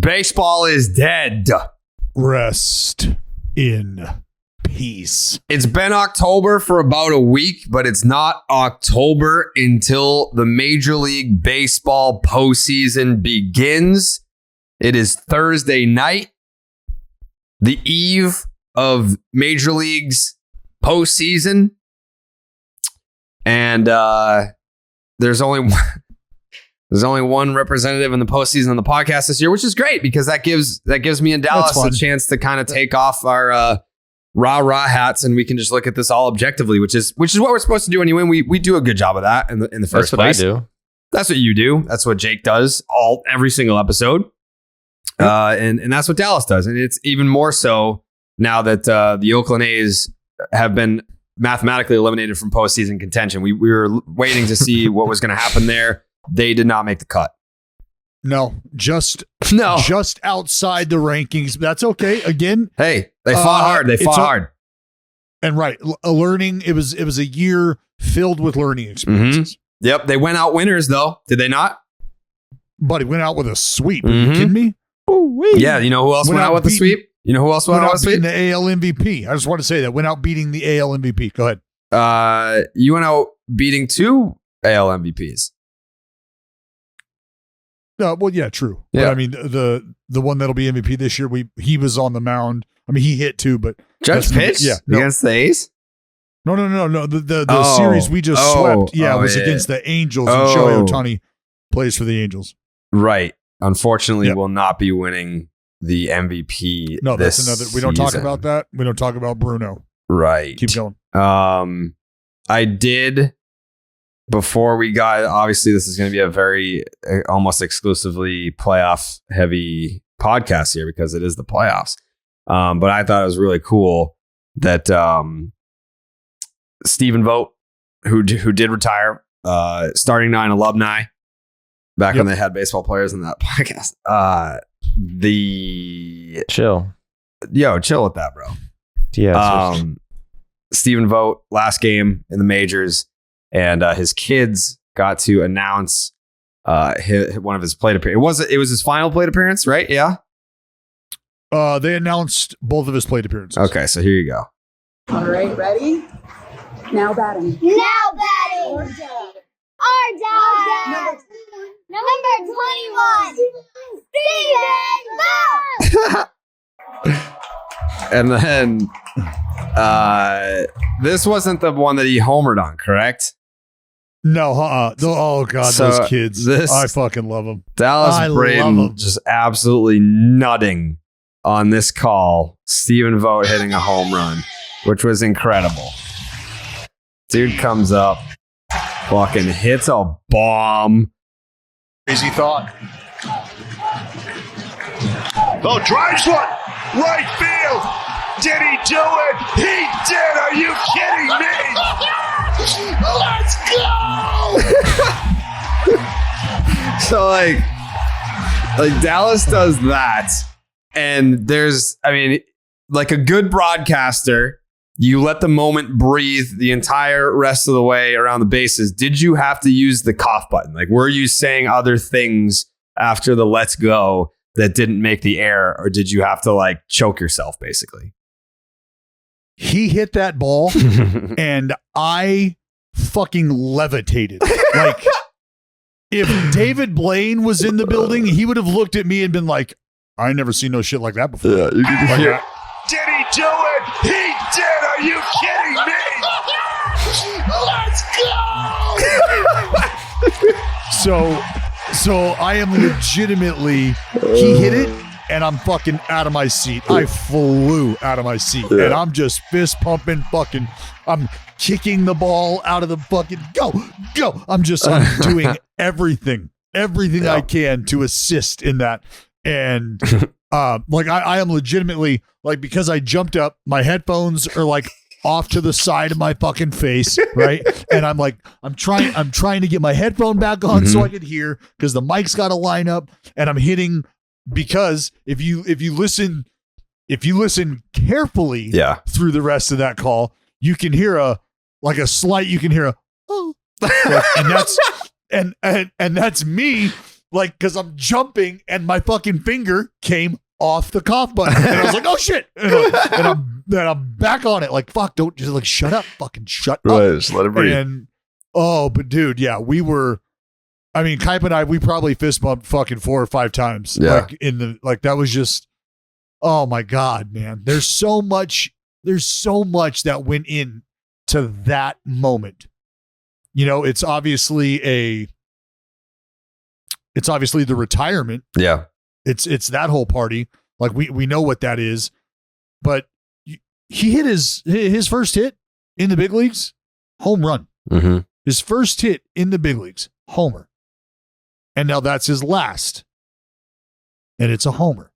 Baseball is dead. Rest in peace. It's been October for about a week, but it's not October until the Major League Baseball postseason begins. It is Thursday night, the eve of Major League's postseason. And there's only one representative in the postseason on the podcast this year, which is great because that gives me and Dallas a chance to kind of take off our rah hats, and we can just look at this all objectively, which is what we're supposed to do anyway. We do a good job of that in the first place. That's what I do. That's what you do. That's what Jake does every single episode, and that's what Dallas does, and it's even more so now that the Oakland A's have been mathematically eliminated from postseason contention. We were waiting to see what was going to happen there. They did not make the cut. No, just outside the rankings. That's okay. Again, hey, they fought hard. They fought hard. And right, a learning. It was a year filled with learning experiences. Mm-hmm. Yep, they went out winners though. Did they not? But it went out with a sweep. Are you kidding me? Ooh-wee. Yeah, you know who else went out with the sweep? You know who else went out with the sweep? The AL MVP. I just want to say that went out beating the AL MVP. Go ahead. You went out beating 2 AL MVPs. Well, yeah, true. Yeah. But I mean, the one that'll be MVP this year, he was on the mound. I mean, he hit too, but Judge pitched against the A's? No. The series we just swept, was against the Angels, and Shohei Ohtani plays for the Angels. Right. Unfortunately, will not be winning the MVP. No, that's another. We don't talk about that. We don't talk about Bruno. Right. Keep going. I did. Before we got, obviously, this is going to be a very almost exclusively playoff heavy podcast here because it is the playoffs. But I thought it was really cool that Stephen Vogt, who did retire, starting 9 alumni, back when they had baseball players in that podcast. Chill with that, bro. Yeah. Stephen Vogt, last game in the majors. And his kids got to announce one of his plate appearances. It was his final plate appearance, right? Yeah. They announced both of his plate appearances. Okay, so here you go. All right, ready? Now batting. Our dad. Number 21. Stephen Vogt. And then this wasn't the one that he homered on, correct? No, oh God, So those kids. I fucking love them. Dallas Braden just absolutely nutting on this call. Stephen Vogt hitting a home run, which was incredible. Dude comes up, fucking hits a bomb. Crazy thought. Vogt drives one. Right field. Did he do it? He did. Are you kidding me? Let's go. So like Dallas does that. And there's, I mean, like a good broadcaster, you let the moment breathe the entire rest of the way around the bases. Did you have to use the cough button? Like, were you saying other things after the let's go that didn't make the air, or did you have to like choke yourself basically? He hit that ball and I fucking levitated. Like, if David Blaine was in the building, he would have looked at me and been like, I ain't never seen no shit like that before. Yeah, you can hear. Did he do it? He did. Are you kidding me? Let's go. So I am legitimately, he hit it and I'm fucking out of my seat. I flew out of my seat and I'm just fist pumping I'm kicking the ball out of the fucking go. I'm doing everything I can to assist in that. And like I am legitimately, like, because I jumped up, my headphones are like off to the side of my fucking face, right? And I'm like, I'm trying to get my headphone back on so I can hear, because the mic's got to line up, and I'm hitting, because if you listen carefully through the rest of that call, you can hear a slight, and that's and that's me like, because I'm jumping and my fucking finger came off the cough button. And I was like, oh shit. And I'm back on it. Like, fuck, don't just like, shut up, fucking shut up. Just let it breathe. And, but dude, yeah, Kipe and I, we probably fist bumped fucking 4 or 5 times. Yeah. Like that was just, oh my God, man. There's so much that went in to that moment. You know, it's obviously the retirement. Yeah. It's that whole party. Like we know what that is, but he hit his first hit in the big leagues, home run. Mm-hmm. His first hit in the big leagues, homer. And now that's his last. And it's a homer.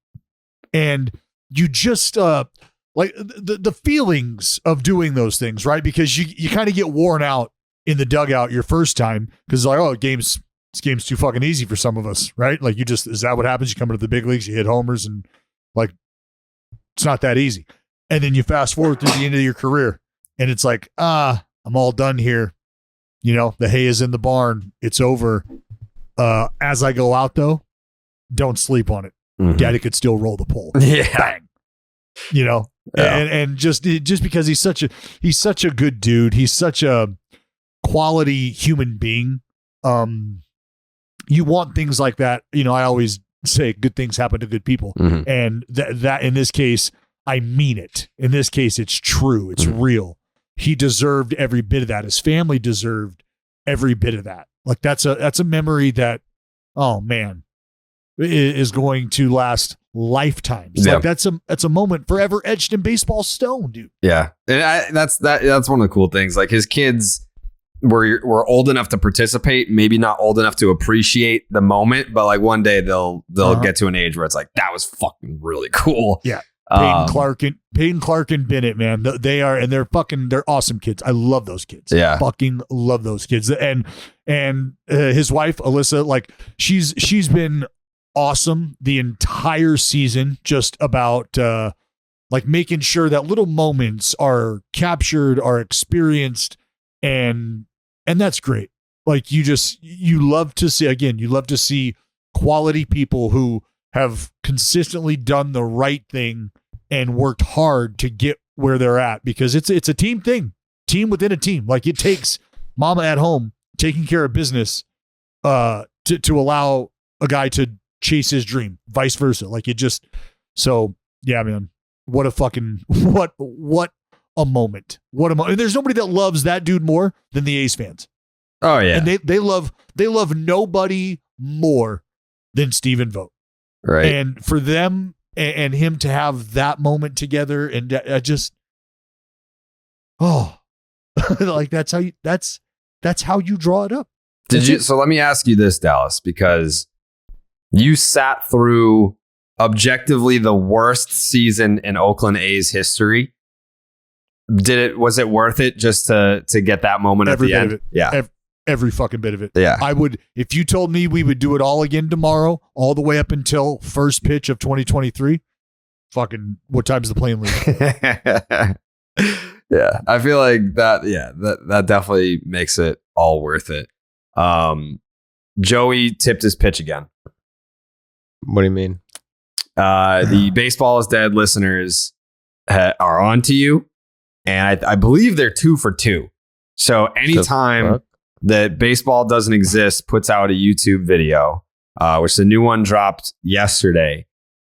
And you just like the feelings of doing those things, right? Because you kind of get worn out in the dugout your first time because like, oh, this game's too fucking easy for some of us, right? Like is that what happens? You come into the big leagues, you hit homers, and like it's not that easy. And then you fast forward through the end of your career, and it's like, I'm all done here. You know, the hay is in the barn. It's over. As I go out though, don't sleep on it. Mm-hmm. Daddy could still roll the pole. Yeah. Bang. You know, yeah. and just because he's such a good dude. He's such a quality human being. You want things like that. You know, I always say good things happen to good people. Mm-hmm. And that in this case, I mean it. In this case, it's true. It's real. He deserved every bit of that. His family deserved every bit of that. Like that's a memory that, oh man, is going to last lifetimes. Yeah. Like that's a moment forever etched in baseball stone, dude. Yeah. And that's one of the cool things. Like his kids were old enough to participate, maybe not old enough to appreciate the moment, but like one day they'll get to an age where it's like, that was fucking really cool. Yeah. Peyton Clark and Bennett, man, they're awesome kids. I love those kids. Yeah. Fucking love those kids. And his wife, Alyssa, like she's been awesome the entire season, just about like making sure that little moments are captured, are experienced, and that's great. Like you love to see quality people who have consistently done the right thing and worked hard to get where they're at, because it's a team thing, team within a team. Like it takes mama at home taking care of business to allow a guy to chase his dream, vice versa. Like it just, so yeah, man, what a fucking, what a moment. What a moment. And there's nobody that loves that dude more than the A's fans. Oh yeah. And they love nobody more than Stephen Vogt. Right. And for them and him to have that moment together, and like that's how you draw it up. So let me ask you this, Dallas, because you sat through objectively the worst season in Oakland A's history. Was it worth it just to get that moment Every at the bit end? of it. Yeah. Every fucking bit of it. Yeah. I would, if you told me we would do it all again tomorrow, all the way up until first pitch of 2023, fucking, what time's the plane leave? Yeah. I feel like that definitely makes it all worth it. Joey tipped his pitch again. What do you mean? The Baseball is Dead listeners are on to you, and I believe they're 2 for 2. So anytime that Baseball Doesn't Exist puts out a YouTube video, which the new one dropped yesterday,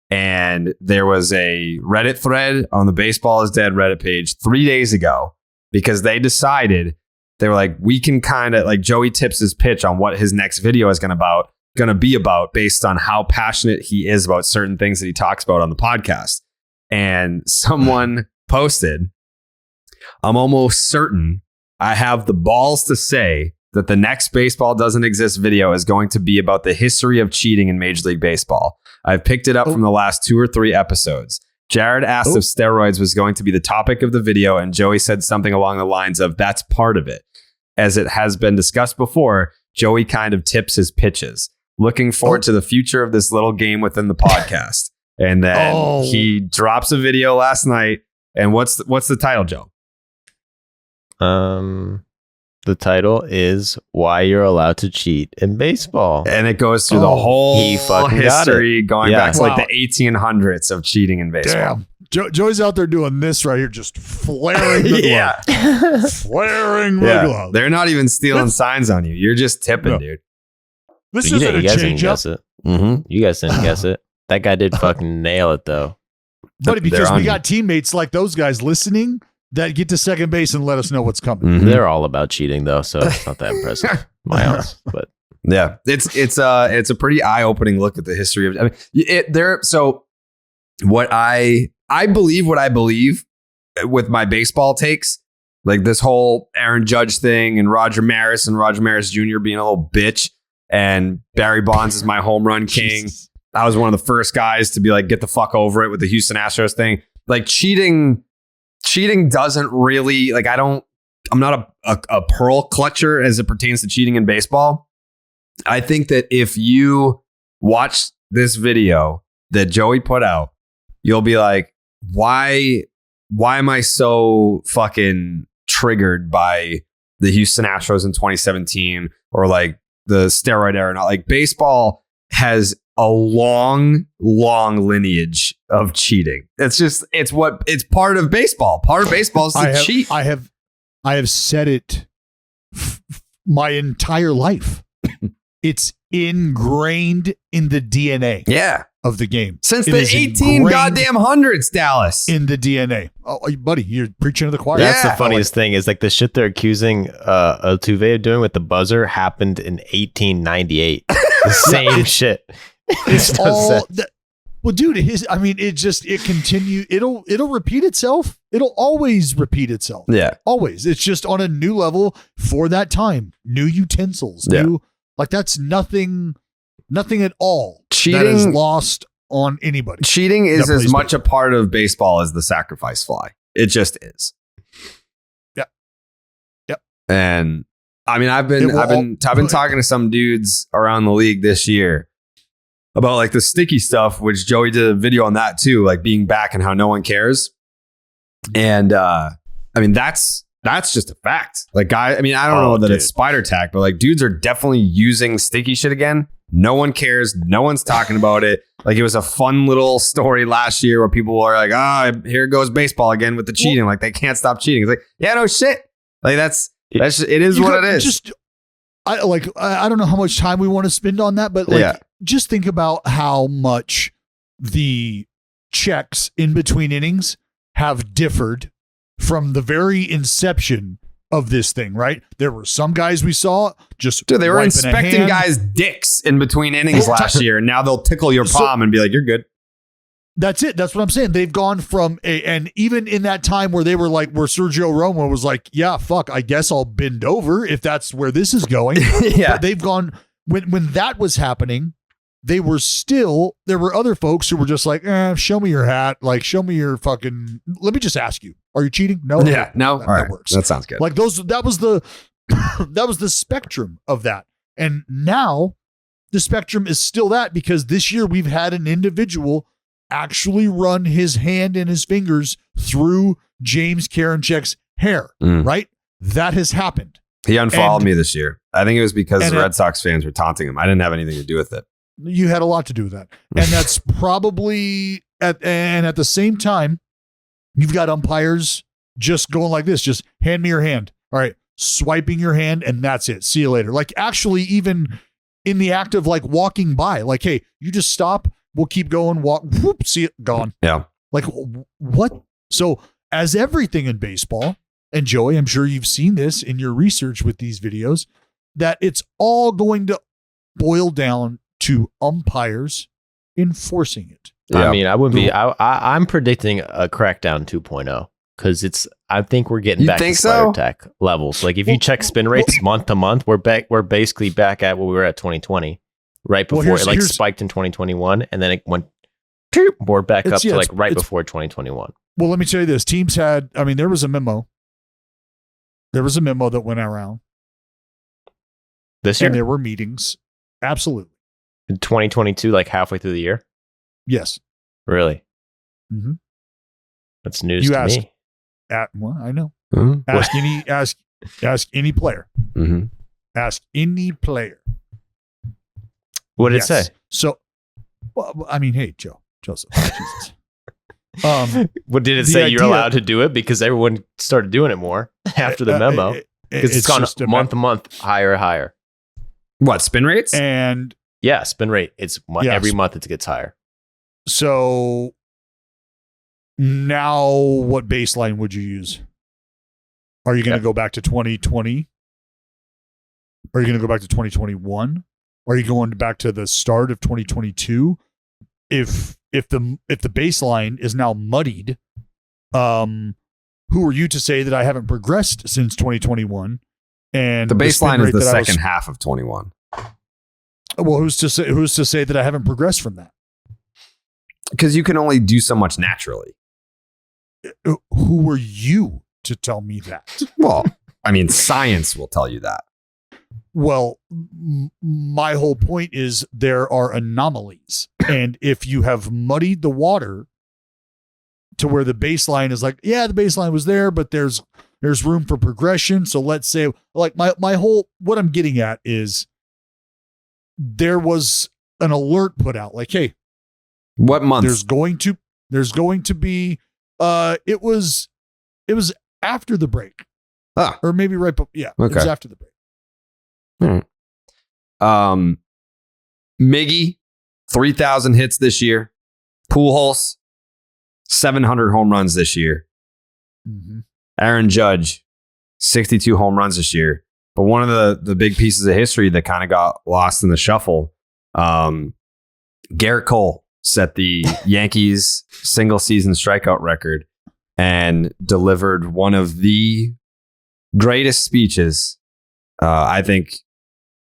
and there was a Reddit thread on the Baseball is Dead Reddit page 3 days ago, because they decided, they were like, we can kind of, like, Joey tips his pitch on what his next video is going to be about based on how passionate he is about certain things that he talks about on the podcast. And someone posted, I'm almost certain I have the balls to say that the next Baseball Doesn't Exist video is going to be about the history of cheating in Major League Baseball. I've picked it up from the last 2 or 3 episodes. Jared asked if steroids was going to be the topic of the video, and Joey said something along the lines of, that's part of it. As it has been discussed before, Joey kind of tips his pitches. Looking forward to the future of this little game within the podcast. And then he drops a video last night. And what's the title, Joe? The The title is Why You're Allowed to Cheat in Baseball. And it goes through the whole he fucking got history going back to Wow. like the 1800s of cheating in baseball. Damn. Joey's out there doing this right here, just flaring the glove. Flaring the glove. They're not even stealing signs on you. You're just tipping, dude. This You isn't a guys didn't change up, guess it. You guys didn't guess it. That guy did fucking nail it, though. buddy, because They're on we you. got teammates like those guys listening that get to second base and let us know what's coming. Mhm. They're all about cheating, though, so it's not that impressive. Miles, but Yeah, it's a pretty eye-opening look at the history of. I mean, So what I believe with my baseball takes, like this whole Aaron Judge thing and Roger Maris Jr. being a little bitch, and Barry Bonds is my home run king. Jesus. I was one of the first guys to be like, get the fuck over it with the Houston Astros thing. Like cheating doesn't really like. I'm not a pearl clutcher as it pertains to cheating in baseball. I think that if you watch this video that Joey put out, you'll be like, why am I so fucking triggered by the Houston Astros in 2017 or like the steroid era? Not like baseball has a long lineage of cheating. It's part of baseball. Part of baseball is to cheat. I have said it my entire life. It's ingrained in the DNA Yeah. of the game. Since It the is 18 ingrained goddamn hundreds, Dallas. in the DNA. Oh, buddy, you're preaching to the choir. that's Yeah. the funniest thing is like the shit they're accusing Altuve of doing with the buzzer happened in 1898. The same shit. It's It all does that. Well, dude, it continue. It'll repeat itself. It'll always repeat itself. Yeah. Always. It's just on a new level for that time. New utensils. Yeah. New, like that's nothing at all. Cheating- that is lost on anybody. Cheating is That as plays much a part of baseball as the sacrifice fly. It just is. Yep. And I mean, I've It been will talking to some dudes around the league this year about like the sticky stuff, which Joey did a video on that too, like being back and how no one cares. And I mean, that's just a fact. Like, I don't know that dude. it's spider tack, but like dudes are definitely using sticky shit again. No one cares. No one's talking about it. Like it was a fun little story last year where people were like, here goes baseball again with the cheating. Like they can't stop cheating. It's like, yeah, no shit. Like it is what it is. I don't know how much time we want to spend on that, but like, just think about how much the checks in between innings have differed from the very inception of this thing, right? There were some guys we saw just Dude, they were wiping a inspecting hand. guys' dicks in between innings last year, and now they'll tickle your palm and be like, "You're good." That's it. That's what I'm saying. They've gone from and even in that time where they were like, where Sergio Romo was like, yeah, fuck, I guess I'll bend over if that's where this is going. Yeah. But they've gone when that was happening. There were other folks who were just like, show me your hat. Like, show me your fucking, let me just ask you, are you cheating? No. Yeah. No. That All right. works. That sounds good. Like that was the spectrum of that. And now the spectrum is still that because this year we've had an individual actually run his hand and his fingers through James Karinchak's hair, right? That has happened. He unfollowed And- me this year. I think it was because and the Red Sox fans were taunting him. I didn't have anything to do with it. You had a lot to do with that. And that's probably at the same time, you've got umpires just going like this, just hand me your hand. All right, swiping your hand, and that's it. See you later. Like actually, even in the act of like walking by, like, hey, you just stop, we'll keep going, walk, whoop, see it, gone. Yeah. Like what? So as everything in baseball, and Joey, I'm sure you've seen this in your research with these videos, that it's all going to boil down to umpires enforcing it. I mean, I wouldn't be. I'm predicting a crackdown 2.0 because I think we're getting You back think to spider so? tech levels. Like if you check spin rates month to month, we're basically back at what we were at 2020, right Well, before here's- it like here's- spiked in 2021, and then it went. We're back up to like right before 2021. Well, let me tell you this. Teams had, there was a memo. There was a memo that went around, This year, and there were meetings. Absolutely. in 2022, like halfway through the year. Yes. Really, Mm-hmm. that's news You to asked- me. Well, I know. Mhm. Ask Ask any player. Mm-hmm. Ask any player. What did it say? So, well, I mean, hey, Joseph. Jesus. What did it the say? You're idea- allowed to do it because everyone started doing it more after the memo. Because it's gone just a month to month, higher and higher. What, spin rates? And Yeah, spin rate. It's Yes. every month it gets higher. so now what baseline would you use? Are you going to go back to 2020? Are you going to go back to 2021? Are you going back to the start of 2022? If the baseline is now muddied, who are you to say that I haven't progressed since 2021? And The baseline is the that I was- second half of 21. Well, who's to say that I haven't progressed from that? Because you can only do so much naturally. Who are you to tell me that? Well, I mean, science will tell you that. Well, my whole point is there are anomalies. And if you have muddied the water to where the baseline is like, yeah, the baseline was there, but there's room for progression. So let's say, like, my whole, what I'm getting at is there was an alert put out like, hey, What month? there's going to be, it was after the break. Ah. Or maybe right, yeah, it was Okay. after the break. Miggy, 3,000 hits this year. Pujols, 700 home runs this year. Mm-hmm. Aaron Judge, 62 home runs this year. But one of the big pieces of history that kind of got lost in the shuffle, Gerrit Cole set the Yankees single season strikeout record and delivered one of the greatest speeches I think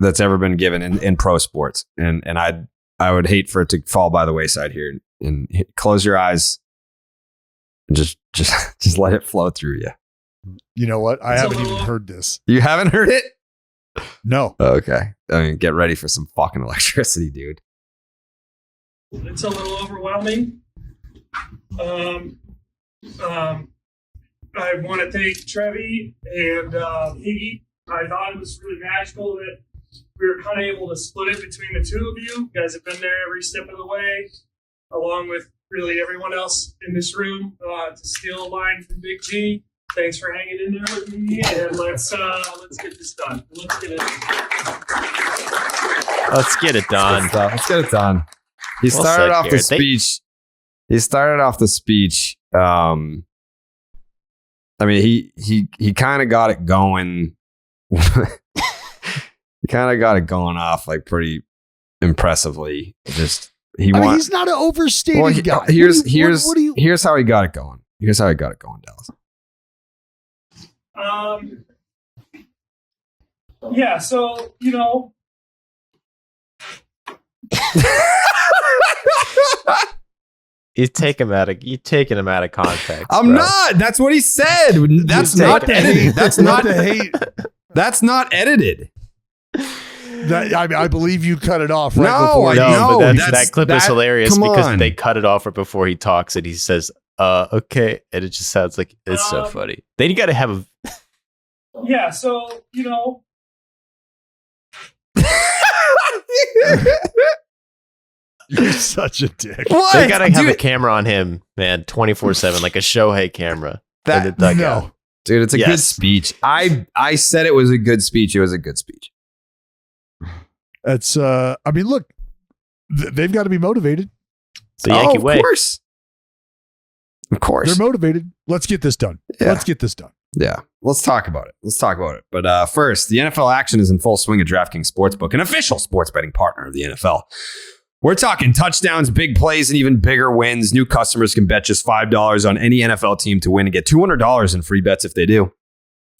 that's ever been given in pro sports. And I would hate for it to fall by the wayside here. And close your eyes and just let it flow through you. You know what? I haven't even heard this. You haven't heard it? No. Okay. I mean, get ready for some fucking electricity, dude. It's a little overwhelming. I want to thank Trevi and Higgy. I thought it was really magical that we were kind of able to split it between the two of you. You guys have been there every step of the way, along with really everyone else in this room, to steal a line from Big G. Thanks for hanging in there with me, and let's get this done. Let's get it done. Let's get it done. He Well started said, off the Garrett. speech. He started off the speech. I mean, he kind of got it going. He kind of got it going off like pretty impressively. Just he's not an overstated guy. Here's how he got it going. Here's how he got it going, Dallas. Yeah, so, you know. You taking him out of context. I'm bro. not. That's what he said. That's not edited. That's not the hate. That's not edited. I believe you cut it off right No, before. No, but that's- that clip is that- hilarious come because on. they cut it off right before he talks and he says, okay. And it just sounds like it's so funny. Then you got to have a. Yeah, so, you know. You're such a dick. What? They got to have Dude, a camera on him, man, 24/7, like a Shohei camera. That- in the dugout. No. Dude, it's a good Yes. speech. I said it was a good speech. It was a good speech. It's I mean, look, they've got to be motivated. The Yankee of way. course. Of course. They're motivated. Let's get this done. Yeah. Let's get this done. Yeah, let's talk about it. But first, the NFL action is in full swing at DraftKings Sportsbook, an official sports betting partner of the NFL. We're talking touchdowns, big plays, and even bigger wins. New customers can bet just $5 on any NFL team to win and get $200 in free bets if they do.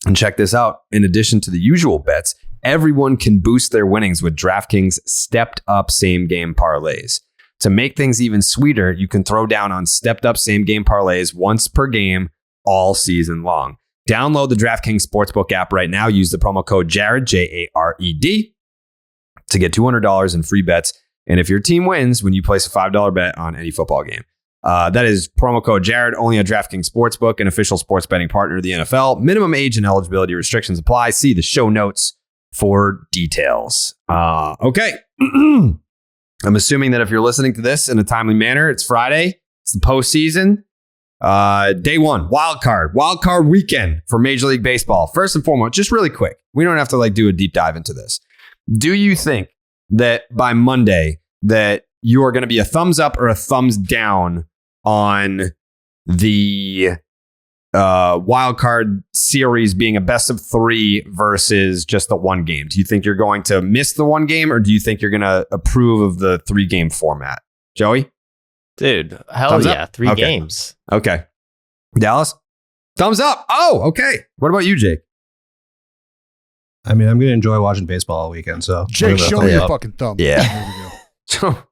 And check this out. In addition to the usual bets, everyone can boost their winnings with DraftKings stepped up same game parlays. To make things even sweeter, you can throw down on stepped up same game parlays once per game all season long. Download the DraftKings Sportsbook app right now. Use the promo code Jared, Jared, to get $200 in free bets. And if your team wins when you place a $5 bet on any football game, That is promo code Jared, only on DraftKings Sportsbook, an official sports betting partner of the NFL. Minimum age and eligibility restrictions apply. See the show notes for details. Okay. I'm assuming that if you're listening to this in a timely manner, it's Friday. It's the postseason. Day one, wild card weekend for Major League Baseball. First and foremost, just really quick. We don't have to do a deep dive into this. Do you think that by Monday that you are going to be a thumbs up or a thumbs down on the wild card series being a best of 3 versus just the one game? Do you think you're going to miss the one game, or do you think you're going to approve of the 3-game format? Joey? Dude, hell Thumbs yeah. up? 3 Okay. games. Okay. Dallas? Thumbs up. Oh, okay. What about you, Jake? I mean, I'm going to enjoy watching baseball all weekend. So Jake, whatever, show thumbs me your up. fucking thumb. Yeah. There we go.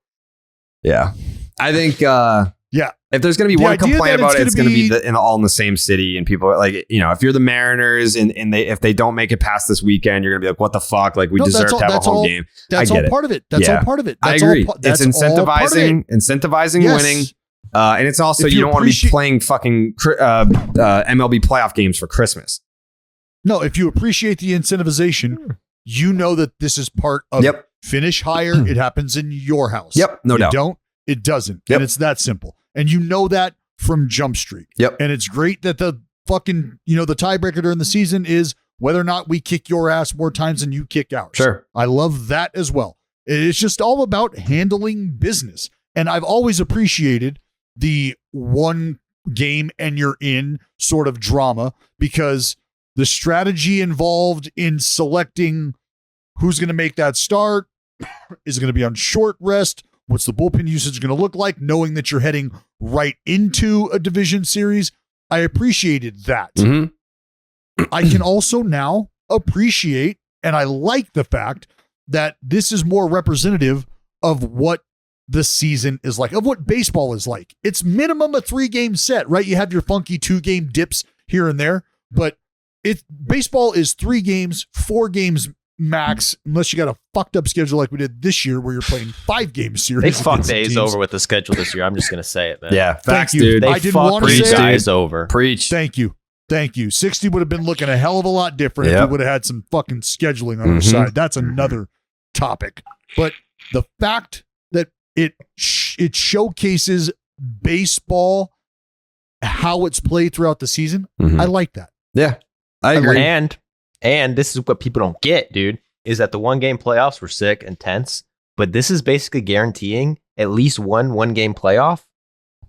Yeah. I think Yeah. if there's going to be The one idea complaint that about it, it's it's going gonna to be be- all in the same city, and people are like, if you're the Mariners and if they don't make it past this weekend, you're going to be like, what the fuck? Like, we No, deserve to have a home game. That's I get all it. part of it. That's Yeah. all part of it. I That's agree. All, that's It's all part of it. incentivizing Yes. winning. And it's also, If you you don't want to be appreciate- playing fucking MLB playoff games for Christmas. No, if you appreciate the incentivization, you know that this is part of Yep. finish higher. It happens in your house. Yep. No you doubt. don't, it doesn't. Yep. And it's that simple. And you know that from Jump Street. Yep. And it's great that the fucking, the tiebreaker during the season is whether or not we kick your ass more times than you kick ours. Sure. I love that as well. It's just all about handling business. And I've always appreciated the one game and you're in sort of drama, because the strategy involved in selecting who's going to make that start, is it going to be on short rest? What's the bullpen usage going to look like? Knowing that you're heading right into a division series. I appreciated that. Mm-hmm. I can also now appreciate, and I like the fact that this is more representative of what the season is like, of what baseball is like. It's minimum a 3-game set, right? You have your funky 2-game dips here and there, but baseball is 3 games, 4 games max, unless you got a fucked up schedule like we did this year where you're playing 5-game series. They fucked against days teams. over with the schedule this year. I'm just going to say it, man. Yeah. Facts, you. dude. They I didn't fucked want to these say it. guys over. Preach. Thank you. 60 would have been looking a hell of a lot different if Yep. we would have had some fucking scheduling on our Mhm. side. That's another topic. But the fact that it showcases baseball, how it's played throughout the season, Mhm. I like that. Yeah. I agree. And this is what people don't get, dude, is that the 1-game playoffs were sick and tense, but this is basically guaranteeing at least one game playoff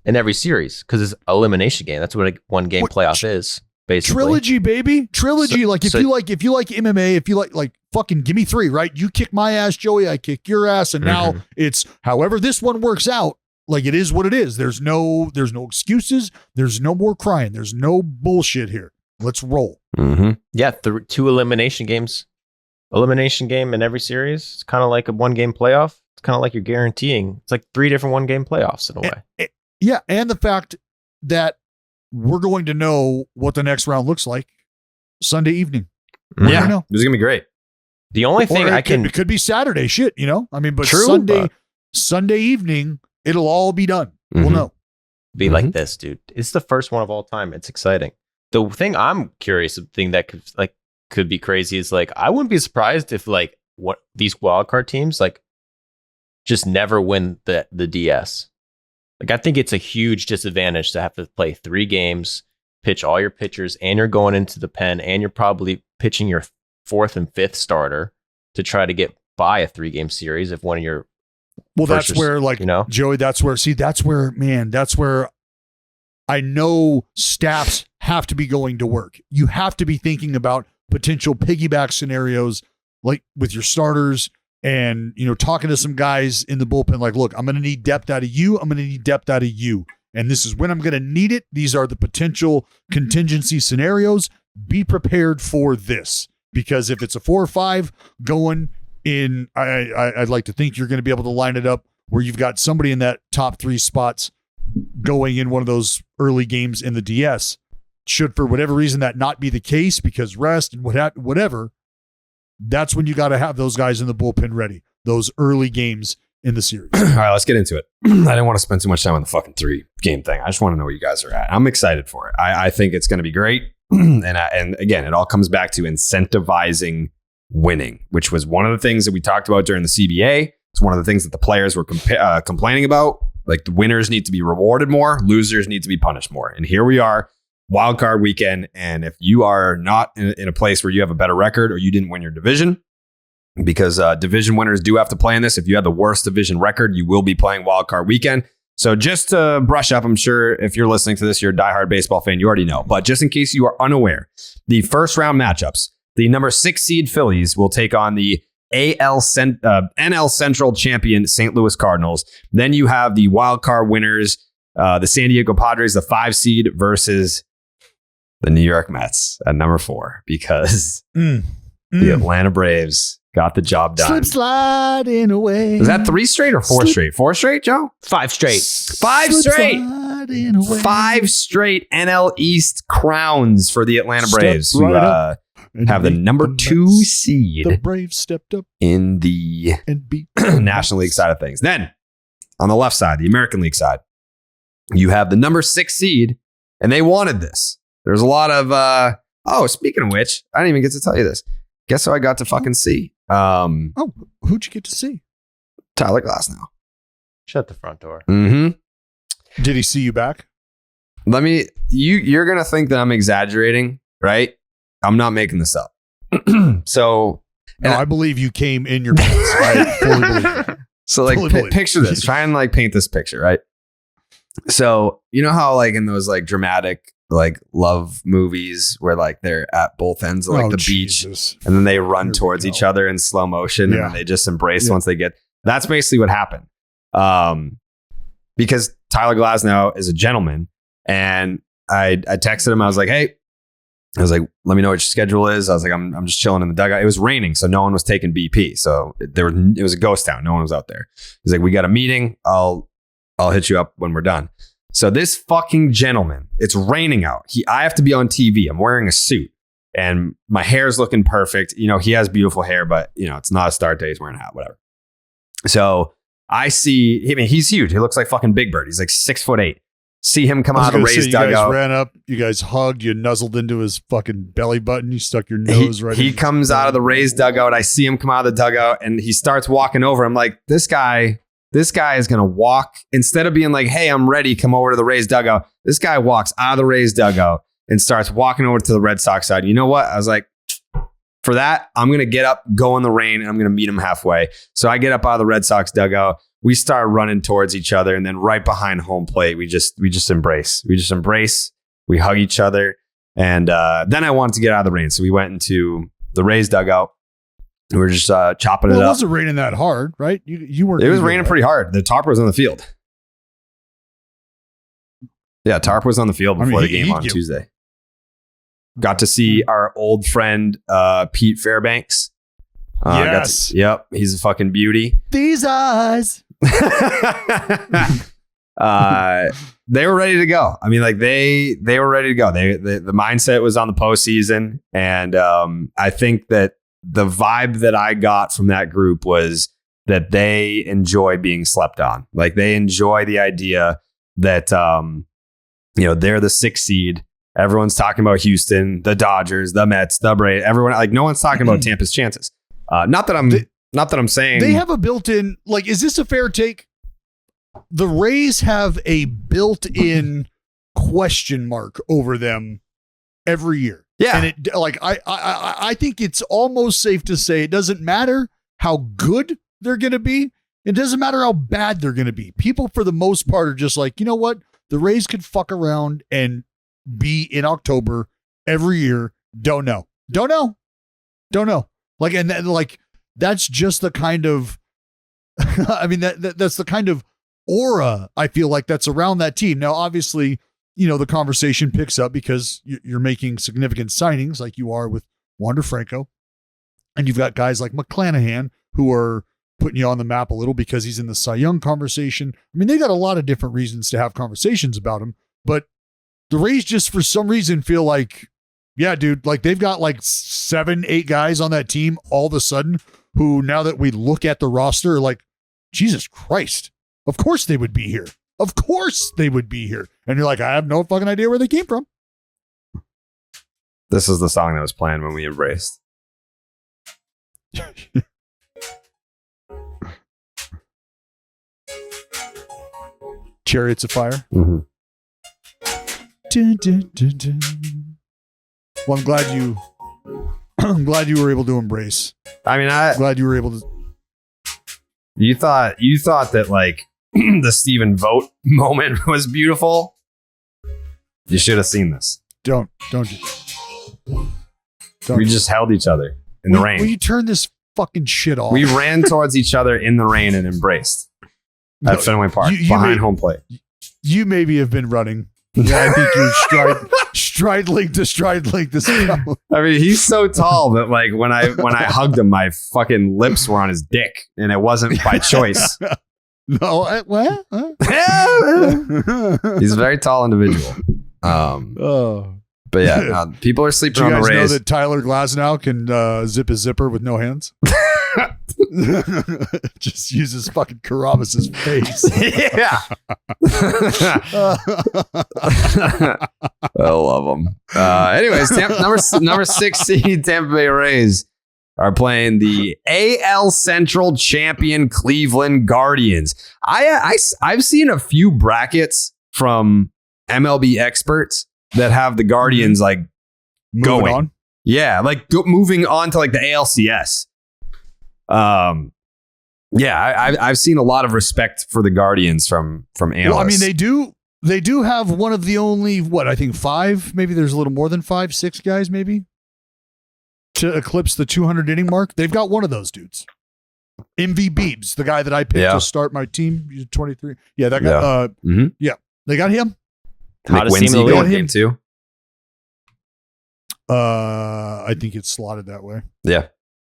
in every series, because it's elimination game. That's what a 1-game What- playoff is, basically. Trilogy, baby. Trilogy. So- like if so- you like MMA, if you like fucking give me 3, right? You kick my ass, Joey, I kick your ass, and now Mhm. it's however this one works out. Like, it is what it is. There's no excuses. There's no more crying. There's no bullshit here. Let's roll. Mm-hmm. Yeah, 2 elimination games. Elimination game in every series. It's kind of like a 1-game playoff. It's kind of like you're guaranteeing. It's like 3 different 1-game playoffs in a way. Yeah, and the fact that we're going to know what the next round looks like Sunday evening. We're Yeah. gonna know. This is going to be great. The only thing Or I it can could be Saturday shit, I mean, but True, Sunday evening, it'll all be done. We'll Mhm. know. be like this, dude. It's the first one of all time. It's exciting. The thing I'm curious, the thing that could be crazy is I wouldn't be surprised if what these wildcard teams just never win the DS. I think it's a huge disadvantage to have to play 3 games, pitch all your pitchers, and you're going into the pen, and you're probably pitching your 4th and 5th starter to try to get by a 3-game series if one of your Well, that's versus, where, Joey, that's where I know staffs have to be going to work. You have to be thinking about potential piggyback scenarios, like with your starters and, talking to some guys in the bullpen, look, I'm going to need depth out of you. I'm going to need depth out of you. And this is when I'm going to need it. These are the potential contingency scenarios. Be prepared for this, because if it's a 4 or 5 going in, I'd like to think you're going to be able to line it up where you've got somebody in that top 3 spots going in one of those early games in the DS. Should for whatever reason that not be the case, because rest and whatever, that's when you got to have those guys in the bullpen ready. Those early games in the series. All right, let's get into it. I didn't want to spend too much time on the fucking 3-game thing. I just want to know where you guys are at. I'm excited for it. I think it's going to be great. And again, it all comes back to incentivizing winning, which was one of the things that we talked about during the CBA. It's one of the things that the players were complaining about. Like, the winners need to be rewarded more, losers need to be punished more. And here we are, wild card weekend. And if you are not in a place where you have a better record or you didn't win your division, because division winners do have to play in this. If you have the worst division record, you will be playing wild card weekend. So just to brush up, I'm sure if you're listening to this, you're a diehard baseball fan, you already know. But just in case you are unaware, the first round matchups, the number 6 seed Phillies will take on the NL Central champion St. Louis Cardinals. Then you have the wild card winners, the San Diego Padres, the 5 seed versus the New York Mets at number 4, because the Atlanta Braves got the job done. Slip sliding away. Is that 3 straight or 4 straight? 4 straight, Joe? 5 straight. 5 straight. 5 straight NL East crowns for the Atlanta Braves, who have the number 2 seed. The Braves stepped up in the and beat National League side of things. Then on the left side, the American League side, you have the number 6 seed, and they wanted this. There's a lot of speaking of which, I didn't even get to tell you this. Guess who I got to fucking see? Who'd you get to see? Tyler Glasnow. Shut the front door. Mm-hmm. Did he see you back? You're going to think that I'm exaggerating, right? I'm not making this up. So, no, I believe you came in your pants. I fully believe that. So, like, picture this. Try and like paint this picture, right? So, you know how like in those like dramatic like love movies where like they're at both ends of like the beach, and then they run towards each other in slow motion, and then they just embrace once they get. That's basically what happened. Because Tyler Glasnow is a gentleman, and I texted him. I was like, hey. I was like, let me know what your schedule is. I was like, I'm just chilling in the dugout. It was raining, so no one was taking BP. So it was a ghost town. No one was out there. He's like, we got a meeting. I'll hit you up when we're done. So this fucking gentleman, it's raining out. I have to be on TV. I'm wearing a suit and my hair's looking perfect. You know, he has beautiful hair, but you know, it's not a start day. He's wearing a hat, whatever. So I see him. He's huge. He looks like fucking Big Bird. He's like 6'8". See him come out of the Rays dugout. You guys ran up, you guys hugged, you nuzzled into his fucking belly button, you stuck your nose right in. He comes out of the Rays dugout. I see him come out of the dugout and he starts walking over. I'm like, this guy is going to walk. Instead of being like, hey, I'm ready, come over to the Rays dugout. This guy walks out of the Rays dugout and starts walking over to the Red Sox side. You know what? I was like, for that, I'm going to get up, go in the rain, and I'm going to meet him halfway. So I get up out of the Red Sox dugout. We start running towards each other, and then right behind home plate, we just embrace. We just embrace. We hug each other, and then I wanted to get out of the rain, so we went into the Rays dugout. We were just chopping it up. It wasn't raining that hard, right? You weren't. It was raining pretty hard. The tarp was on the field. Yeah, tarp was on the field before the game on Tuesday. Got to see our old friend Pete Fairbanks. Yes. Yep, he's a fucking beauty. These eyes. They were ready to go. I mean, like they were ready to go. The mindset was on the postseason, and I think that the vibe that I got from that group was that they enjoy being slept on. Like they enjoy the idea that they're the 6th seed. Everyone's talking about Houston, the Dodgers, the Mets, the Braves. Everyone, like no one's talking about Tampa's chances. Not that I'm saying they have a built-in. Like, is this a fair take? The Rays have a built-in question mark over them every year. Yeah, and I think it's almost safe to say it doesn't matter how good they're going to be. It doesn't matter how bad they're going to be. People, for the most part, are just like, you know what? The Rays could fuck around and be in October every year. Don't know. Like, and then, like, that's just the kind of, I mean, that's the kind of aura I feel like that's around that team. Now, obviously, the conversation picks up because you're making significant signings like you are with Wander Franco. And you've got guys like McClanahan who are putting you on the map a little because he's in the Cy Young conversation. I mean, they got a lot of different reasons to have conversations about him, but the Rays just for some reason feel like, yeah, dude, like they've got like 7-8 guys on that team all of a sudden who, now that we look at the roster, are like, Jesus Christ. Of course they would be here. Of course they would be here. And you're like, I have no fucking idea where they came from. This is the song that was playing when we embraced. Chariots of Fire. Mm-hmm. Dun, dun, dun, dun. Well, I'm glad you were able to embrace. I mean, Glad you were able to. you thought that like the Stephen Vogt moment was beautiful. You should have seen this. Don't do. We just held each other in the rain. Will you turn this fucking shit off? We ran towards each other in the rain and embraced at Fenway Park behind home plate. You maybe have been running. Yeah, I think you're stride link to stride link this. I mean, he's so tall that like when I hugged him, my fucking lips were on his dick, and it wasn't by choice. No, what? He's a very tall individual. But yeah, people are sleeping on the Rays. Do you guys know Rays. that Tyler Glasnow can zip his zipper with no hands? Just use his fucking Carrabis' face. Yeah. I love them. Anyways, number 6 seed Tampa Bay Rays are playing the AL Central champion Cleveland Guardians. I've seen a few brackets from MLB experts that have the Guardians like Moving going on. Yeah, like moving on to like the ALCS. Yeah, I've seen a lot of respect for the Guardians from analysts. Well, I mean, they do have one of the only, I think 5, maybe there's a little more than 5, 6 guys maybe to eclipse the 200 inning mark. They've got one of those dudes. MV Beebs, the guy that I picked to start my team, 23. Yeah, that guy. Yeah, they got him. How does McWinsey Seemingly going game 2? I think it's slotted that way. Yeah.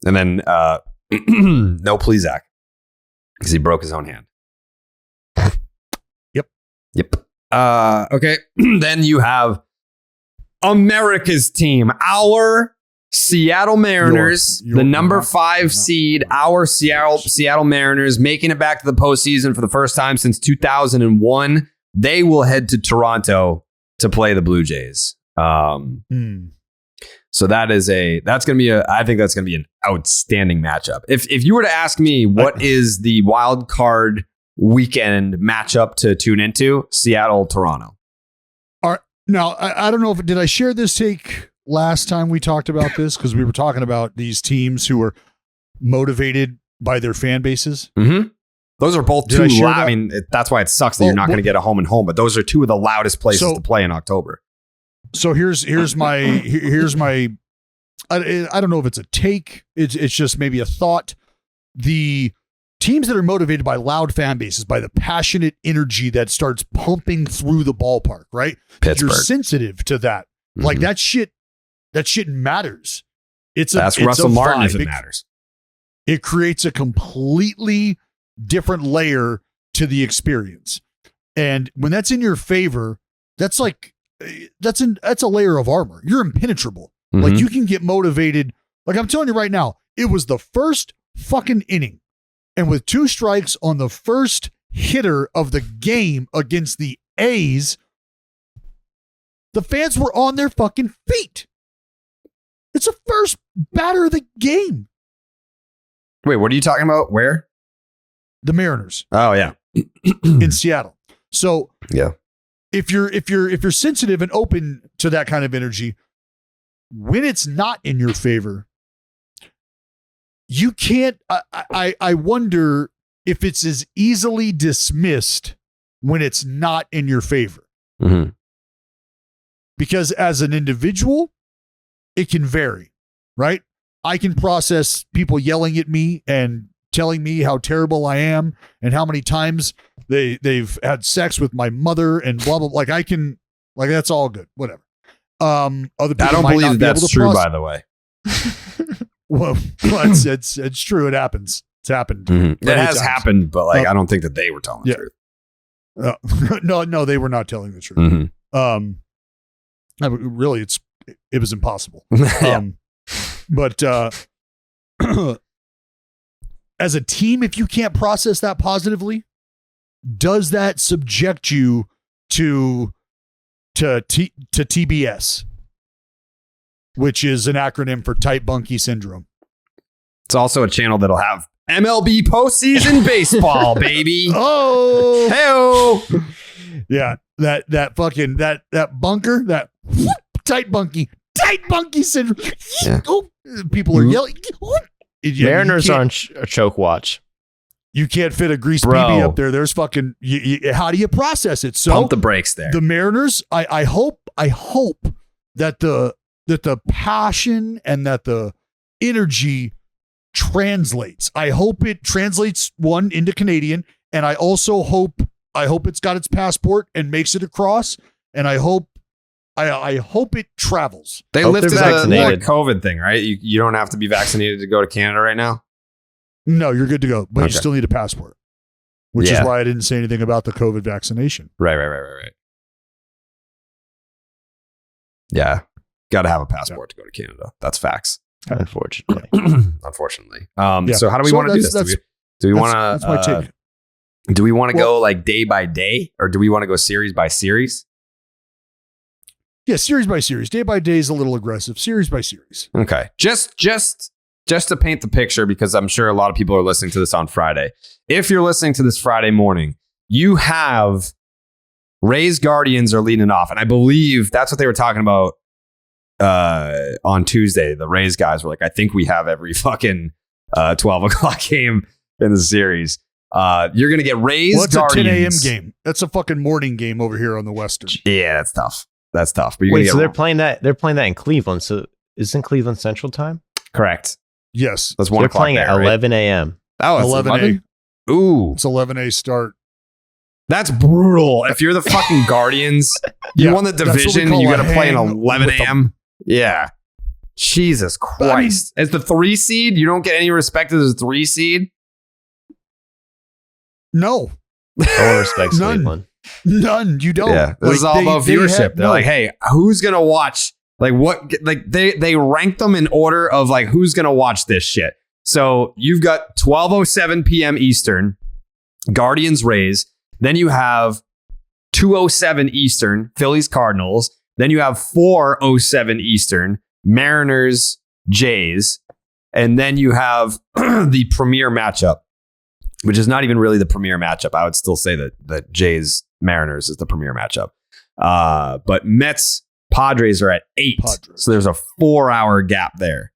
And then no Plesac because he broke his own hand. Yep. Okay. Then you have America's team, our Seattle Mariners, Your the number 5 seed, our Seattle Mariners making it back to the postseason for the first time since 2001. They will head to Toronto to play the Blue Jays. So I think that's going to be an outstanding matchup. If you were to ask me what is the wild card weekend matchup to tune into, Seattle, Toronto. Now, I don't know did I share this take last time we talked about this? Because we were talking about these teams who are motivated by their fan bases. Mm-hmm. Those are both two loud. I mean, that's why it sucks that you're not going to get a home and home, but those are two of the loudest places to play in October. So here's my I don't know if it's a take. It's just maybe a thought. The teams that are motivated by loud fan bases, by the passionate energy that starts pumping through the ballpark, right? Pittsburgh. You're sensitive to that. Mm-hmm. Like that shit matters. Ask Russell Martin if it matters. It creates a completely different layer to the experience. And when that's in your favor, that's a layer of armor. You're impenetrable. Mm-hmm. Like you can get motivated. Like I'm telling you right now, it was the first fucking inning. And with 2 strikes on the first hitter of the game against the A's, the fans were on their fucking feet. It's the first batter of the game. Wait, what are you talking about? Where? The Mariners. Oh yeah. In Seattle. So yeah. If you're sensitive and open to that kind of energy, when it's not in your favor, you can't. I wonder if it's as easily dismissed when it's not in your favor. Mm-hmm. Because as an individual, it can vary, right? I can process people yelling at me and telling me how terrible I am and how many times they've had sex with my mother and blah blah. Like I can, like that's all good, whatever. Other people I don't might believe not be that's able to true, by the way. well, it's true. It happens. It's happened. Mm-hmm. It has happened, but like I don't think that they were telling the truth. No, they were not telling the truth. Mm-hmm. Really, it was impossible. Yeah. But as a team, if you can't process that positively, does that subject you to TBS, which is an acronym for tight bunky syndrome? It's also a channel that'll have MLB postseason baseball, baby. Oh, Hey-o. Yeah, that fucking that bunker, that tight bunky syndrome. Yeah. Oh, people are yelling. Yeah, Mariners are on choke watch. You can't fit a greased Bro. BB up there. There's fucking. How do you process it? So Pump the brakes there. the Mariners. I hope that the passion and that the energy translates. I hope it translates into Canadian, and I also hope it's got its passport and makes it across. And I hope it travels. They Hope lifted they're the vaccinated. COVID thing, right? You don't have to be vaccinated to go to Canada right now. No, you're good to go, but Okay. you still need a passport, which is Yeah. why I didn't say anything about the COVID vaccination. Right. Yeah. Got to have a passport to go to Canada. That's facts. Unfortunately. Unfortunately. Yeah. So how do we So want to do that's- this? Do we want That's my to take. do we want to Well- go like day by day, or do we want to go series by series? Yeah, series by series. Day by day is a little aggressive. Series by series. Okay. Just to paint the picture, because I'm sure a lot of people are listening to this on Friday. If you're listening to this Friday morning, you have Rays Guardians are leading off. And I believe that's what they were talking about on Tuesday. The Rays guys were like, I think we have every fucking 12 o'clock game in the series. You're going to get Rays Well, it's a 10 a.m. Guardians. game. That's a fucking morning game over here on the Western. Yeah, that's tough. That's tough. But you're Wait, gonna so get they're playing that in Cleveland. So isn't Cleveland Central Time? correct. Yes. That's So 1 they're o'clock playing there, at right? 11 a.m. Oh, it's 11 a. Ooh, It's 11 start. that's brutal. If you're the fucking Guardians, you Yeah, won the that's what we division, call you a got to play an hang 11 with 'em. a.m. Yeah. Jesus Christ. As the 3 seed, you don't get any respect as a 3 seed? No, No one respects None. Cleveland. none. You don't. Yeah. This is all they- about they viewership. have- They're no. like, hey, who's going to watch? Like, what? Like, they rank them in order of like, who's going to watch this shit? So you've got 12:07 p.m. Eastern, Guardians Rays. Then you have 2:07 Eastern, Phillies Cardinals. Then you have 4:07 Eastern, Mariners Jays. And then you have the premier matchup, which is not even really the premier matchup. I would still say that Jays Mariners is the premier matchup. But Mets Padres are at 8. Padres. So there's a 4-hour gap there.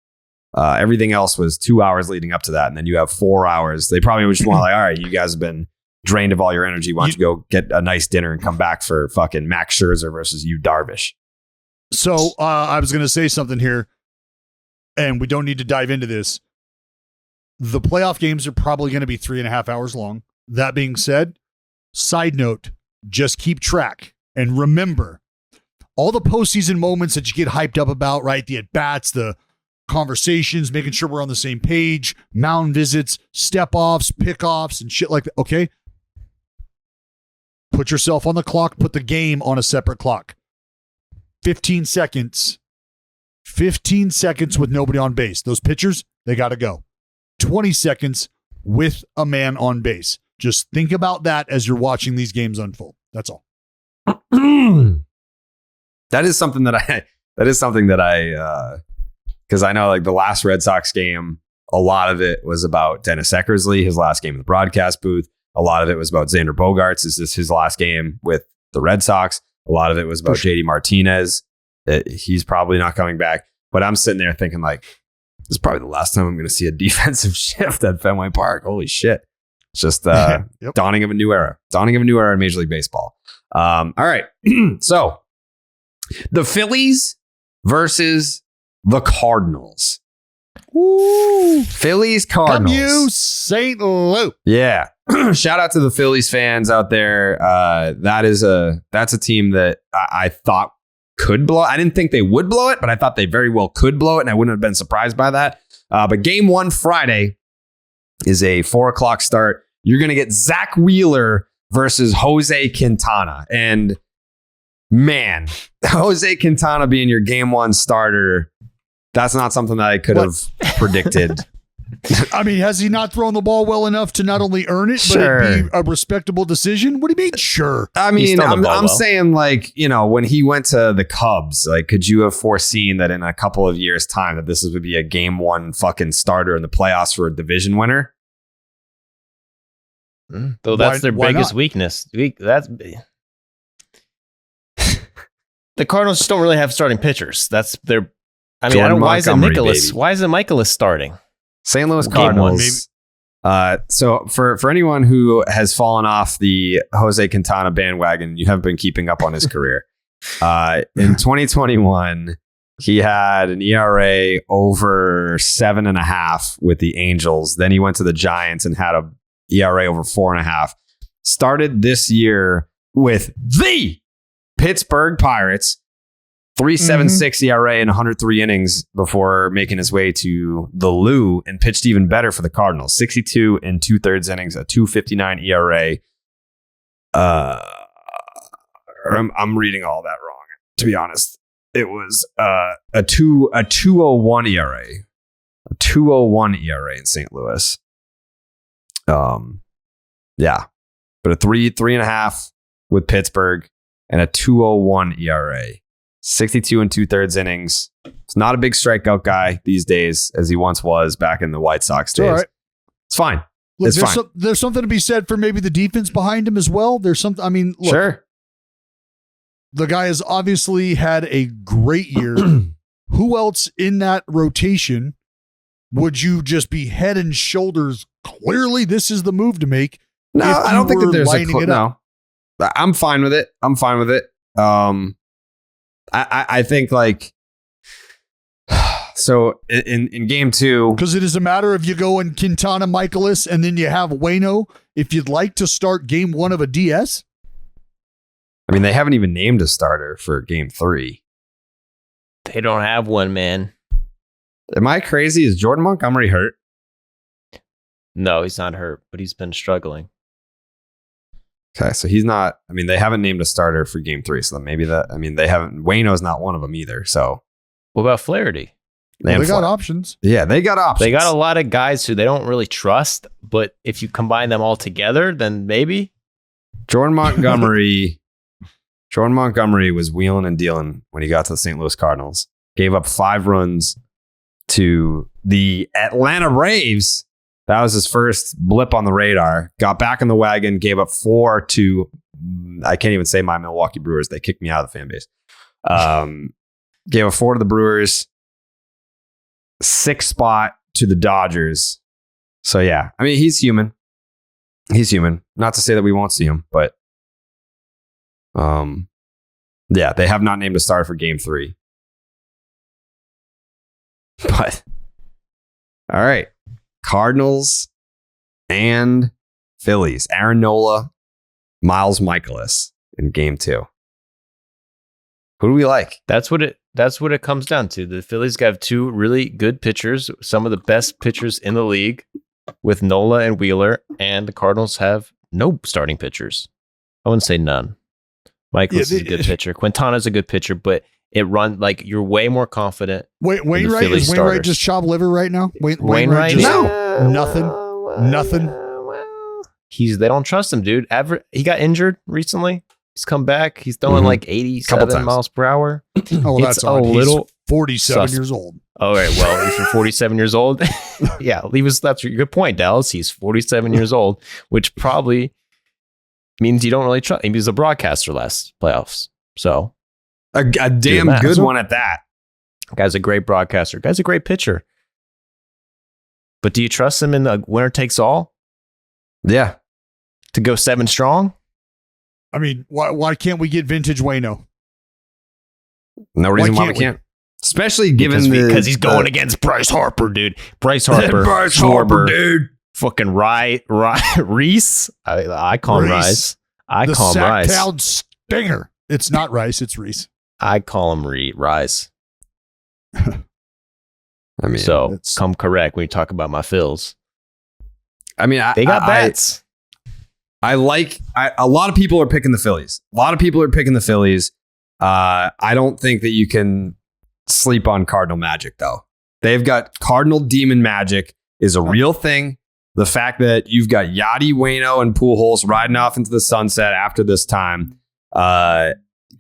Everything else was 2 hours leading up to that. And then you have 4 hours. They probably just want like, all right, you guys have been drained of all your energy. Why don't you go get a nice dinner and come back for fucking Max Scherzer versus you Darvish? So I was going to say something here, and we don't need to dive into this. The playoff games are probably going to be 3.5 hours long. That being said, side note, just keep track and remember all the postseason moments that you get hyped up about, right? The at-bats, the conversations, making sure we're on the same page, mound visits, step-offs, pick-offs, and shit like that. Okay? Put yourself on the clock. Put the game on a separate clock. 15 seconds. 15 seconds with nobody on base. Those pitchers, they got to go. 20 seconds with a man on base. Just think about that as you're watching these games unfold. That's all. That is something that I because I know like the last Red Sox game, a lot of it was about Dennis Eckersley, his last game in the broadcast booth. A lot of it was about Xander Bogaerts. Is this his last game with the Red Sox? A lot of it was about JD Martinez. He's probably not coming back. But I'm sitting there thinking like, this is probably the last time I'm going to see a defensive shift at Fenway Park. Holy shit. It's just Yep. dawning of a new era. Dawning of a new era in Major League Baseball. All right. So the Phillies versus the Cardinals. Woo! Phillies Come Cardinals. you, St. Louis. Yeah. Shout out to the Phillies fans out there. That's a team that I thought could blow. I didn't think they would blow it, but I thought they very well could blow it, and I wouldn't have been surprised by that. But game 1 Friday is a 4:00 start. You're going to get Zach Wheeler versus Jose Quintana. And man, Jose Quintana being your game 1 starter, that's not something that I could have predicted I mean, has he not thrown the ball well enough to not only earn it, Sure. but it be a respectable decision? What do you mean? Sure. I He's mean, thrown the I'm ball well. saying, like, you know, when he went to the Cubs, like, could you have foreseen that in a couple of years' time that this would be a game one fucking starter in the playoffs for a division winner? Though that's Why- their why biggest not? weakness. That's the Cardinals just don't really have starting pitchers. That's their. I mean, Jordan why isn't Montgomery, Nicholas? baby. Why isn't Michaelis starting? St. Louis Game one, Cardinals. So for anyone who has fallen off the Jose Quintana bandwagon, you haven't been keeping up on his career. In 2021, he had an ERA over 7.5 with the Angels. Then he went to the Giants and had a ERA over 4.5. Started this year with the Pittsburgh Pirates. 3.76 ERA in 103 innings before making his way to the Lou and pitched even better for the Cardinals. 62 and 2/3 innings, a 2.59 ERA. I'm reading all that wrong, to be honest. It was a 2.01 ERA. A 2.01 ERA in St. Louis. Yeah. But a 3.5 with Pittsburgh and a 2.01 ERA. 62 and 2/3 innings. It's not a big strikeout guy these days as he once was back in the White Sox days. All right. It's fine. Look, It's fine. there's something to be said for maybe the defense behind him as well. There's something. I mean, look, Sure. the guy has obviously had a great year. Who else in that rotation would you just be head and shoulders? Clearly, this is the move to make. No, if I you don't think that were there's a lining it up. no. I'm fine with it. I think like so in game two, Because it is a matter of you go in Quintana, Michaelis, and then you have Waino. If you'd like to start game one of a DS, I mean, they haven't even named a starter for game three. They don't have one, man. Am I crazy? Is Jordan Montgomery hurt? No, he's not hurt, but he's been struggling. Okay, so he's not. I mean, they haven't named a starter for game three, so maybe that. I mean, they haven't. Waino's not one of them either. So What about Flaherty? well, And they got Fla- options. Yeah, they got options. They got a lot of guys who they don't really trust, but if you combine them all together, then maybe. Jordan Montgomery. Jordan Montgomery was wheeling and dealing when he got to the St. Louis Cardinals. Gave up 5 runs to the Atlanta Braves. That was his first blip on the radar. Got back in the wagon, gave up 4 to, I can't even say my Milwaukee Brewers. They kicked me out of the fan base. Gave up 4 to the Brewers, 6 spot to the Dodgers. So yeah, I mean, he's human. He's human. Not to say that we won't see him, but yeah, they have not named a starter for game 3. But all right. Cardinals and Phillies. Aaron Nola, Miles Michaelis in game 2. Who do we like? That's what it comes down to. The Phillies have 2 really good pitchers, some of the best pitchers in the league, with Nola and Wheeler, and the Cardinals have no starting pitchers. I wouldn't say none. Michaelis is a good pitcher. Quintana's a good pitcher, but it runs like you're way more confident. Wainwright Phillies is Wainwright starters. just chop liver right now? Wainwright, just no. nothing. They don't trust him, dude. He got injured recently. He's come back. He's throwing like 87 times. miles per hour. Oh, It's that's a odd. little He's 47 sus. years old. All right. Well, if you're 47 years old, yeah, that's a good point, Dallas. He's 47 years old, which probably means you don't really trust him. He was a broadcaster last playoffs. So A damn that. good one at that. guy's a great broadcaster. Guy's a great pitcher. But do you trust him in the winner takes all Yeah. to go 7 strong? I mean, why can't we get vintage Waino? No reason why we can't we? can't. Especially given Because he's going against Bryce Harper, dude. Bryce Harper. Bryce Harper, Schwarber, dude. Fucking Reese. I call him Reese. Rice. I The call him Rice. Sacktown Stinger. It's not Rice, it's Reese. I call him Rice. I mean, So that's- come correct when you talk about my Phils. I mean, They got bats. A lot of people are picking the Phillies. I don't think that you can sleep on Cardinal Magic, though. They've got Cardinal Demon Magic is a real thing. The fact that you've got Yachty, Waino, and Pujols riding off into the sunset after this time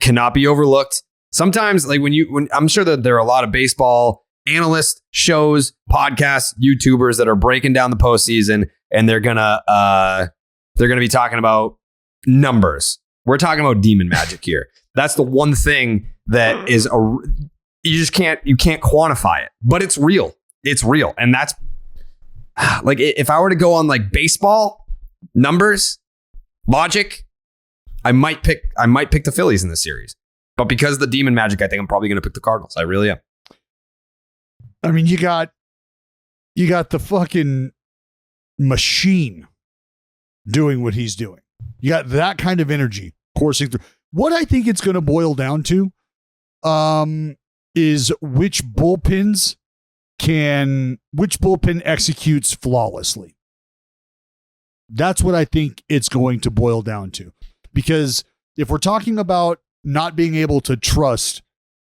cannot be overlooked. Sometimes, like when I'm sure that there are a lot of baseball analysts, shows, podcasts, YouTubers that are breaking down the postseason, and they're gonna be talking about numbers. We're talking about demon magic here. That's the one thing that is you can't quantify it, but it's real. It's real, and that's like if I were to go on like baseball numbers, logic, I might pick the Phillies in this series. But because of the demon magic, I think I'm probably going to pick the Cardinals. I really am. I mean, you got the fucking machine doing what he's doing. You got that kind of energy coursing through. What I think it's going to boil down to is which bullpen executes flawlessly. That's what I think it's going to boil down to. Because if we're talking about not being able to trust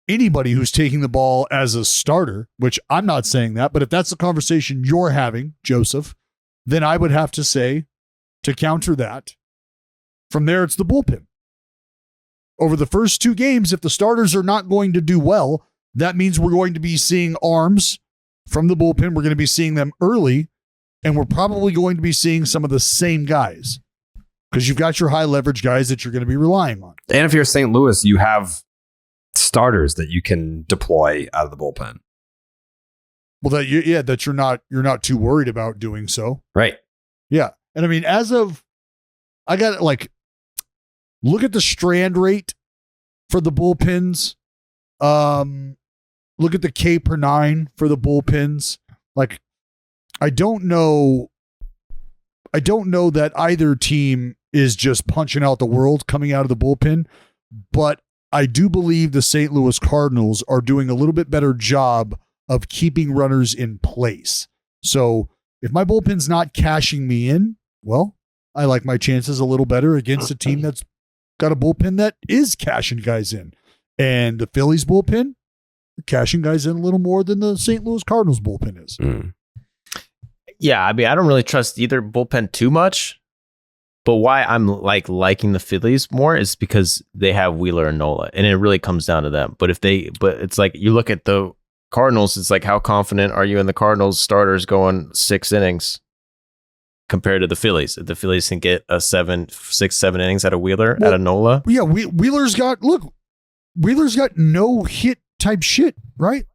anybody who's taking the ball as a starter, which I'm not saying that, but if that's the conversation you're having, Joseph, then I would have to say, to counter that, from there it's the bullpen. Over the first 2 games, if the starters are not going to do well, that means we're going to be seeing arms from the bullpen. We're going to be seeing them early, and we're probably going to be seeing some of the same guys because you've got your high leverage guys that you're going to be relying on. And if you're St. Louis, you have starters that you can deploy out of the bullpen. Well, that you're not too worried about doing so. Right. Yeah. And I mean, I got like, look at the strand rate for the bullpens. Look at the K per 9 for the bullpens. Like, I don't know that either team is just punching out the world coming out of the bullpen, but I do believe the St. Louis Cardinals are doing a little bit better job of keeping runners in place. So if my bullpen's not cashing me in, well, I like my chances a little better against a team that's got a bullpen that is cashing guys in. And the Phillies bullpen, cashing guys in a little more than the St. Louis Cardinals bullpen is. Yeah, I mean, I don't really trust either bullpen too much. But why I'm liking the Phillies more is because they have Wheeler and Nola, and it really comes down to them. But it's like you look at the Cardinals, it's like how confident are you in the Cardinals starters going 6 innings compared to the Phillies? If the Phillies can get a 7 innings out of Wheeler, out of Nola. Yeah, Wheeler's got no hit type shit, right?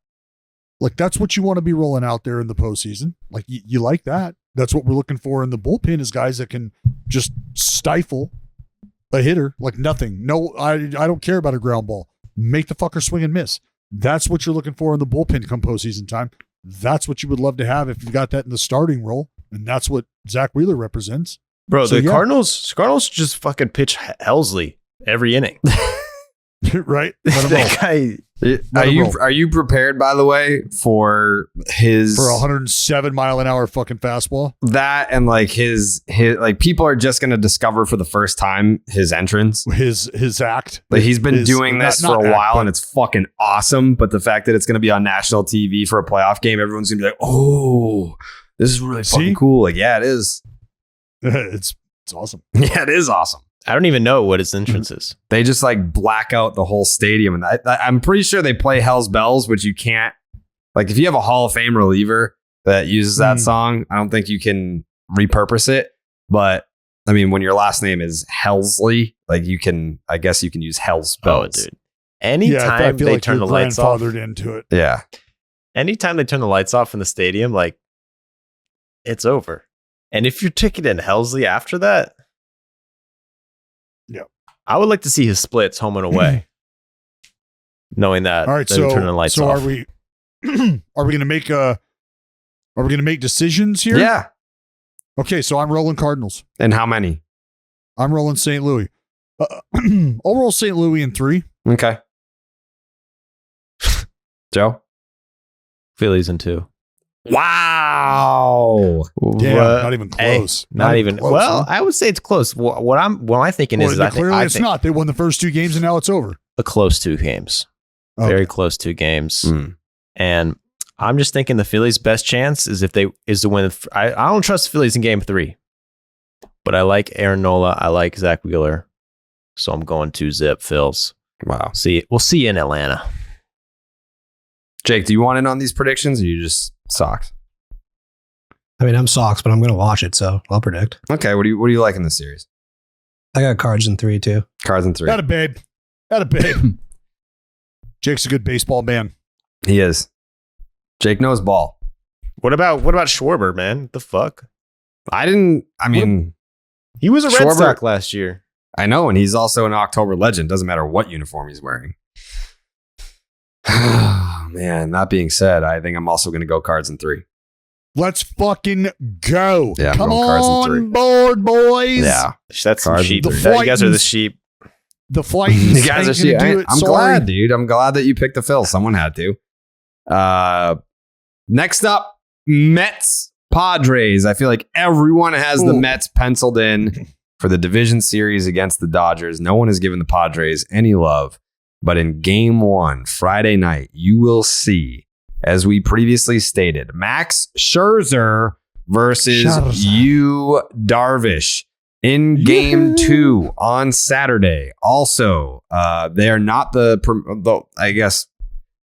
Like that's what you want to be rolling out there in the postseason. Like you like that. That's what we're looking for in the bullpen is guys that can just stifle a hitter like nothing. No, I don't care about a ground ball. Make the fucker swing and miss. That's what you're looking for in the bullpen come postseason time. That's what you would love to have if you got that in the starting role. And that's what Zach Wheeler represents. Bro, so, Cardinals just fucking pitch Helsley every inning. Right? That guy. Are you prepared, by the way, for his 107 mile an hour fucking fastball? That and like his like people are just gonna discover for the first time his entrance, his act. Like he's been doing this for a while, and it's fucking awesome. But the fact that it's gonna be on national TV for a playoff game, everyone's gonna be like, "Oh, this is really fucking cool!" Like, yeah, it is. It's awesome. Yeah, it is awesome. I don't even know what his entrance is. They just like black out the whole stadium. And I'm pretty sure they play Hell's Bells, which you can't, like if you have a Hall of Fame reliever that uses that song, I don't think you can repurpose it. But I mean, when your last name is Helsley, like I guess you can use Hell's Bells. Oh, dude. Anytime they turn the lights off. Into it. Yeah. Anytime they turn the lights off in the stadium, like it's over. And if you're ticketing Helsley after that, yeah, I would like to see his splits home and away, knowing that. All right, they're turning the lights off. Are we going to make decisions here? Yeah. Okay, so I'm rolling Cardinals. And how many? I'm rolling St. Louis. I'll roll St. Louis in 3. Okay. Joe? Phillies in 2. Wow. Damn, not even close. Hey, not even close. Well, huh? I would say it's close. What I'm thinking is clearly I it's think not. They won the first 2 games and now it's over. a close 2 games. Okay. Very close 2 games. And I'm just thinking the Phillies' best chance is to win. I don't trust the Phillies in Game 3, but I like Aaron Nola. I like Zach Wheeler, so I'm going 2-zip Phils. Wow. We'll see you in Atlanta. Jake, do you want in on these predictions, or you just Sox? I mean, I'm Sox, but I'm going to watch it, so I'll predict. Okay. What do you like in this series? I got Cards in 3 too. Cards in 3. Got a babe. Jake's a good baseball man. He is. Jake knows ball. What about Schwarber, man? The fuck? He was a Red Schwarber- Sox last year. I know, and he's also an October legend. Doesn't matter what uniform he's wearing. Man, that being said, I think I'm also going to go Cards in 3. Let's fucking go. Yeah, I'm Come going Cards in 3. on board, boys. Yeah. That's some Cards sheep. in You 3. guys are the sheep. The flight You guys are shit. I'm Sorry. glad, dude. I'm glad that you picked the Phil. Someone had to. Next up, Mets Padres. I feel like everyone has the Mets penciled in for the division series against the Dodgers. No one has given the Padres any love. But in Game 1, Friday night, you will see, as we previously stated, Max Scherzer versus Yu Darvish. In Game 2 on Saturday, also, they are not the, I guess,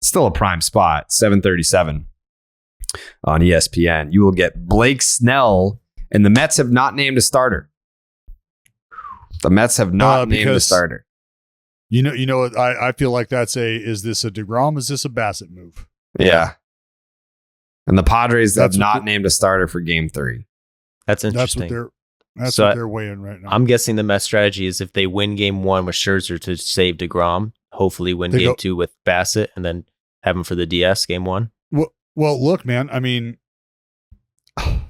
still a prime spot, 7:37 on ESPN. You will get Blake Snell, and the Mets have not named a starter. The Mets have not named a starter. You know what? I feel like is this a DeGrom? Is this a Bassett move? Yeah. And the Padres have not named a starter for Game 3. That's interesting. That's what they're weighing right now. I'm guessing the Mets strategy is if they win Game 1 with Scherzer to save DeGrom, hopefully win Game 2 with Bassett, and then have him for the DS Game 1. Well, look, man. I mean,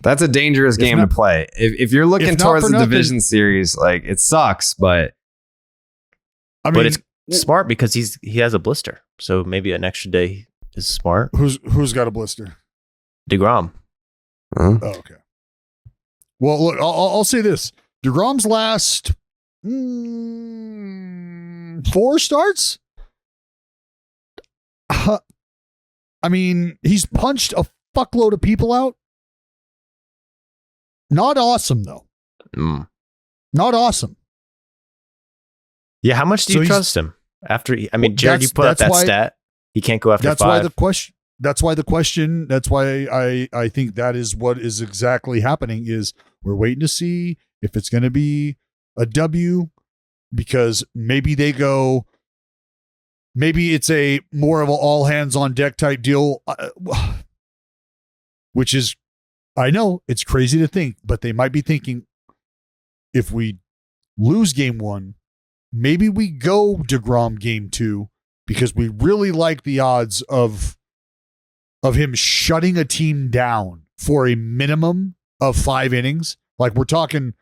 that's a dangerous game to play. If you're looking towards the division series, like, it sucks, but but it's smart because he has a blister, so maybe an extra day is smart. Who's got a blister? DeGrom. Oh, okay. Well, look, I'll say this: DeGrom's last 4 starts. I mean, he's punched a fuckload of people out. Not awesome, though. Not awesome. Yeah, how much do you trust him? After, Jared, you put up that stat. He can't go after 5. That's why the question. That's why I think that is what is exactly happening. Is we're waiting to see if it's going to be a W, because maybe they go. Maybe it's a more of an all hands on deck type deal, which is, I know it's crazy to think, but they might be thinking, if we lose Game 1, maybe we go DeGrom Game 2, because we really like the odds of him shutting a team down for a minimum of 5 innings. Like, we're talking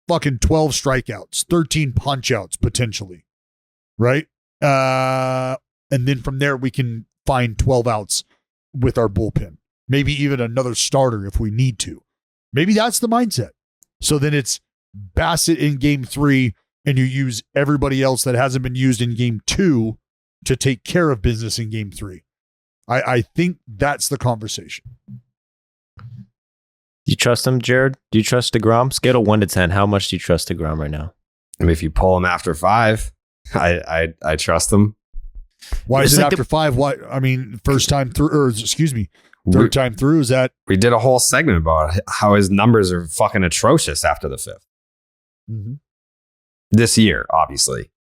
fucking 12 strikeouts, 13 punch outs potentially, right? And then from there, we can find 12 outs with our bullpen. Maybe even another starter if we need to. Maybe that's the mindset. So then it's Bassett in Game 3, and you use everybody else that hasn't been used in Game 2 to take care of business in Game 3. I think that's the conversation. Do you trust him, Jared? Do you trust DeGrom? Scale of 1 to 10. How much do you trust DeGrom right now? I mean, if you pull him after 5, I trust him. Why is it after 5? Why? I mean, first time through, or excuse me, third time through. Is that we did a whole segment about how his numbers are fucking atrocious after the 5th. Mm-hmm. This year, obviously.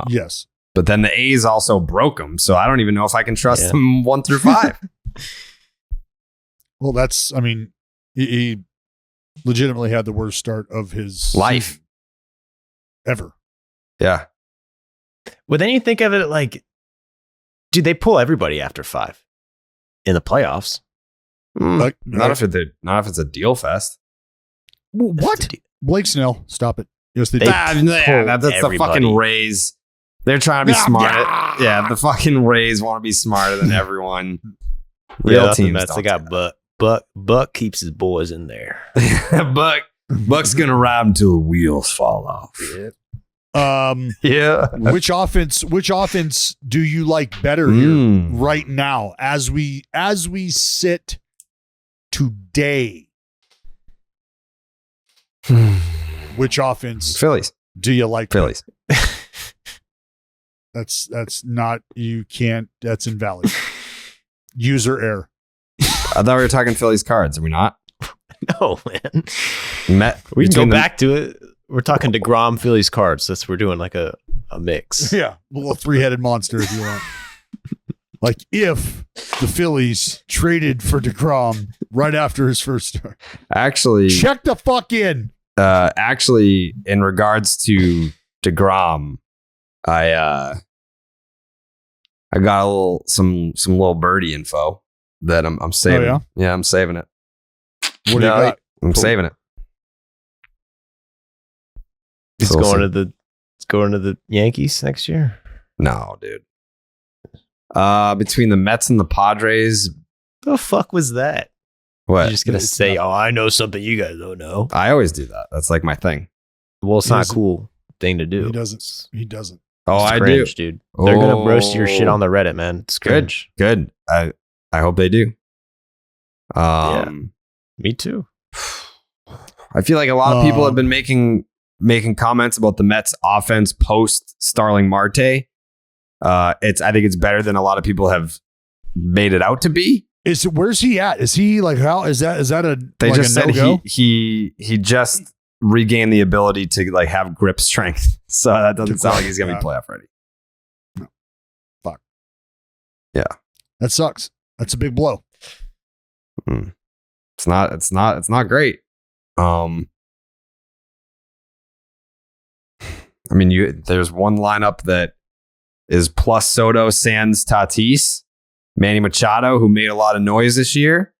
Yes. But then the A's also broke him, so I don't even know if I can trust him 1 through 5. Well, that's, I mean, he legitimately had the worst start of his life ever. Yeah. Well, then you think of it like, dude, they pull everybody after 5 in the playoffs. Not if it's a deal fest. What? Blake Snell, stop it. Yes, they that's the fucking Rays. They're trying to be smart. Yeah, the fucking Rays want to be smarter than everyone. Real teams. Mets, they got Buck keeps his boys in there. Buck's gonna ride until the wheels fall off. Yeah. Which offense do you like better here right now as we sit today? Which offense Phillies. do you like? Phillies. That's not, you can't, that's invalid. User error. I thought we were talking Phillies cards. Are we not? No, man. We can go back to it. We're talking DeGrom Phillies cards. We're doing like a mix. Yeah, a little three-headed monster if you want. Like if the Phillies traded for DeGrom right after his first start. Actually, check the fuck in. Actually, in regards to DeGrom, I got some little birdie info that I'm saving. Oh, yeah, I'm saving it. What do you got? I'm saving it. It's going to the Yankees next year. No, dude. Between the Mets and the Padres. The fuck was that? What? You're just gonna say, "Oh, I know something you guys don't know." I always do that. That's like my thing. Well, it's not a cool thing to do. He doesn't. Oh, It's I cringe, do, dude. They're gonna roast your shit on the Reddit, man. It's cringe. Good. I hope they do. Yeah, me too. I feel like a lot of people have been making comments about the Mets offense post Starling Marte. I think it's better than a lot of people have made it out to be. Where's he at? Is he like, how is that a They like just a said no-go? he just regained the ability to like have grip strength. So that doesn't sound like he's gonna be playoff ready. No. Fuck. Yeah. That sucks. That's a big blow. It's not great. I mean, there's one lineup that is plus Soto, sans Tatis, Manny Machado, who made a lot of noise this year.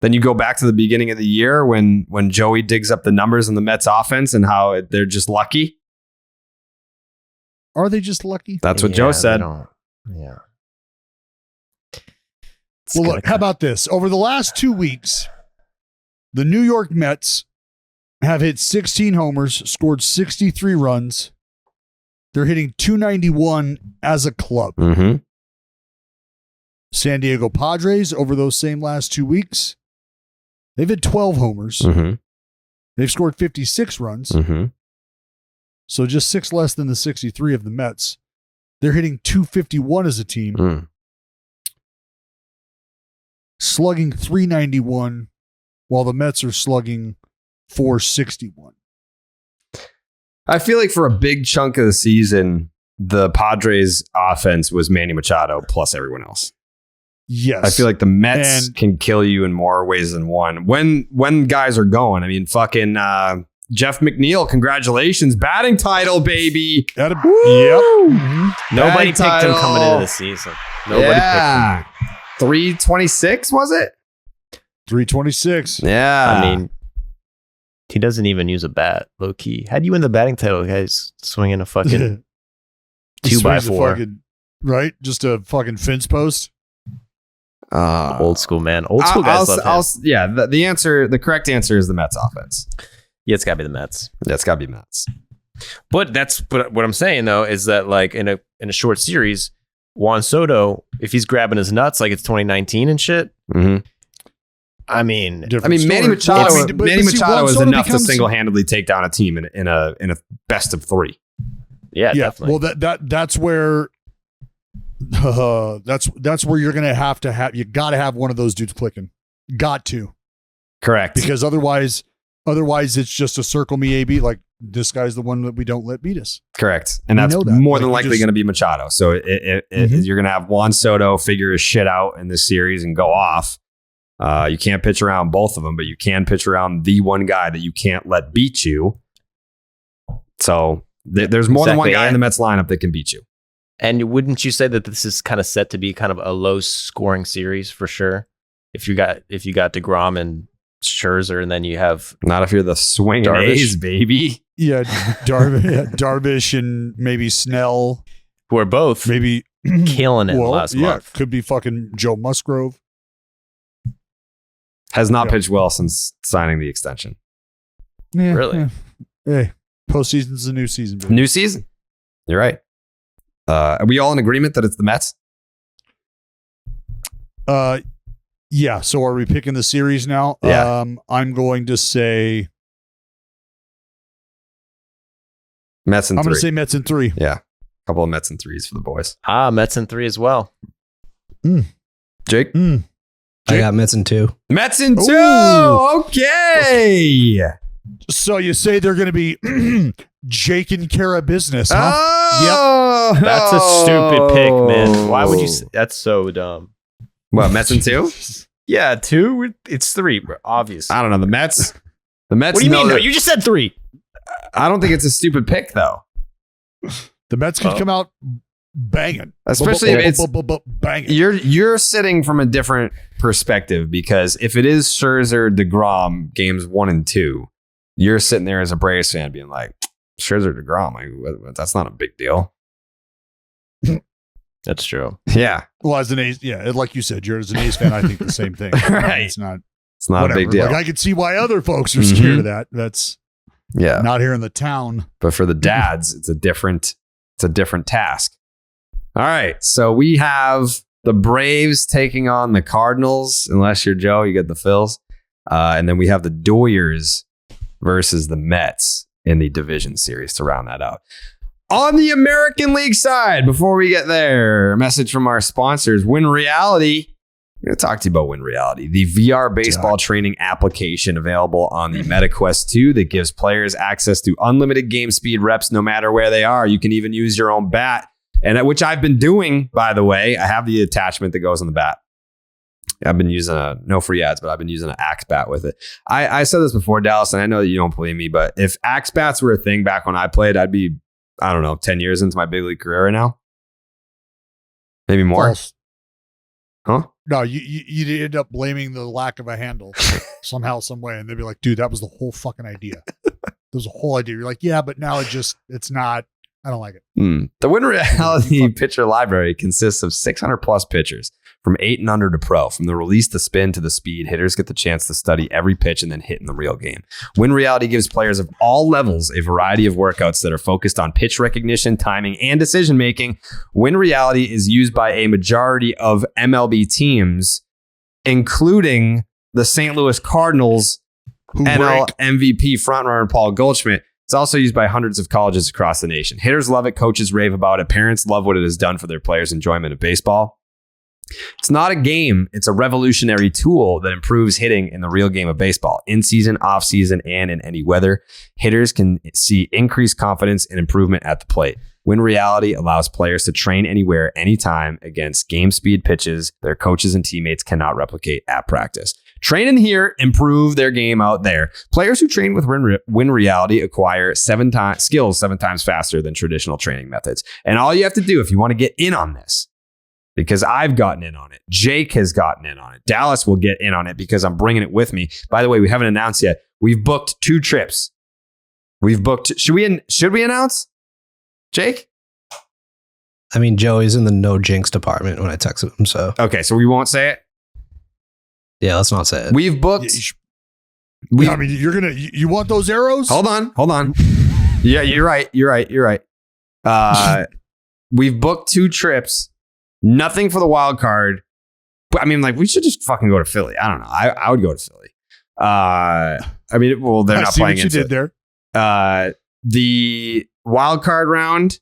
Then you go back to the beginning of the year when Joey digs up the numbers in the Mets offense and how they're just lucky. Are they just lucky? That's what Joe said. Yeah. Well, look, how about this? Over the last 2 weeks, the New York Mets have hit 16 homers, scored 63 runs. They're hitting 291 as a club. Mm-hmm. San Diego Padres, over those same last 2 weeks, they've hit 12 homers. Mm-hmm. They've scored 56 runs. Mm-hmm. So just 6 less than the 63 of the Mets. They're hitting 251 as a team. Slugging 391, while the Mets are slugging 461. I feel like for a big chunk of the season, the Padres offense was Manny Machado plus everyone else. Yes. I feel like the Mets can kill you in more ways than one. When guys are going, I mean, fucking Jeff McNeil, congratulations. Batting title, baby. Yep. Nobody picked him coming into the season. Nobody picked him. 326, was it? 326. Yeah. I mean, he doesn't even use a bat, low key. How do you win the batting title, guys? Swinging a fucking 2x4. Right? Just a fucking fence post. Old school, man. Old school guys love him. Yeah, the correct answer is the Mets offense. Yeah, it's got to be the Mets. Yeah, it's got to be Mets. But what I'm saying, though, is that like in a short series, Juan Soto, if he's grabbing his nuts like it's 2019 and shit, I mean, Manny Machado is Soto enough to single-handedly take down a team in a best of 3. Yeah, definitely. Well, that's where that's where you're gonna have you got to have one of those dudes clicking. Got to. Correct. Because otherwise it's just a circle me AB. Like this guy's the one that we don't let beat us. Correct. And that's more than likely going to be Machado. So you're going to have Juan Soto figure his shit out in this series and go off. You can't pitch around both of them, but you can pitch around the one guy that you can't let beat you. So there's more than one guy in the Mets lineup that can beat you. And wouldn't you say that this is kind of set to be kind of a low scoring series for sure? If you got DeGrom and Scherzer, and then you have not if you're the swinging A's, baby. Yeah, Darvish and maybe Snell, who are both maybe killing it last month. Could be fucking Joe Musgrove. Has not pitched well since signing the extension. Yeah, Really? yeah. Hey, postseason's a new season. Baby. New season. You're right. Are we all in agreement that it's the Mets? Yeah. So are we picking the series now? Yeah. I'm going to say Mets and I'm three. going to say Mets in 3. Yeah. A couple of Mets and 3s for the boys. Mets in 3 as well. Jake? I got Mets in 2. Mets in 2. Ooh. Okay. So you say they're going to be Jake and Kara business, huh? Oh. That's a stupid pick, man. Why would you say that's so dumb? What, Mets in 2? Yeah, 2. It's 3, bro, obviously. I don't know. The Mets. The Mets. What do you know mean? No, that- you just said 3. I don't think it's a stupid pick though. The Mets could come out banging, Especially if it's banging. you're sitting from a different perspective because if it is Scherzer, DeGrom games 1 and 2, you're sitting there as a Braves fan being like, Scherzer, DeGrom, like, that's not a big deal. That's true. Yeah, Well, as an A's, yeah, like you said, you're as an A's fan. I think the same thing. Right. It's not a big deal. Like I could see why other folks are scared of that. That's Yeah, not here in the town. but for the dads, it's a different task. All right, so we have the Braves taking on the Cardinals. Unless you're Joe, you get the Phils, and then we have the Doyers versus the Mets in the division series to round that out. On the American League side, before we get there, a message from our sponsors, Win Reality. I'm going to talk to you about Win Reality, the VR baseball training application available on the MetaQuest 2 that gives players access to unlimited game speed reps no matter where they are. You can even use your own bat, and which I've been doing, by the way. I have the attachment that goes on the bat. I've been using no free ads, but I've been using an Axe bat with it. I said this before, Dallas, and I know that you don't believe me, but if Axe bats were a thing back when I played, I'd be, I don't know, 10 years into my big league career right now. Maybe more. False. Huh? No, you'd end up blaming the lack of a handle somehow, some way, and they'd be like, "Dude, that was the whole fucking idea. There's a whole idea." You're like, "Yeah, but now it's not. I don't like it." The Win Reality pitcher library consists of 600 plus pitchers from 8 and under to pro. From the release to spin to the speed, hitters get the chance to study every pitch and then hit in the real game. Win Reality gives players of all levels a variety of workouts that are focused on pitch recognition, timing, and decision making. Win Reality is used by a majority of MLB teams, including the St. Louis Cardinals NL MVP frontrunner Paul Goldschmidt. It's also used by hundreds of colleges across the nation. Hitters love it. Coaches rave about it. Parents love what it has done for their players' enjoyment of baseball. It's not a game. It's a revolutionary tool that improves hitting in the real game of baseball. In season, off season, and in any weather, hitters can see increased confidence and improvement at the plate. Win Reality allows players to train anywhere, anytime against game speed pitches their coaches and teammates cannot replicate at practice. Train in here, improve their game out there. Players who train with Win Reality acquire skills 7 times faster than traditional training methods. And all you have to do if you want to get in on this, because I've gotten in on it, Jake has gotten in on it, Dallas will get in on it because I'm bringing it with me. By the way, we haven't announced yet. We've booked 2 trips. We've booked. Should we announce? Jake? I mean, Joey's in the no jinx department when I texted him, so Okay, so we won't say it. yeah, let's not say it. We've booked. I mean, you want those arrows? Hold on. Yeah, you're right. We've booked 2 trips. Nothing for the wild card. But I mean, like, we should just fucking go to Philly. I don't know. I would go to Philly. I mean, well, they're not see playing what you into did there. the wild card round.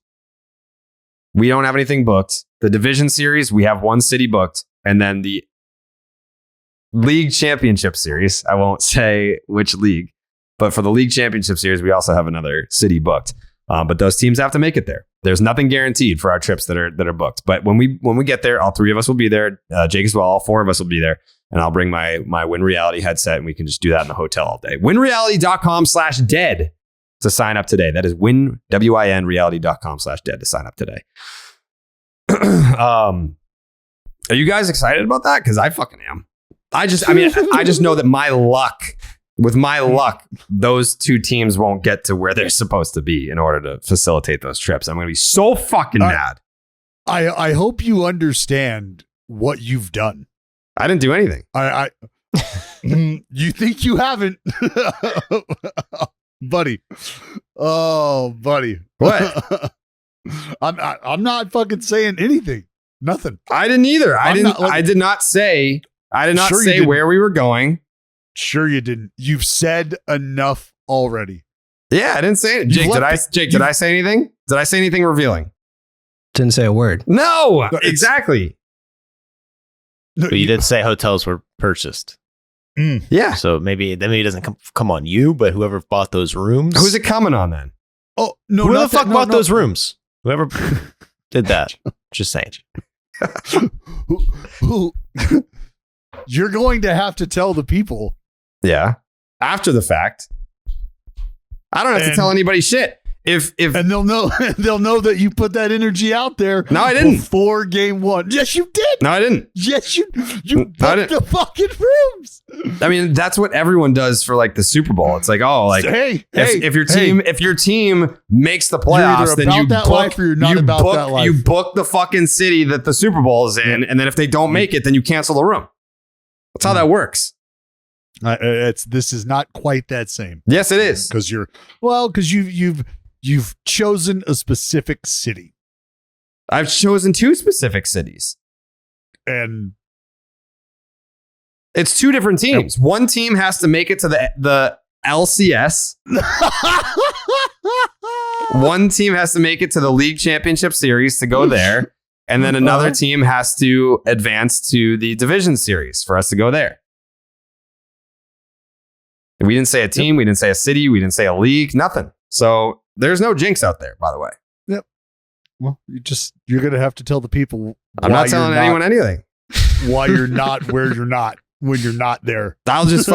We don't have anything booked. The division series, we have 1 city booked, and then the league championship series. I won't say which league, but for the league championship series, we also have another city booked. But those teams have to make it there. There's nothing guaranteed for our trips that are booked. But when we get there, all 3 of us will be there. Jake as well. All 4 of us will be there. And I'll bring my Win Reality headset, and we can just do that in the hotel all day. WinReality.com/dead to sign up today. That is WinReality.com/dead to sign up today. Are you guys excited about that? Because I fucking am. I just know that with my luck, those 2 teams won't get to where they're supposed to be in order to facilitate those trips. I'm going to be so fucking mad. I hope you understand what you've done. I didn't do anything. You think you haven't, buddy? Oh, buddy. What? I'm not fucking saying anything. Nothing. I didn't either. I did not say Sure you didn't. where we were going. Sure you didn't. You've said enough already. Yeah, I didn't say it. You've Did I say anything? Did I say anything revealing? Didn't say a word. No, It's- exactly. No, But you did say hotels were purchased. Yeah. So maybe it doesn't come on you, but whoever bought those rooms. Who's it coming on then? Oh, no. Who the not that- fuck no, bought no. those rooms? Whoever did that. Just saying. Who- You're going to have to tell the people. Yeah. After the fact. I don't have to And- tell anybody shit. If And they'll know that you put that energy out there. No, I didn't. Before game one. Yes, you did. No, I didn't. Yes, you I booked didn't. the fucking rooms. I mean, that's what everyone does for like the Super Bowl. It's like, oh, like if your team makes the playoffs, then you that life book or you're not about that life. you book the fucking city that the Super Bowl is in, and then if they don't make it, then you cancel the room. That's how that works. This is not quite that same. Yes, it is. Because you've chosen a specific city. I've chosen 2 specific cities. And It's 2 different teams. One team has to make it to the LCS. One team has to make it to the League Championship Series to go there. And then another team has to advance to the Division Series for us to go there. We didn't say a team. We didn't say a city. We didn't say a league. Nothing. So there's no jinx out there, by the way. well, you're going to have to tell the people. I'm not telling anyone anything. Why you're not where you're not when you're not there. I'll just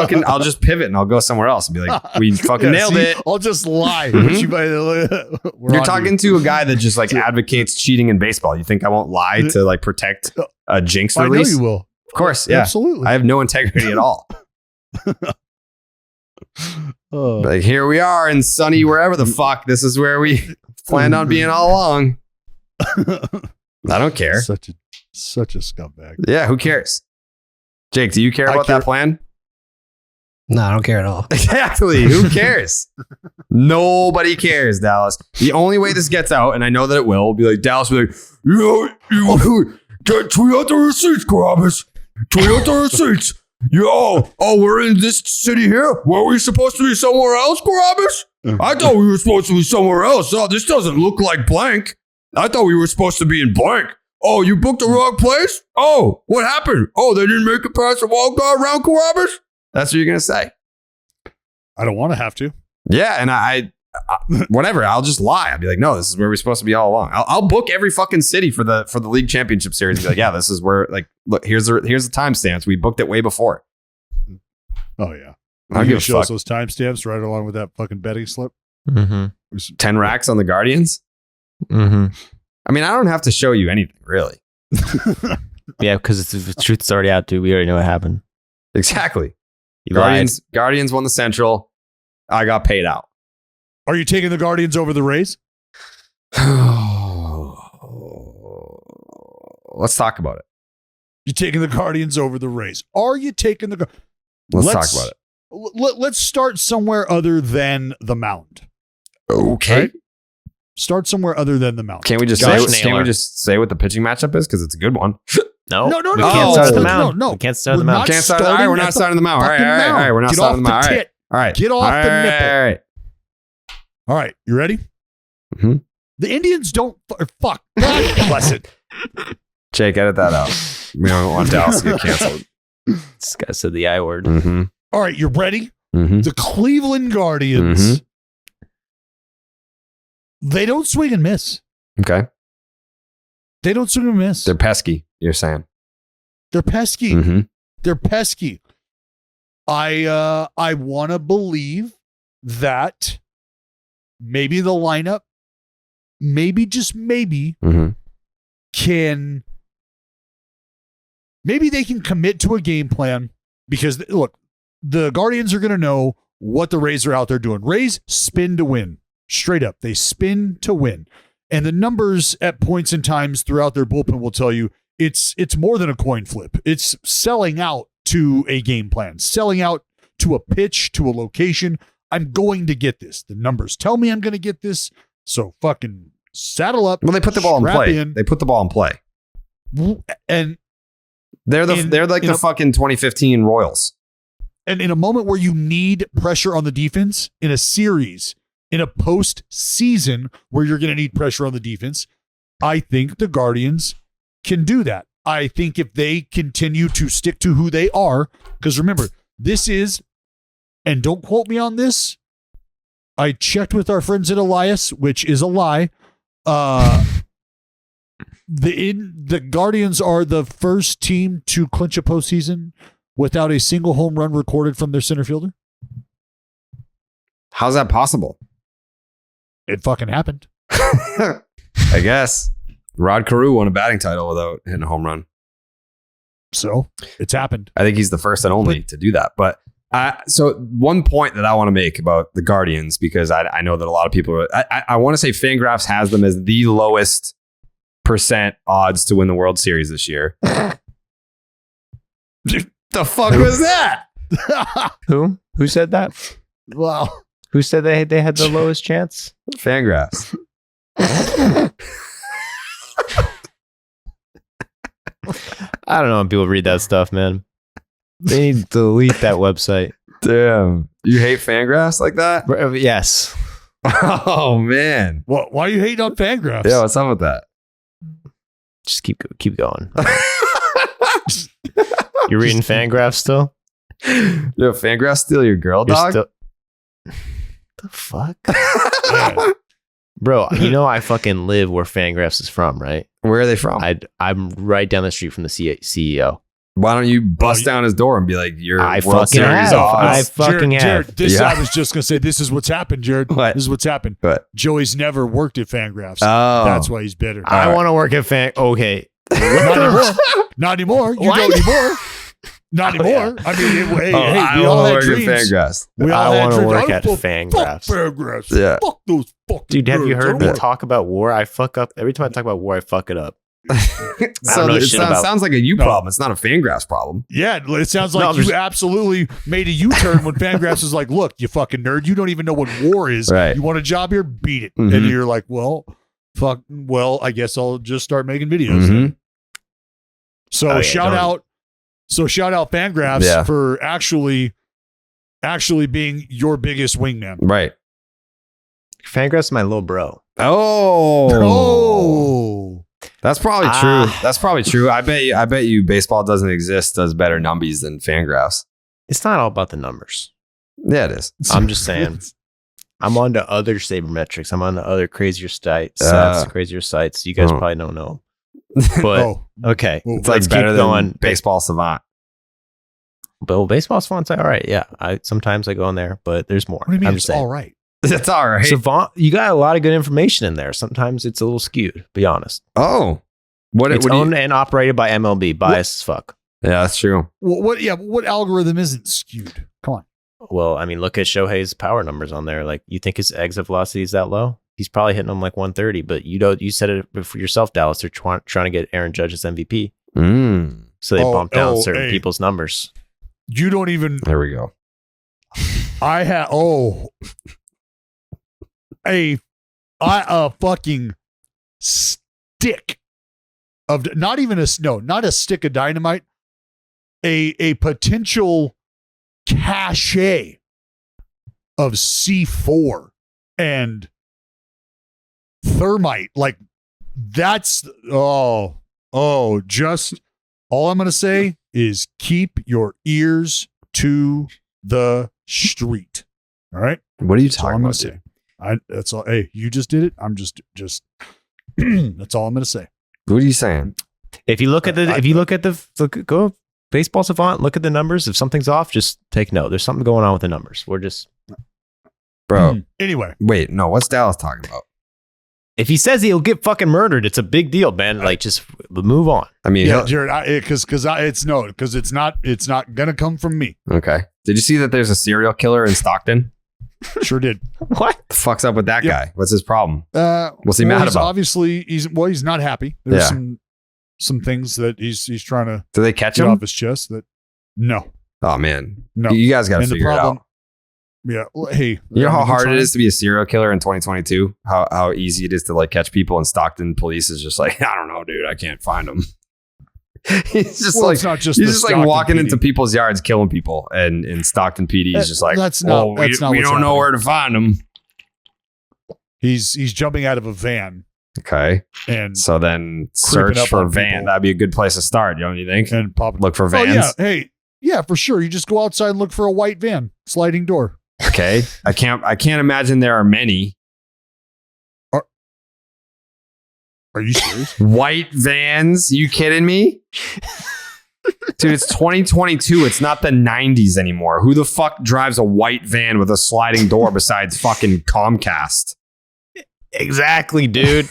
pivot and I'll go somewhere else and be like, we fucking nailed it. I'll just lie. Mhm. You're talking to a guy that just like advocates cheating in baseball. You think I won't lie to like protect a jinx release? I know you will. Of course, yeah. Absolutely. I have no integrity at all. Like here we are in sunny wherever the fuck. This is where we planned on being all along. I don't care. Such a scumbag. Yeah, who cares? Jake, do you care about that plan? No, I don't care at all. Exactly. Who cares? Nobody cares, Dallas. The only way this gets out, and I know that it will be like Dallas will be like, tweet out the receipts, Carrabis. Tweet out the receipts. We're in this city here. Were we supposed to be somewhere else, Carrabis? I thought we were supposed to be somewhere else. Oh, this doesn't look like blank. I thought we were supposed to be in blank. Oh, you booked the wrong place? Oh, what happened? Oh, they didn't make it past the wild card round, Carrabis? That's what you're going to say. I don't want to have to. Yeah, and I whatever. I'll just lie. I'll be like, no, this is where we're supposed to be all along. I'll book every fucking city for the League Championship Series. And be like, yeah, this is where. Like, look, here's the timestamps. We booked it way before. Oh yeah, I'll give a show us fuck. those timestamps right along with that fucking betting slip. Mm-hmm. 10 racks on the Guardians. Mm-hmm. I mean, I don't have to show you anything really. Yeah, because the truth's already out, dude. We already know what happened. Exactly. You lied. Guardians won the Central. I got paid out. Are you taking the Guardians over the Rays? Let's talk about it. You taking the Guardians over the Rays? Are you taking the? Let's talk about it. Let's start somewhere other than the mound. Okay. Right? Start somewhere other than the mound. Can't we just say what the pitching matchup is? Because it's a good one. No, No. We can't start at the mound. No. We can't start at the We're mound. not Can't start. All starting right, we're at not the starting the mound. All fucking right. mound. We're not Get starting the off mound. the All right. tit. All right. Get off the nipple. All right. All right, you ready? Mm-hmm. The Indians don't fuck. God bless it. Jake, edit that out. We don't want Dallas to get canceled. This guy said the I word. Mm-hmm. All right, you ready? Mm-hmm. The Cleveland Guardians. They don't swing and miss. Okay. They don't swing and miss. They're pesky, you're saying. They're pesky. Mm-hmm. They're pesky. I want to believe that maybe the lineup, maybe just maybe, can maybe they can commit to a game plan because look, the Guardians are going to know what the Rays are out there doing. Rays spin to win. Straight up, they spin to win. And the numbers at points and times throughout their bullpen will tell you it's more than a coin flip. It's selling out to a game plan, selling out to a pitch, to a location. I'm going to get this. The numbers tell me I'm going to get this. So fucking saddle up. Well, they put the ball in strap play. in, They put the ball in play. and They're like the fucking 2015 Royals. And in a moment where you need pressure on the defense, in a series, in a postseason where you're going to need pressure on the defense, I think the Guardians can do that. I think if they continue to stick to who they are, because remember, this is, and don't quote me on this, I checked with our friends at Elias, which is a lie. The Guardians are the first team to clinch a postseason without a single home run recorded from their center fielder. How's that possible? It fucking happened. I guess. Rod Carew won a batting title without hitting a home run. So it's happened. I think he's the first and only to do that. But so one point that I want to make about the Guardians, because I know that a lot of people, I want to say FanGraphs has them as the lowest percent odds to win the World Series this year. The fuck was that? Who said that? Wow. Who said they had the lowest chance? FanGraphs. I don't know when people read that stuff, man. They need to delete that website. Damn. You hate FanGraphs like that? Yes. Oh, man. Well, why are you hating on FanGraphs? Yeah, what's up with that? Just keep going. You're reading FanGraphs still? Yo, FanGraphs steal your girl, You're dog? still- the fuck? Bro, you know I fucking live where FanGraphs is from, right? Where are they from? I'm right down the street from the CEO. Why don't you bust down his door and be like, "Your I World fucking Series have. odds." I fucking have. Jared, this Yeah. I was just going to say, this is what's happened, Jared. What? This is what's happened. What? Joey's never worked at FanGraphs. Oh. That's why he's bitter. I want to work at Okay. Not anymore. Not anymore. You What? don't anymore. Not anymore. I mean, hey, I we all want had to work at dreams. FanGraphs. We all I had wanna dreams. work I at fuck FanGraphs. FanGraphs. Yeah. Fuck those fucking Dude, have you birds. I heard don't me want- talk about war? I fuck up. Every time I talk about war, I fuck it up. So know it shit about- sounds like a you No. problem. It's not a FanGraphs problem. Yeah, it sounds No, like I'm you just- absolutely made a U-turn when FanGraphs is like, look, you fucking nerd, you don't even know what war is. Right. You want a job here? Beat it. Mhm. And you're like, well, I guess I'll just start making videos. Mhm. So Oh, yeah, shout don't- out FanGraphs Yeah. for actually being your biggest wingman. Right. FanGraphs is my little bro. Oh. That's probably true. That's probably true. I bet you baseball doesn't exist does better numbies than FanGraphs. It's not all about the numbers. Yeah, it is. I'm just saying. I'm on to other sabermetrics. I'm on to other crazier sites. Crazier sites. You guys probably don't know. But Oh. okay, Well, It's like let's better keep than going. Baseball Savant. But baseball's fun. All right, yeah. Sometimes I go in there, but there's more. What do you mean I'm it's just saying. all right? That's all right. Savant, you got a lot of good information in there. Sometimes it's a little skewed. Be honest. Oh, It's what do you? owned and operated by MLB. Biased as fuck. Yeah, that's true. What algorithm isn't skewed? Come on. Well, I mean, look at Shohei's power numbers on there. Like, you think his exit velocity is that low? He's probably hitting them like 130. But you said it for yourself, Dallas. They're trying to get Aaron Judge as MVP, so they bump down certain people's numbers. You don't even. There we go. I have a fucking stick of not a stick of dynamite, a potential cache of C4 and thermite. Like that's just all I'm gonna say is keep your ears to the street. All right. What are you That's all talking I'm gonna about? say. Dude? That's all. Hey, you just did it. I'm just that's all I'm gonna say. What are you saying? If you look at go baseball savant, look at the numbers. If something's off, just take note. There's something going on with the numbers. We're just Bro, Anyway, wait, no, what's Dallas talking about? if he says he'll get fucking murdered, it's a big deal, man. Like, just move on. I mean, yeah, he'll- Jared, because it's not gonna come from me. okay. Did you see that there's a serial killer in Stockton? Sure did. What? The fuck's up with that Yeah. guy? What's his problem? What's he mad he's about? Obviously, he's not happy. There's Yeah. some things that he's trying to Did they catch get him? off his chest. That No. Oh man, No. you guys got to And the figure problem- it out. Yeah. Well, hey, You know how hard it time. is to be a serial killer in 2022? How easy it is to like catch people, and Stockton police is just like, I don't know, dude, I can't find them. He's just Well, like it's not just he's the just like Stockton walking PD. into people's yards, killing people, and in Stockton PD, he's just like, that's not- well, that's not we what's don't know happening. where to find them. He's jumping out of a van Okay, and so then Creeping search up for a on van. people. That'd be a good place to start, don't you think? and popping. Look for Oh vans. yeah. Hey. Yeah, for sure. You just go outside and look for a white van, sliding door. Okay, I can't imagine there are many Are you serious? white vans. You kidding me? Dude, it's 2022. It's not the 90s anymore. Who the fuck drives a white van with a sliding door besides fucking Comcast? Exactly, dude.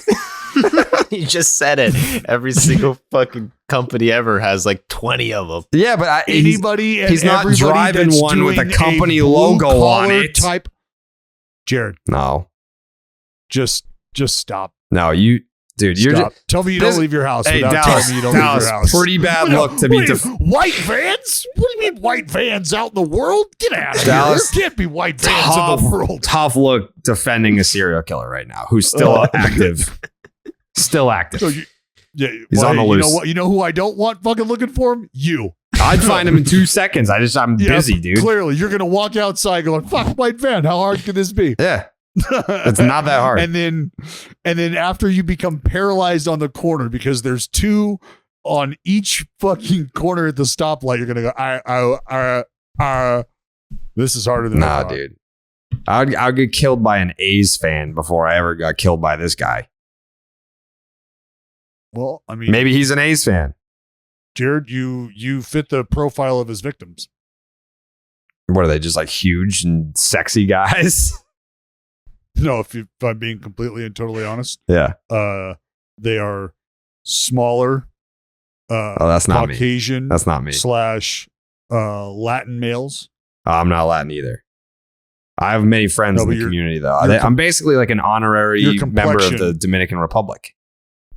You just said it. Every single fucking company ever has like 20 of them. Yeah, but Anybody and he's not everybody driving that's one with a doing company blue logo on collar it. Type. Jared, no, just stop. you, dude, you're Stop. just. Tell me you this- don't leave your house Hey, without Dallas, telling me you don't leave Dallas, your house. pretty bad What, look to be. white vans? What do you mean white vans out in the world? Get out of Dallas, here. There can't be white vans in the world. Tough look defending a serial killer right now who's still active. Still active. So yeah, He's on the You loose. know what? You know who I don't want fucking looking for him? You. I'd find him in 2 seconds. I'm Yeah, busy, dude. Clearly, you're gonna walk outside going, "Fuck, white van. How hard could this be?" Yeah, it's not that hard. And then after you become paralyzed on the corner because there's two on each fucking corner at the stoplight, you're gonna go, this is harder than I Nah, thought. dude. I'd get killed by an A's fan before I ever got killed by this guy. Well, I mean, Maybe he's an A's fan. Jared, you fit the profile of his victims. What are they, just like huge and sexy guys? No, if I'm being completely and totally honest, Yeah. they are smaller, Oh, that's not me. Caucasian That's not me. / Latin males. I'm not Latin either. I have many friends No, in but the you're- community, though. your I'm basically like an honorary your member of complexion- the Dominican Republic.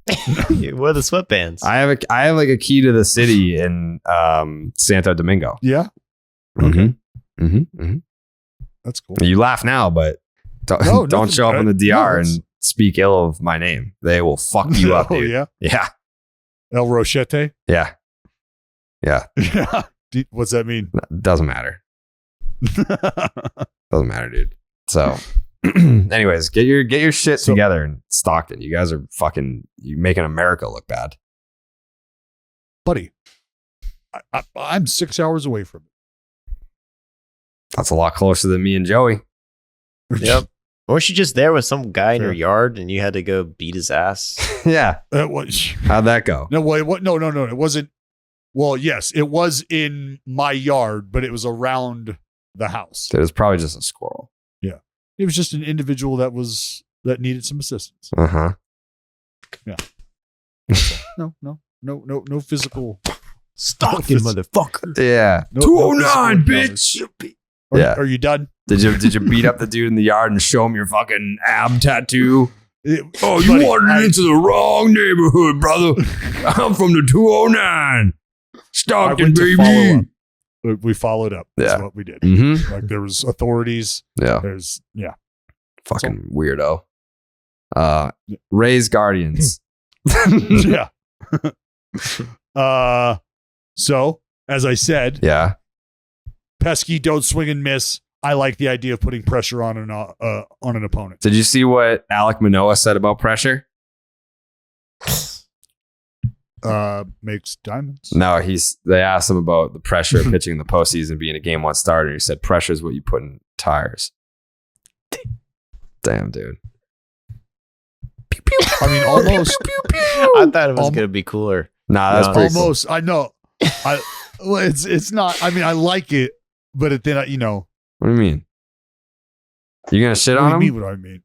What are the sweatbands? I have like a key to the city in Santo Domingo. Yeah, Mm-hmm. Mm-hmm. that's cool. You laugh now, but don't, No, don't nothing- show up in the DR no, it's- and speak ill of my name. They will fuck you up, Oh dude. yeah, Yeah. El Rochete. Yeah. Yeah. Yeah. What's that mean? Doesn't matter. Doesn't matter, dude. So, anyways, get your shit together in Stockton. You guys are you making America look bad. Buddy, I'm 6 hours away from it. That's a lot closer than me and Joey. Yep. Weren't you just there with some guy in your Sure. yard and you had to go beat his ass? Yeah. How'd that go? No, wait, what? No. It wasn't. Well, yes, it was in my yard, but it was around the house. It was probably just a squirrel. It was just an individual that needed some assistance. Uh-huh. No physical. Stalking motherfucker. Yeah. No, 209, physical bitch. encounters. Yeah. Are you done? Did you beat up the dude in the yard and show him your fucking ab tattoo? Oh, you Buddy, wandered into the wrong neighborhood, brother. I'm from the 209. I Stockton, went to baby. follow up. We followed up. That's Yeah. what we did. Mm-hmm. Like there was authorities. Yeah. Yeah. Fucking weirdo. Rays Guardians. Yeah. So as I said, Yeah. pesky, don't swing and miss. I like the idea of putting pressure on an opponent. Did you see what Alec Manoa said about pressure? Makes diamonds. No, they asked him about the pressure of pitching in the postseason being a game one starter. He said pressure is what you put in tires. Damn, dude. I mean, almost. I thought it was going to be cooler. Nah, that's No. pretty cool. Almost. I know. It's not. I mean, I like it, but then What do you mean? You gonna shit what do on you him? mean what I mean?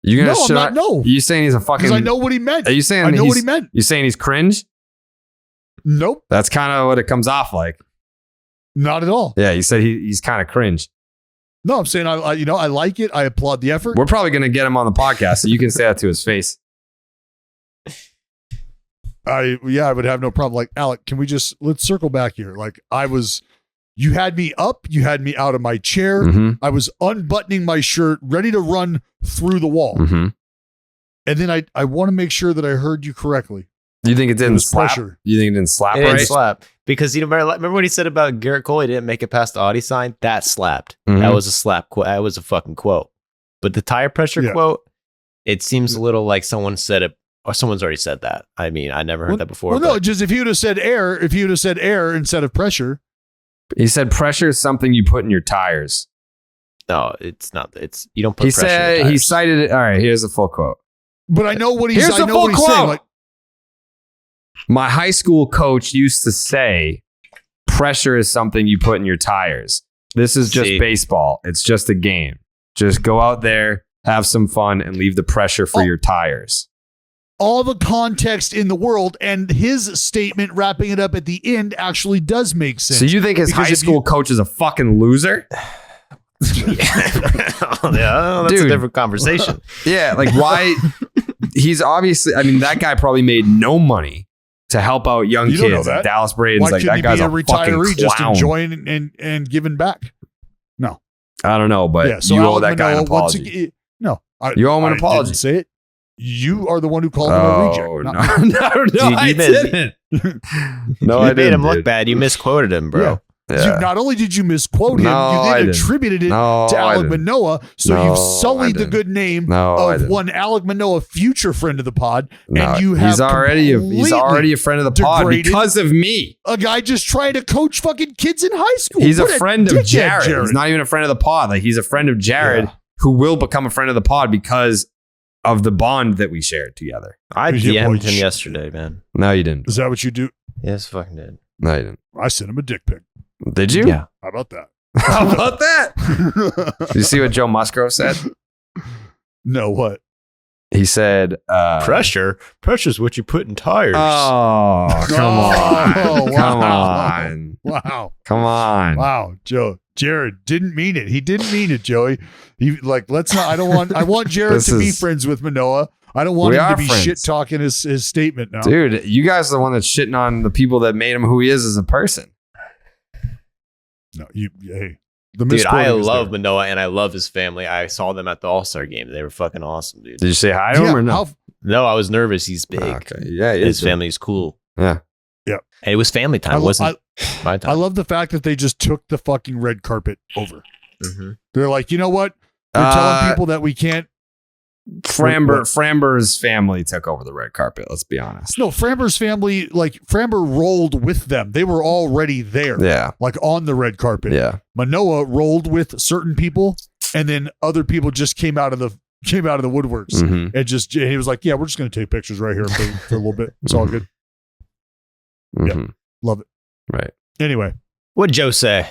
You gonna No, I'm shit not. on? No, You saying he's a fucking? because I know what he meant. Are you saying I know what he's- he meant. You saying he's cringe? Nope, That's kind of what it comes off like. not at all. Yeah, you said he's kind of cringe. No, I'm saying I like it. I applaud the effort. We're probably gonna get him on the podcast, so you can say that to his face. I would have no problem. Like, Alec, can we let's circle back here? Like, I was You had me up. You had me out of my chair. Mhm. I was unbuttoning my shirt, ready to run through the wall. Mhm. And then I want to make sure that I heard you correctly. You think it didn't was slap? pressure. You think it didn't slap It right? didn't slap because you know, remember what he said about Gerrit Cole? He didn't make it past the Audi sign. That slapped. Mhm. That was a slap quote. That was a fucking quote. But the tire pressure Yeah. quote, it seems a little like someone said it, or someone's already said that. I mean, I never heard that before. Well, no, but- just if you would have said air instead of pressure. He said pressure is something you put in your tires. no, it's not. It's you don't put. He pressure in said your he tires. cited it. All right, here's the full quote. But I know what Here's I the know full what he's quote. saying. Like, My high school coach used to say, pressure is something you put in your tires. This is just See. baseball. It's just a game. Just go out there, have some fun, and leave the pressure for your tires. all the context in the world, and his statement wrapping it up at the end actually does make sense. So you think his Because high if school coach is a fucking loser? Yeah, that's Dude. a different conversation. Yeah, like why? He's obviously, I mean, that guy probably made no money to help out young You don't know kids. that. And Dallas Braden's Why like, couldn't that he guy's be a a fucking retiree just clown. enjoying and giving back? No. I don't know, but Yeah, so you owe Alec that guy an Manoa, once apology. again, no. You owe him an I apology. didn't say it. You are the one who called him a Oh, reject. no, not me. no, Dude, I you didn't. No, You I made didn't. him look dude. bad. You misquoted him, bro. Yeah. Yeah. Not only did you misquote him, No, you I then didn't. attributed it No, to I Alec didn't. Manoa. So No, you've I sullied the didn't. good name No, I of didn't. one Alec Manoa, future friend of the pod, No, and you have he's already a friend of the pod degraded because of me. a guy just trying to coach fucking kids in high school. He's What a friend of dickhead, Jared. He's not even a friend of the pod. Like he's a friend of Jared Yeah. who will become a friend of the pod because of the bond that we shared together. I Yeah, boy, DM'd him yesterday, man. No, you didn't. Is that what you do? Yes, fucking did. No, you didn't. I sent him a dick pic. Did you? Yeah. How about that? How about that? Did you see what Joe Musgrove said? No, what? He said, Pressure's what you put in tires. "Oh, come on, Oh, come wow. on, Wow. come on." Wow, Joe. Jared didn't mean it. He didn't mean it, Joey. He let's not I want Jared This to be is- friends with Manoa. I don't want We him to are be friends. shit talking his statement now. Dude, you guys are the one that's shitting on the people that made him who he is as a person. No, hey. The Dude, I misquoting is love there. Manoa and I love his family. I saw them at the All-Star game. They were fucking awesome, dude. Did you say hi to him or no? No, I was nervous. He's big. Okay, yeah, he His is big. family's cool. Yeah, And it was family time. It wasn't my I time. love the fact that they just took the fucking red carpet over. Mhm. They're like, you know what? They're telling people that we can't. Framber's family took over the red carpet. Let's be honest. No, Framber's family, like Framber rolled with them. They were already there, Yeah, like on the red carpet. yeah. Manoa rolled with certain people, and then other people just came out of the woodworks Mhm. and he was like, "Yeah, we're just going to take pictures right here for a little bit. It's all good. Yeah. Mhm. Love it." Right. Anyway, What'd Joe say?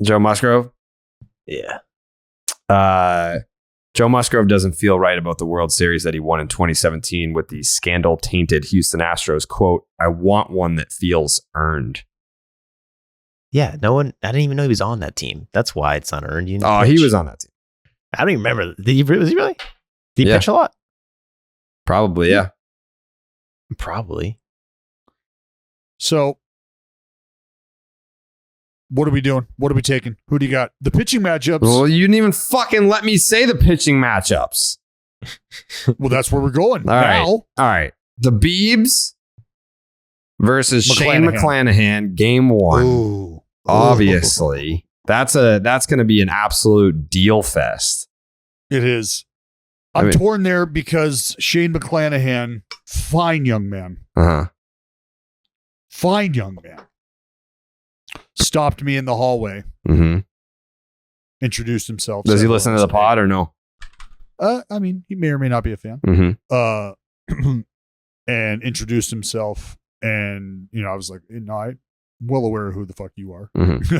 Joe Musgrove. Yeah. Joe Musgrove doesn't feel right about the World Series that he won in 2017 with the scandal-tainted Houston Astros. Quote, "I want one that feels earned." Yeah, no one, I didn't even know he was on that team. That's why it's unearned. You Oh, he was on that team. I don't even remember. Was he really? Did he Yeah. pitch a lot? Probably, yeah. Probably. so what are we doing? What are we taking? Who do you got? The pitching matchups. Well, you didn't even fucking let me say the pitching matchups. Well, that's where we're going All right. now. All right. The Beebs versus Shane McClanahan, game one. Ooh. Obviously. That's going to be an absolute deal fest. It is. I I'm mean- torn there because Shane McClanahan, fine young man, Uh-huh. fine young man, stopped me in the hallway, Mm-hmm. introduced himself. Does he said listen to hello, the pod or no? I mean, he may or may not be a fan. Mm-hmm. And introduced himself, and I was like, no, I'm well aware of who the fuck you are. Mm-hmm.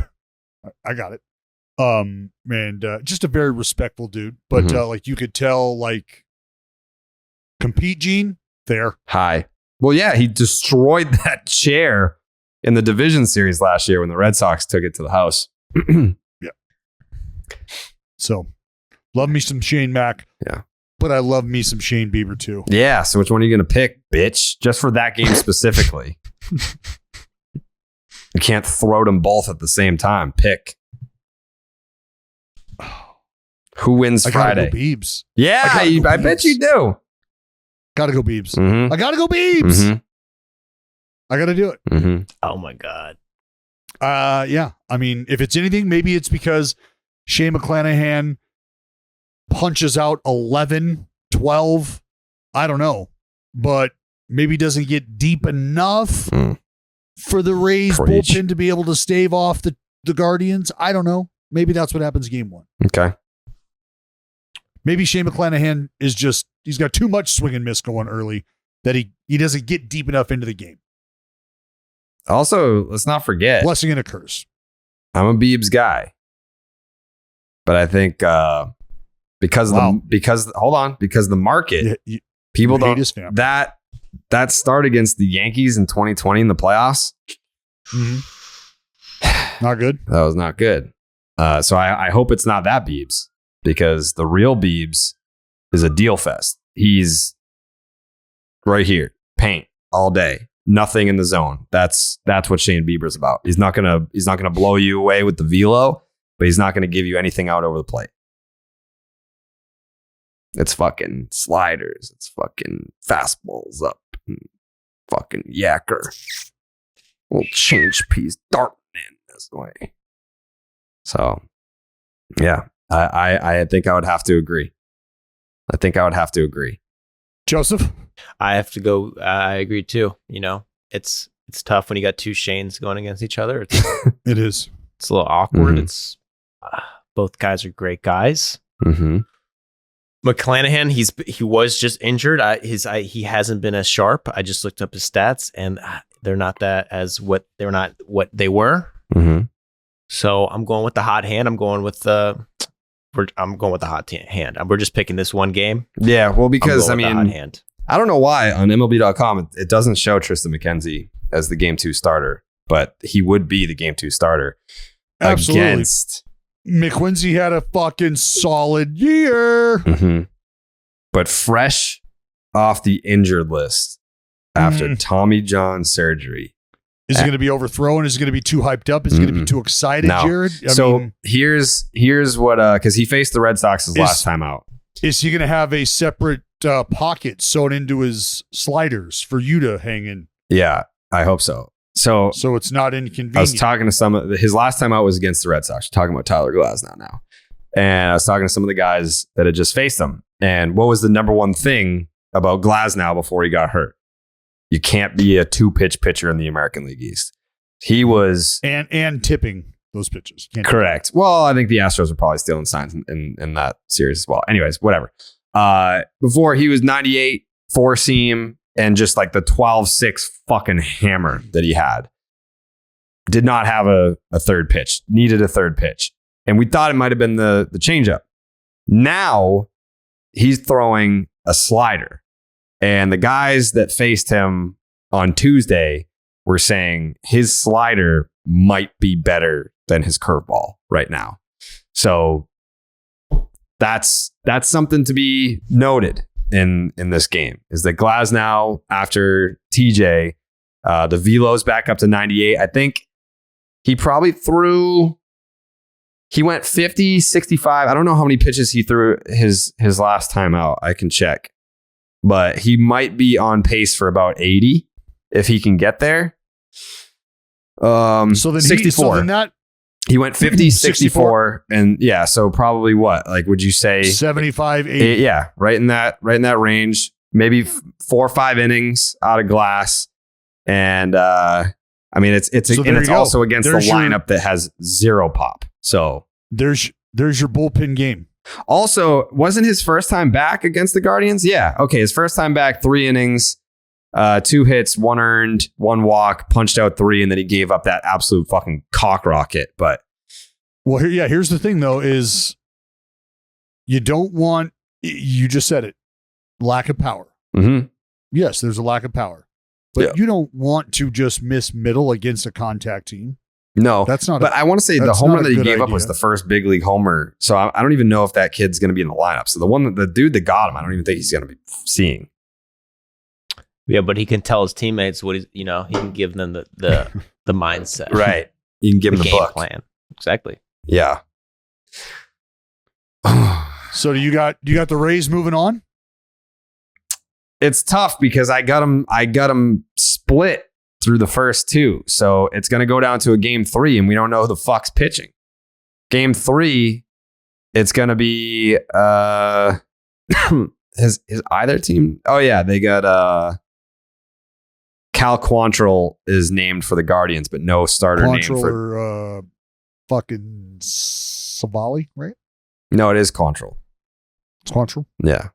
I got it. And just a very respectful dude, but Mhm. like you could tell, like, compete Gene there. Hi. Well, yeah, he destroyed that chair in the division series last year when the Red Sox took it to the house. So love me some Shane Mack. Yeah. But I love me some Shane Bieber too. Yeah, so which one are you going to pick, bitch? Just for that game specifically. You can't throw them both at the same time. Pick. Who wins Friday? I gotta go Biebs. Yeah, I bet you do. Gotta go Biebs. Mm-hmm. I gotta go Biebs. Mm-hmm. I gotta do it. Mm-hmm. Oh my God. Yeah. I mean, if it's anything, maybe it's because Shane McClanahan punches out 11, 12. I don't know. But maybe doesn't get deep enough for the Rays bullpen to be able to stave off the Guardians. I don't know. Maybe that's what happens game 1. Okay. Maybe Shane McClanahan is just, he's got too much swing and miss going early that he doesn't get deep enough into the game. Also, let's not forget. Blessing and a curse. I'm a Biebs guy. But I think because the market, people don't, that start against the Yankees in 2020 in the playoffs. Mm-hmm. Not good. That was not good. So I hope it's not that Biebs, because the real Biebs is a deal fest. He's right here, paint all day, nothing in the zone. That's what Shane Bieber's about. He's not gonna blow you away with the velo, but he's not gonna give you anything out over the plate. It's fucking sliders. It's fucking fastballs up. Fucking yacker. We'll change piece darting in this way. So, yeah, I think I would have to agree. Joseph? I have to go. I agree too. You know, it's tough when you got two Shanes going against each other. It is. It's a little awkward. Mm-hmm. It's both guys are great guys. Mm-hmm. McClanahan, he was just injured. He hasn't been as sharp. I just looked up his stats, and they're not what they were. Mm-hmm. So I'm going with the hot hand. I'm going with the hot hand. We're just picking this one game. Yeah, well, because I the hot mean, hand. I don't know why on MLB.com it doesn't show Tristan McKenzie as the game 2 starter, but he would be the game 2 starter. Absolutely. Against McQuincy had a fucking solid year. Mm-hmm. But fresh off the injured list after Tommy John surgery. Is he going to be overthrown? Is he going to be too hyped up? Is he going to be too excited, No. Jared? Here's what, because he faced the Red Sox his last time out. Is he going to have a separate pocket sewn into his sliders for you to hang in? Yeah, I hope so. So it's not inconvenient. I was talking to his last time out was against the Red Sox. We're talking about Tyler Glasnow now. And I was talking to some of the guys that had just faced him. And what was the number one thing about Glasnow before he got hurt? You can't be a 2-pitch pitcher in the American League East. He was... And tipping those pitches. Correct. Well, I think the Astros are probably stealing signs in that series as well. Anyways, whatever. Before he was 98, 4-seam, and just like the 12-6 fucking hammer that he had. Did not have a third pitch. Needed a third pitch. And we thought it might have been the changeup. Now he's throwing a slider. And the guys that faced him on Tuesday were saying his slider might be better than his curveball right now. So that's something to be noted in this game, is that Glasnow, after TJ, the velo's back up to 98. I think he probably he went 50, 65. I don't know how many pitches he threw his last time out. I can check. But he might be on pace for about 80 if he can get there. So then 64. He went 50, 64, and yeah, so probably what? Like, would you say 75, 80? Yeah, right in that range. Maybe 4 or 5 innings out of Glass. And I mean, it's also against the lineup that has 0 pop. So there's your bullpen game. Also, wasn't his first time back against the Guardians? Yeah. Okay. His first time back, 3 innings, 2 hits, 1 earned, 1 walk, punched out 3, and then he gave up that absolute fucking cock rocket. But here's the thing though, is you don't want, you just said it, lack of power. Mm-hmm. Yes, there's a lack of power, but you don't want to just miss middle against a contact team. No, that's not. But I want to say the homer that he gave up was the first big league homer. So I don't even know if that kid's going to be in the lineup. So the dude that got him, I don't even think he's going to be seeing. Yeah, but he can tell his teammates what he's, he can give them the mindset. Right. You can give them the game book. plan. Exactly. Yeah. So do you got the Rays moving on? It's tough because I got them split through the first two. So it's going to go down to a game 3 and we don't know who the fuck's pitching. Game 3, it's going to be his either team. Oh yeah, they got Cal Quantrill is named for the Guardians, but no starter name for or fucking Savali, right? No, it is Quantrill. It's Quantrill. Yeah.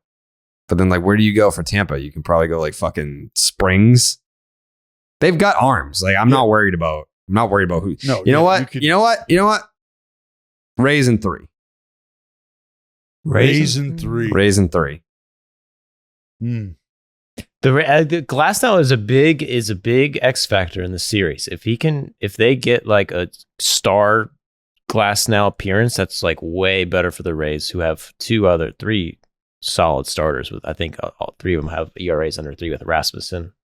But then, like, where do you go for Tampa? You can probably go like fucking Springs. They've got arms. Like, I'm not worried about who. No, you know what? You know what? Rays in 3. Rays in 3. Rays in 3. The Glasnow is a big X factor in the series. If they get like a star Glasnow appearance, that's like way better for the Rays, who have 3 solid starters. With I think all 3 of them have ERAs under 3 with Rasmussen,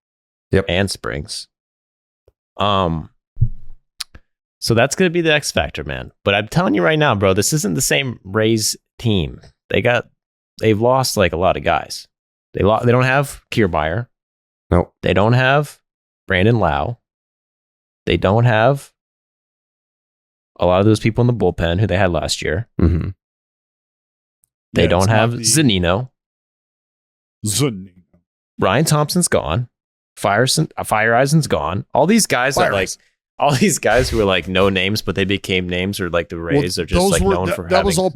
and Springs. So that's gonna be the X factor, man. But I'm telling you right now, bro, this isn't the same Rays team. They've lost like a lot of guys. They don't have Kiermaier. Nope. They don't have Brandon Lau. They don't have a lot of those people in the bullpen who they had last year. Mm-hmm. They don't have Zunino. Ryan Thompson's gone. Fireisen's gone. All these guys all these guys who were like no names, but they became names, or like the Rays are just like known for having. That was all.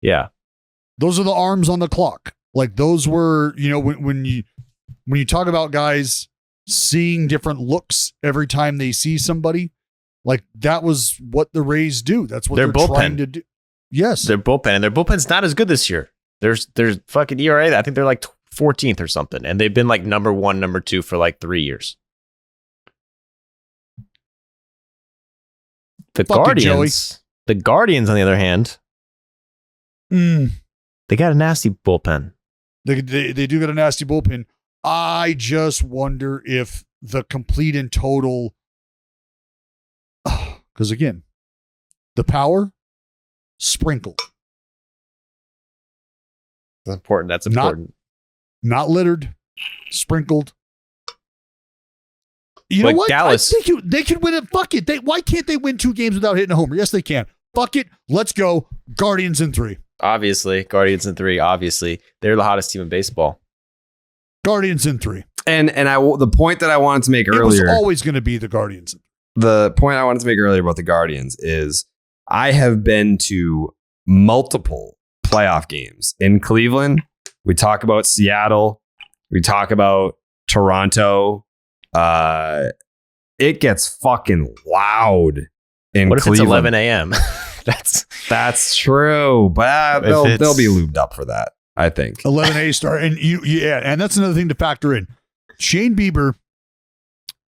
Yeah. Those are the arms on the clock. Like those were, when you talk about guys seeing different looks every time they see somebody, like that was what the Rays do. That's what they're trying to do. Yes. Their bullpen, and their bullpen's not as good this year. There's fucking ERA. I think they're like 14th or something. And they've been like number 1, number 2 for like 3 years. The Guardians, on the other hand, they got a nasty bullpen. They do got a nasty bullpen. I just wonder if the complete and total, because again, the power sprinkled. That's important. Not littered, sprinkled. You know what? Dallas, they can win it. Fuck it. Why can't they win 2 games without hitting a homer? Yes, they can. Fuck it. Let's go. Guardians in 3. Obviously, Guardians in 3. Obviously, they're the hottest team in baseball. Guardians in 3. And the point that I wanted to make earlier, it was always going to be the Guardians. The point I wanted to make earlier about the Guardians is I have been to multiple playoff games in Cleveland. We talk about Seattle. We talk about Toronto. It gets fucking loud in Cleveland. What if it's 11 a.m.? That's true, but they'll be lubed up for that, I think. 11 start, and and that's another thing to factor in. Shane Bieber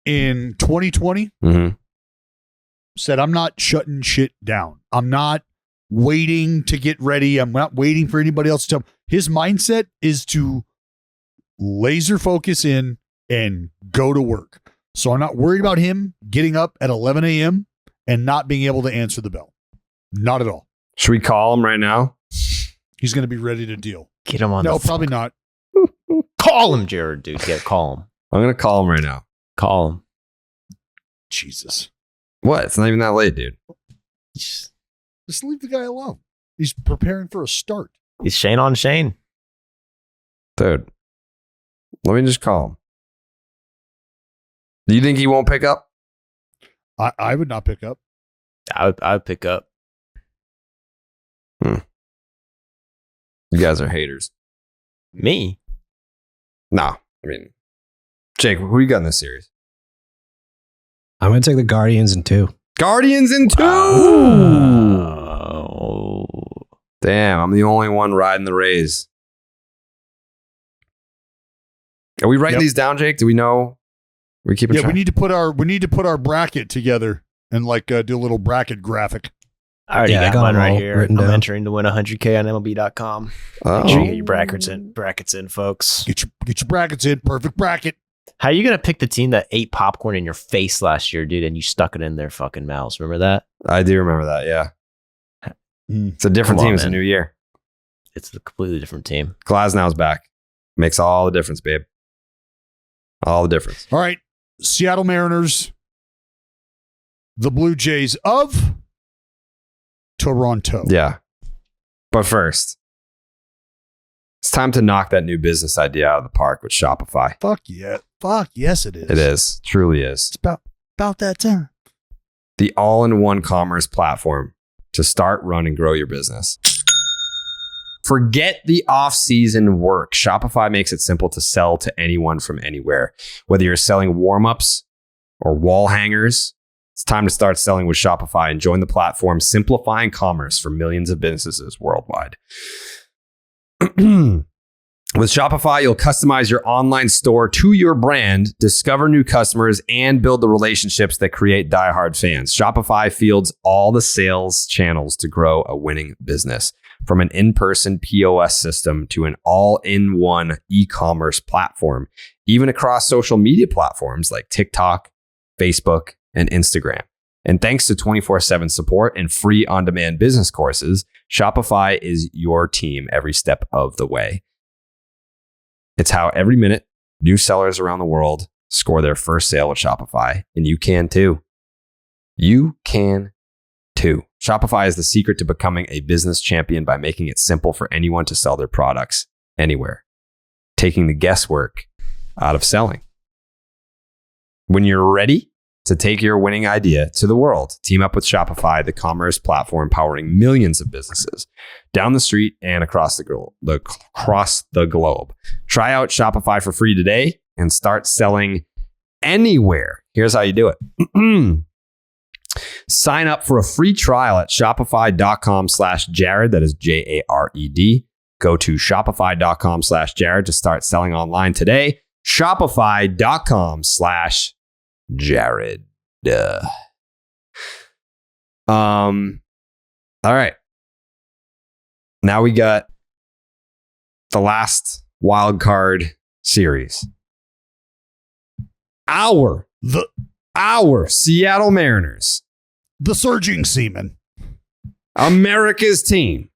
in 2020 said, "I'm not shutting shit down. I'm not waiting to get ready. I'm not waiting for anybody else to tell me." His mindset is to laser focus in and go to work. So I'm not worried about him getting up at 11 a.m. and not being able to answer the bell. Not at all. Should we call him right now? He's going to be ready to deal. Get him on. No, probably not. Call him, Jared, dude. Call him. I'm going to call him right now. Call him. Jesus. What? It's not even that late, dude. Just leave the guy alone. He's preparing for a start. He's Shane on Shane. Dude, let me just call him. Do you think he won't pick up? I would not pick up. I would pick up. You guys are haters. Me? No. I mean, Jake, who you got in this series? I'm going to take the Guardians in 2. Guardians in 2! Oh. Damn, I'm the only one riding the Rays. Are we writing these down, Jake? Do we know? We're keeping track? We need to put our bracket together and like do a little bracket graphic. I already got mine right here. I'm down. entering to win 100K on MLB.com. Oh. Make sure you get your brackets in, folks. Get your brackets in. Perfect bracket. How are you gonna pick the team that ate popcorn in your face last year, dude, and you stuck it in their fucking mouths? Remember that? I do remember that. Yeah. It's a different Come on, team. It's a man. new year. It's a completely different team. Glasnow's back. Makes all the difference, babe. All the difference. All right. Seattle Mariners, the Blue Jays of Toronto. Yeah. But first, it's time to knock that new business idea out of the park with Shopify. Fuck yeah. Fuck yes, it is. It is. Truly is. It's about that time. The all-in-one commerce platform to start, run, and grow your business. Forget the off-season work. Shopify makes it simple to sell to anyone from anywhere. Whether you're selling warm-ups or wall hangers, it's time to start selling with Shopify and join the platform simplifying commerce for millions of businesses worldwide. With Shopify, you'll customize your online store to your brand, discover new customers, and build the relationships that create diehard fans. Shopify fields all the sales channels to grow a winning business. From an in-person POS system to an all-in-one e-commerce platform, even across social media platforms like TikTok, Facebook, and Instagram. And thanks to 24/7 support and free on-demand business courses, Shopify is your team every step of the way. It's how every minute new sellers around the world score their first sale with Shopify, and you can too. You can too. Shopify is the secret to becoming a business champion by making it simple for anyone to sell their products anywhere, taking the guesswork out of selling. When you're ready to take your winning idea to the world, team up with Shopify, the commerce platform powering millions of businesses down the street and across the globe. Try out Shopify for free today and start selling anywhere. Here's how you do it. Sign up for a free trial at shopify.com/Jared. That is Jared. Go to shopify.com/Jared to start selling online today. Shopify.com/Jared. All right. Now we got the last wild card series. Our Seattle Mariners, The surging seaman. America's team,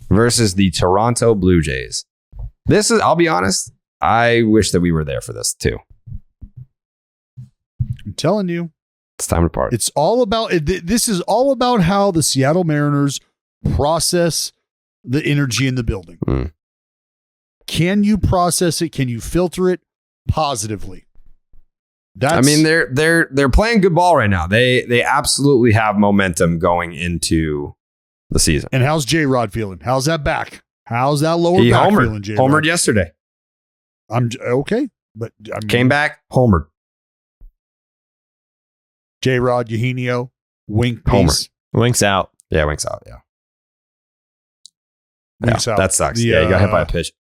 versus the Toronto Blue Jays. This is, I'll be honest, I wish that we were there for this too. I'm telling you. It's time to party. It's all about, this is all about how the Seattle Mariners process the energy in the building. Can you process it? Can you filter it positively? I mean, they're playing good ball right now. They absolutely have momentum going into the season. And how's J-Rod feeling? How's that back? How's that lower He back homered. feeling, J-Rod? Homered yesterday. I'm okay, but I mean, Came back, homered. J-Rod, Eugenio, wink, Homer. peace. Winks out. Yeah, winks out. Yeah. Winks Yeah, out. that sucks. The, Yeah, you got hit by a pitch.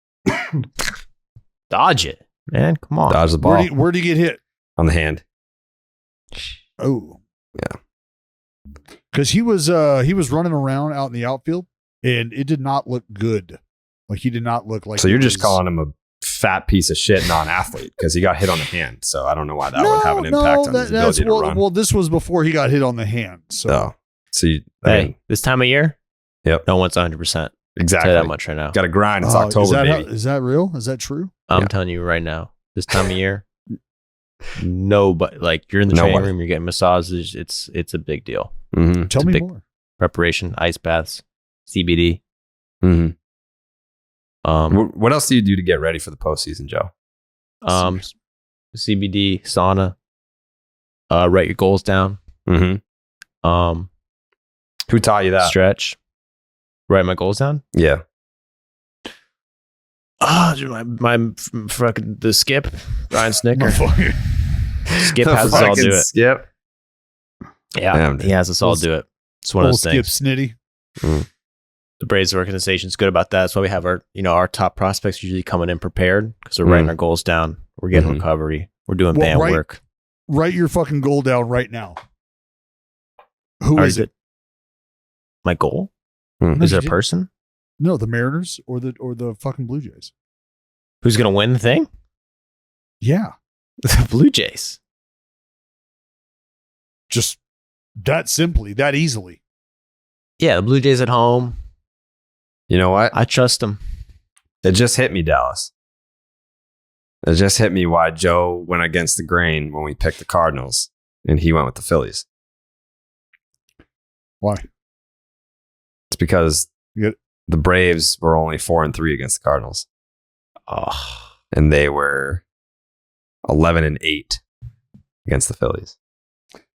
Dodge it, man. Come on. Dodge the ball Where'd he get hit? on the hand. Oh, Yeah. Because he was running around out in the outfield, and it did not look good. Like he did not look like. So you're he just was- calling him a fat piece of shit non-athlete because he got hit on the hand. So I don't know why that would have an impact on his ability to run. Well, this was before he got hit on the hand. So Oh. So I Hey, mean, this time of year, Yep. no one's 100%. exactly. Tell you that much right now. Got to grind. It's Oh, October, baby. is that real? Is that true? I'm Yeah. telling you right now, this time of year, nobody, like you're in the training Nobody. room, you're getting massages. It's a big deal. Mm-hmm. Tell a me big- more. Preparation, ice baths, CBD. Mm-hmm. Um, What else do you do to get ready for the postseason, Joe? CBD, sauna. Write your goals down. Mm-hmm. Who taught you that? Stretch. Write my goals down. Yeah. My fucking the Skip, Ryan Snicker. Motherfucker. Skip has us all do it. Skip. Yeah, Damn, he has us all do it. It's one of Old those Skip things. Snitty. The Braves organization is good about that. That's why we have our top prospects usually coming in prepared because we're writing our goals down. We're getting recovery. We're doing Well, band right- work. Write your fucking goal down right now. Who is it? My goal? Hmm. Is it a person? No, the Mariners or the fucking Blue Jays. Who's going to win the thing? Yeah. The Blue Jays. Just that simply, that easily. Yeah, the Blue Jays at home. You know what? I trust them. It just hit me, Dallas. It just hit me why Joe went against the grain when we picked the Cardinals and he went with the Phillies. Why? It's because You get- the Braves were only 4-3 against the Cardinals. Oh, And they were 11-8 against the Phillies.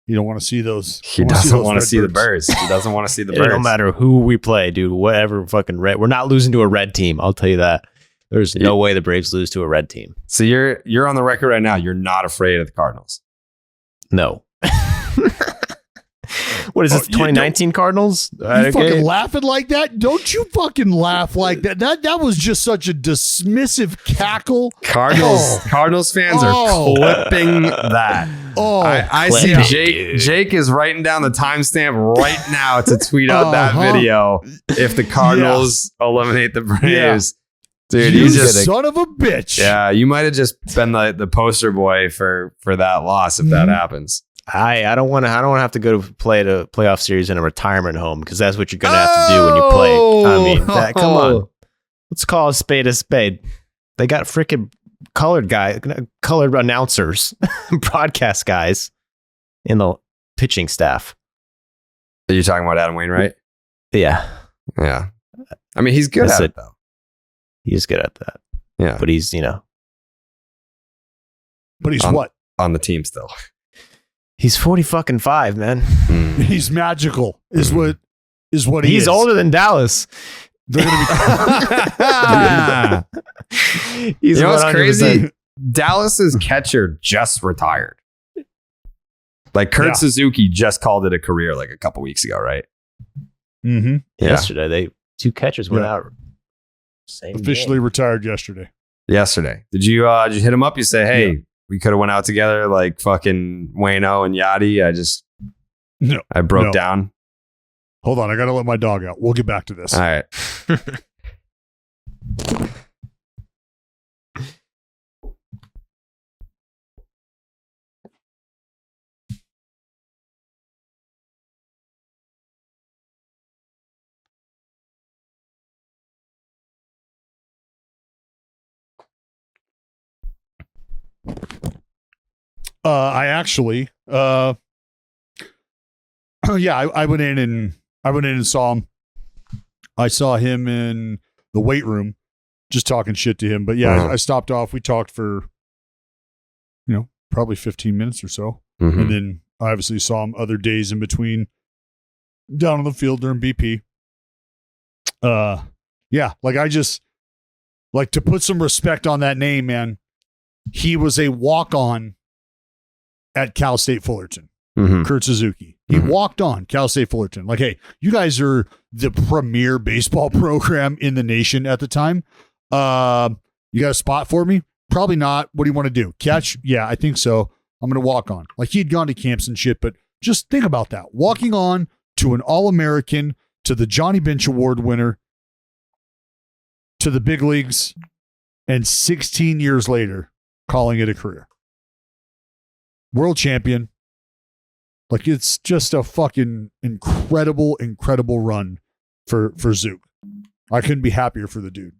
You don't want to see those. He doesn't want to see the Birds. He doesn't want to see the it Birds. don't matter who we play, dude. Whatever fucking red. We're not losing to a red team. I'll tell you that. There's no way the Braves lose to a red team. So you're on the record right now. You're not afraid of the Cardinals. No. What is this? 2019 Cardinals? You fucking laughing like that? Don't you fucking laugh like that? That was just such a dismissive cackle. Cardinals fans are clipping that. Oh, I see clip it, Jake. dude. Jake is writing down the timestamp right now to tweet out that video if the Cardinals eliminate the Braves. Dude, you you just son of a bitch. yeah, you might have just been the poster boy for that loss if that happens. I don't want to have to go to play a playoff series in a retirement home because that's what you're going to have to do when you play. I mean, come on. Let's call a spade a spade. They got freaking colored announcers, broadcast guys in the pitching staff. Are you talking about Adam Wainwright? Yeah. Yeah. I mean, he's good That's at it. it though. He's good at that. Yeah. But he's, But he's On- what? On the team still. he's 40-5, man. He's magical. Is what he is. He's older than Dallas. They're gonna He's You know what's 100%. crazy? Dallas's catcher just retired. Like Kurt Yeah. Suzuki just called it a career like a couple weeks ago, right? be mm-hmm. Yesterday, two catchers went Yeah. out. Same Officially game. retired yesterday. Yesterday. Did you hit him up? You say, hey, we could have went out together like fucking Wayno and Yachty. I broke No. down. Hold on, I gotta let my dog out. We'll get back to this. All right. I actually, I went in and saw him. I saw him in the weight room, just talking shit to him. But yeah, I stopped off. We talked for, probably 15 minutes or so, Mhm. and then I obviously saw him other days in between, down on the field during BP. Yeah, like I just like to put some respect on that name, man. He was a walk-on at Cal State Fullerton. Mhm. Kurt Suzuki. He walked on Cal State Fullerton. Like, hey, you guys are the premier baseball program in the nation at the time. You got a spot for me? Probably not. What do you want to do? Catch? Yeah, I think so. I'm going to walk on. Like, he'd gone to camps and shit, but just think about that. Walking on to an All-American, to the Johnny Bench Award winner, to the big leagues, and 16 years later, calling it a career. World champion. Like, it's just a fucking incredible run for Zook. I couldn't be happier for the dude.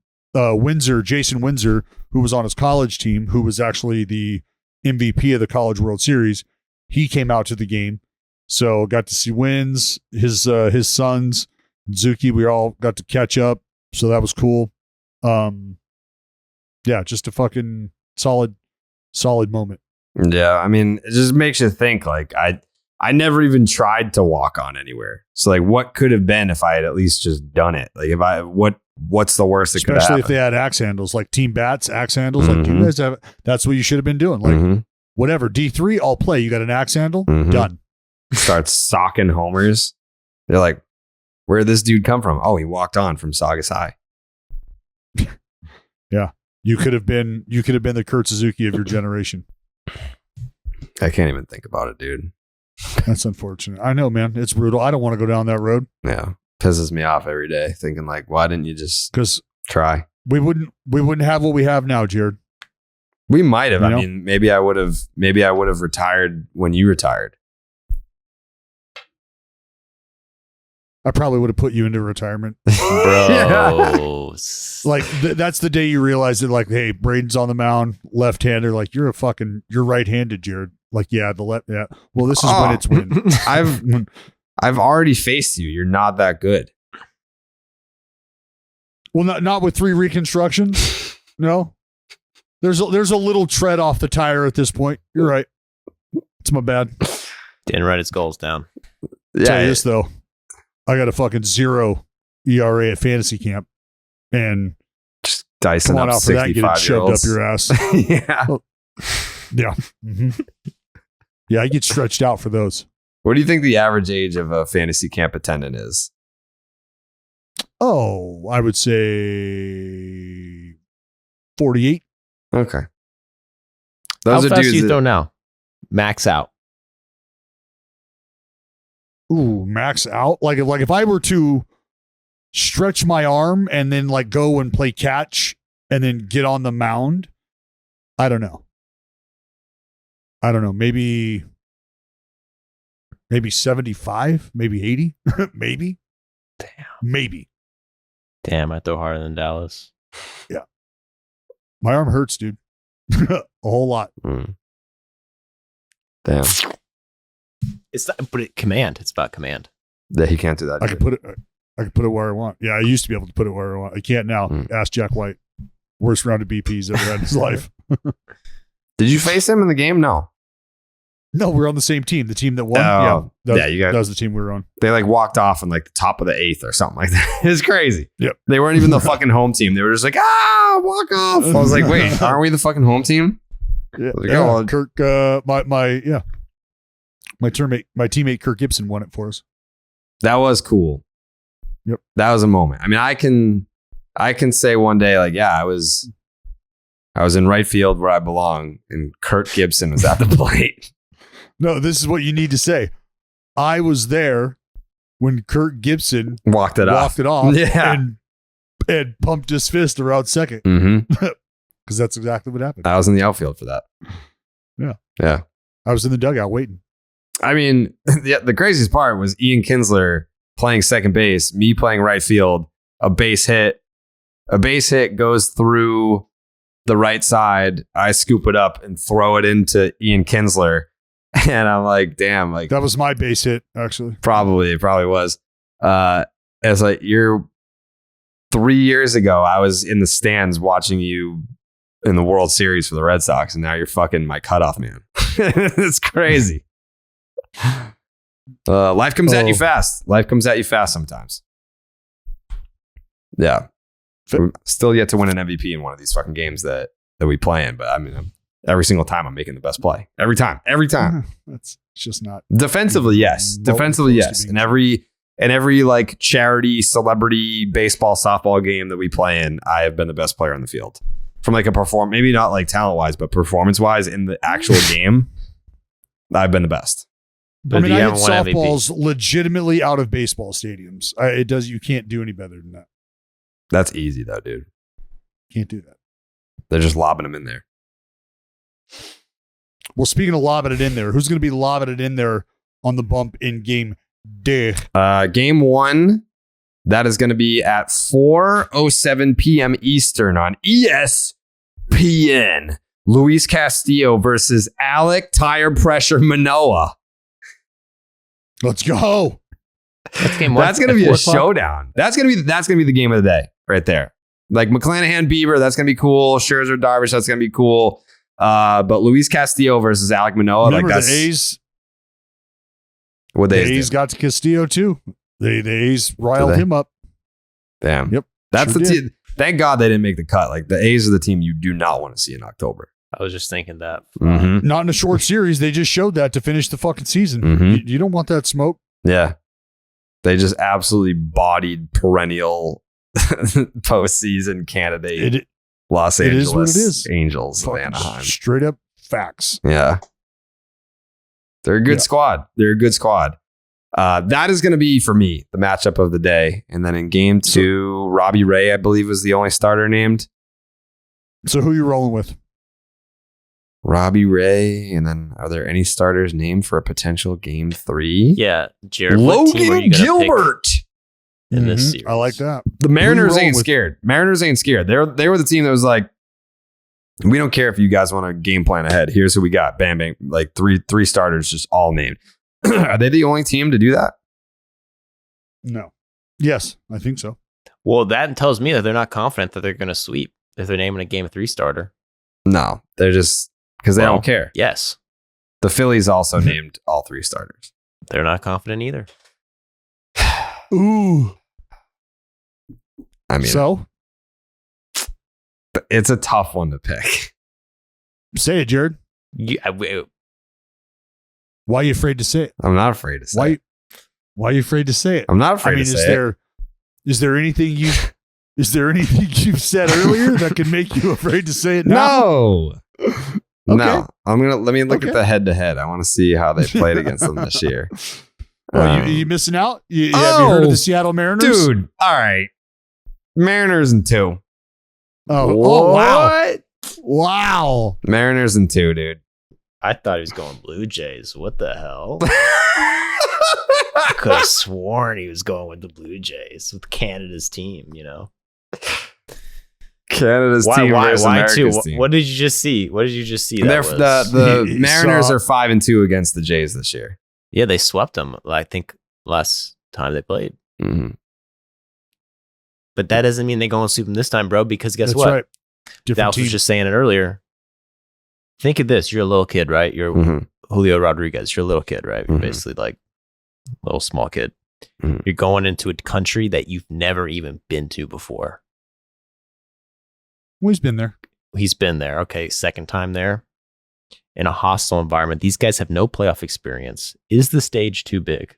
Jason Windsor, who was on his college team, who was actually the MVP of the College World Series, he came out to the game. So got to see Wins, his sons, Zuki. We all got to catch up. So that was cool. Yeah, just a fucking solid moment. Yeah, I mean, it just makes you think. Like, I never even tried to walk on anywhere. So, like, what could have been if I had at least just done it? Like, what's the worst that could happen? Especially if they had axe handles, like team bats, axe handles. Like, you guys have, that's what you should have been doing. Like, whatever, D3, I'll play. You got an axe handle? Done. Start socking homers. They're like, where'd this dude come from? Oh, he walked on from Saugus High. Yeah. You could have been the Kurt Suzuki of your generation. I can't even think about it, dude. That's unfortunate. I know, man. It's brutal. I don't want to go down that road. Yeah. Pisses me off every day thinking like, why didn't you just Because try? we wouldn't have what we have now, Jared. We might have. You I know? mean, maybe I would have retired when you retired. I probably would have put you into retirement. Bro. Like that's the day you realize that, like, hey, Braden's on the mound, left-hander. Like, you're right-handed, Jared. Like, yeah, the left. Yeah. Well, this is when it's win. I've already faced you. You're not that good. Well, not with 3 reconstructions. No. There's a little tread off the tire at this point. You're right. It's my bad. Didn't write his goals down. Tell you this though, I got a fucking 0 ERA at fantasy camp, and just dicing come on up out for that, get it shoved up 65-year-olds. your ass. Yeah. Yeah. Mm-hmm. Yeah, I get stretched out for those. What do you think the average age of a fantasy camp attendant is? Oh, I would say 48. Okay. How Those are fast do dudes you that- throw now? Max out. Ooh, max out. Like if I were to stretch my arm and then like go and play catch and then get on the mound, I don't know. Maybe 75, maybe 80, maybe. Damn. Maybe. Damn, I throw harder than Dallas. My arm hurts, dude. A whole lot. Damn. It's not, but command. It's about command. That he can't do that. I can put it where I want. Yeah, I used to be able to put it where I want. I can't now. Ask Jack White. Worst round of BP he's ever had in his life. Did you face him in the game? No. No, we're on the same team. The team that won. Oh, that you got. that was the team we were on. They like walked off in like the top of the 8th or something like that. It's crazy. Yep. They weren't even the fucking home team. They were just like, walk off. I was like, wait, aren't we the fucking home team? Yeah, Like, oh, well, Kirk. My teammate Kirk Gibson won it for us. that was cool. Yep. That was a moment. I mean, I can say one day, like, yeah, I was in right field where I belong, and Kirk Gibson was at the plate. No, this is what you need to say. I was there when Kirk Gibson Walked it off. Yeah. and pumped his fist around second, Mm-hmm. because that's exactly what happened. I was in the outfield for that. Yeah. Yeah. I was in the dugout waiting. I mean, the craziest part was Ian Kinsler playing second base, me playing right field, a base hit goes through the right side. I scoop it up and throw it into Ian Kinsler. And I'm like, damn, like That was my base hit, actually. it probably was. It's like 3 years ago, I was in the stands watching you in the World Series for the Red Sox, and now you're fucking my cutoff man. It's crazy. Life comes at you fast. Life comes at you fast sometimes. Yeah. We're still yet to win an MVP in one of these fucking games that we play in, but I mean, every single time I'm making the best play. Every time. It's just not. Defensively, yes. Defensively, yes. And every like charity, celebrity, baseball, softball game that we play in, I have been the best player on the field. From like a maybe not like talent wise, but performance wise in the actual game, I've been the best. But I mean, you I hit haven't won MVP. softballs legitimately out of baseball stadiums. You can't do any better than that. That's easy though, dude. Can't do that. They're just lobbing them in there. Well, speaking of lobbing it in there, who's going to be lobbing it in there on the bump in game day? Game 1, that is going to be at 4:07 p.m. Eastern on ESPN. Luis Castillo versus Alec Tire Pressure Manoa. Let's go. That's game one. That's going to be a showdown. That's going to be the game of the day right there. Like McClanahan Bieber, that's going to be cool. Scherzer Darvish, that's going to be cool. But Luis Castillo versus Alec Manoa, Remember like that's the A's. what The they A's do. got to Castillo too. The A's riled him up. Damn. Yep. That's sure the did. team. Thank God they didn't make the cut. Like the A's are the team you do not want to see in October. I was just thinking that. Mm-hmm. Not in a short series. They just showed that to finish the fucking season. Mhm. You don't want that smoke. Yeah. They just absolutely bodied perennial postseason candidate Los it Angeles is what it is. Angels of Fucking Anaheim. Straight up facts. Yeah. They're a good Yeah. squad. They're a good squad. That is going to be, for me, the matchup of the day. And then in game 2, Robbie Ray, I believe, was the only starter named. So who you rolling with? Robbie Ray, and then are there any starters named for a potential Game 3? Yeah, Jared. What team are Logan you gonna Gilbert. pick in this series? I like that. The Mariners rolling ain't with? scared. Mariners ain't scared. They were the team that was like, we don't care if you guys want to game plan ahead. Here's who we got. Bam, bang. Like three starters just all named. Are they the only team to do that? No. Yes, I think so. Well, that tells me that they're not confident that they're going to sweep if they're naming a Game 3 starter. No, they're just because they don't care. Yes, The Phillies also named all 3 starters. they're not confident either. Ooh. I mean, So it's a tough one to pick. say it, Jared. Why are you afraid to say it? I'm not afraid to say it. Why are you afraid to say it? I'm not afraid I mean, to say it. is there anything you've said earlier that could make you afraid to say it now? No. Okay. No. Let me look Okay. at the head to head. I want to see how they played against them this year. Well, you missing out? Have you heard of the Seattle Mariners? Dude, all right. Mariners in 2. Oh, wow. What? Wow. Mariners in 2, dude. I thought he was going Blue Jays. What the hell? I could have sworn he was going with the Blue Jays, with Canada's team, you know? Canada's team versus America's team. What did you just see? What did you just see? They're, the He Mariners saw- are 5-2 against the Jays this year. Yeah, they swept them, I think, last time they played. Mm-hmm. But that doesn't mean they go and sweep them this time, bro, because guess That's what? right. Different Dallas team. was just saying it earlier. Think of this. You're a little kid, right? You're Mhm. Julio Rodriguez. You're a little kid, right? You're Mhm. basically like a little small kid. Mhm. You're going into a country that you've never even been to before. Well, he's been there. He's been there. Okay, second time there. In a hostile environment. These guys have no playoff experience. Is the stage too big?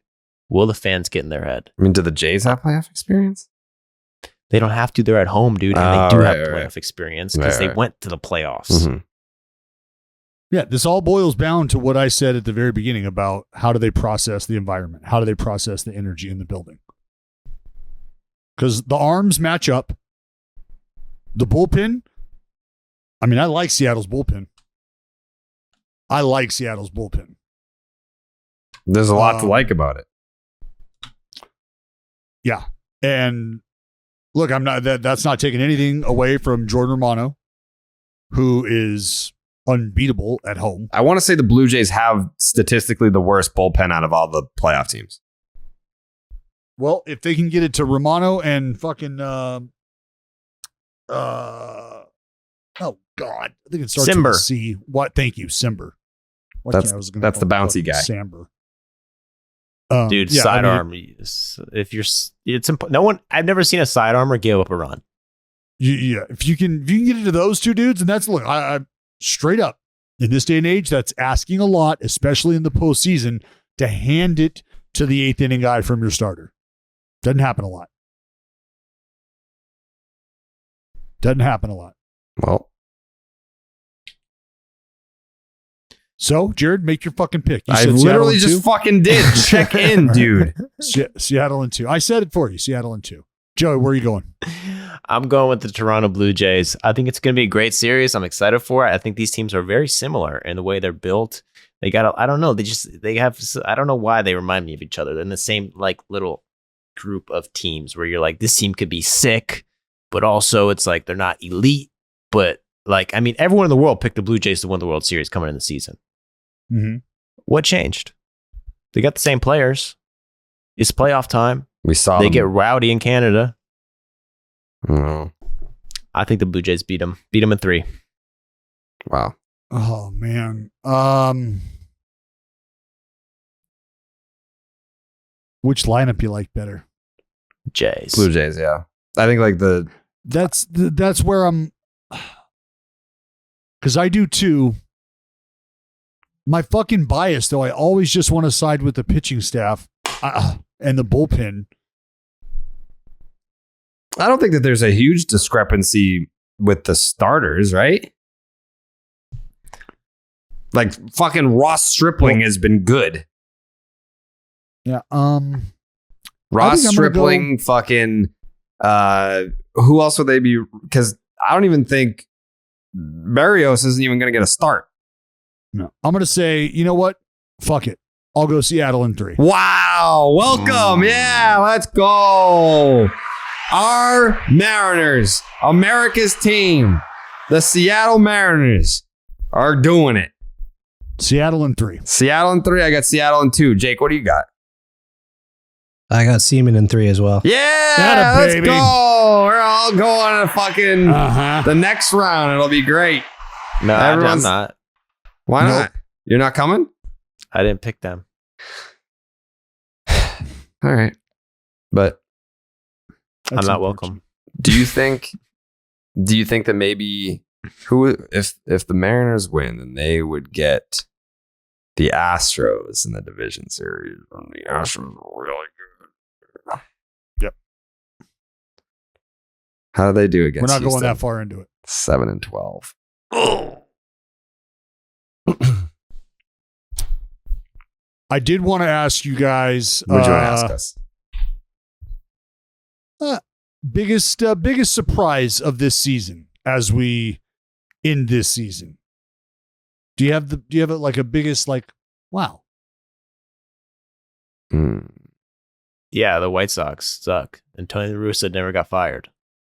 Will the fans get in their head? I mean, do the Jays have playoff experience? They don't have to. They're at home, dude. And Oh, they do right, have right. playoff experience because Right, they right. went to the playoffs. Mhm. Yeah, this all boils down to what I said at the very beginning about how do they process the environment? How do they process the energy in the building? Because the arms match up. The bullpen, I mean, I like Seattle's bullpen. There's a lot to like about it. Yeah. And look, I'm not that's not taking anything away from Jordan Romano, who is unbeatable at home. I want to say the Blue Jays have statistically the worst bullpen out of all the playoff teams. Well, if they can get it to Romano and fucking oh God, I think it starts Simber. with a C. What? Thank you, Simber. Why That's- can't- I was gonna that's the call him bouncy guy. Samber. Dude, yeah, I mean, sidearm. If you're, no one. I've never seen a sidearmer give up a run. Yeah, if you can get into those two dudes, and that's look, I straight up in this day and age, that's asking a lot, especially in the postseason, to hand it to the 8th inning guy from your starter. Doesn't happen a lot. Well, So, Jared, make your fucking pick. You I said literally Seattle in just fucking did. Check in, dude. Seattle in 2. I said it for you. Seattle in 2. Joey, where are you going? I'm going with the Toronto Blue Jays. I think it's going to be a great series. I'm excited for it. I think these teams are very similar in the way they're built. They got, I don't know. They have, I don't know why they remind me of each other. They're in the same like little group of teams where you're like, this team could be sick, but also it's like they're not elite. But like, I mean, everyone in the world picked the Blue Jays to win the World Series coming in the season. Mm-hmm. What changed? They got the same players. It's playoff time. We saw They them. get rowdy in Canada. Oh, I think the Blue Jays beat them. Beat them in 3. wow. Oh, man. Which lineup you like better? Jays. Blue Jays, yeah. I think like That's where I'm, because I do too. My fucking bias, though, I always just want to side with the pitching staff and the bullpen. I don't think that there's a huge discrepancy with the starters, right? Like fucking Ross Stripling has been good. Yeah. Ross I'm gonna Stripling, fucking who else would they be? Because I don't even think Barrios isn't even going to get a start. No. I'm going to say, you know what? Fuck it. I'll go Seattle in 3. Wow. Welcome. Yeah, let's go. Our Mariners, America's team, the Seattle Mariners are doing it. Seattle in 3. Seattle in 3. I got Seattle in 2. Jake, what do you got? I got Seaman in 3 as well. Yeah, Atta let's baby. go. We're all going to fucking the next round. It'll be great. No, I'm Everyone's- not. Why Nope. not? You're not coming? I didn't pick them. All right. But That's I'm not unfortunate. welcome. do you think that maybe if the Mariners win, then they would get the Astros in the division series? And the Astros are really good. Yep. How do they do against We're not going Houston? that far into it. 7-12. I did want to ask you guys. Would you want to ask us? Biggest surprise of this season as we end this season. Do you have like a biggest like wow? Yeah, the White Sox suck. And Tony La Russa never got fired.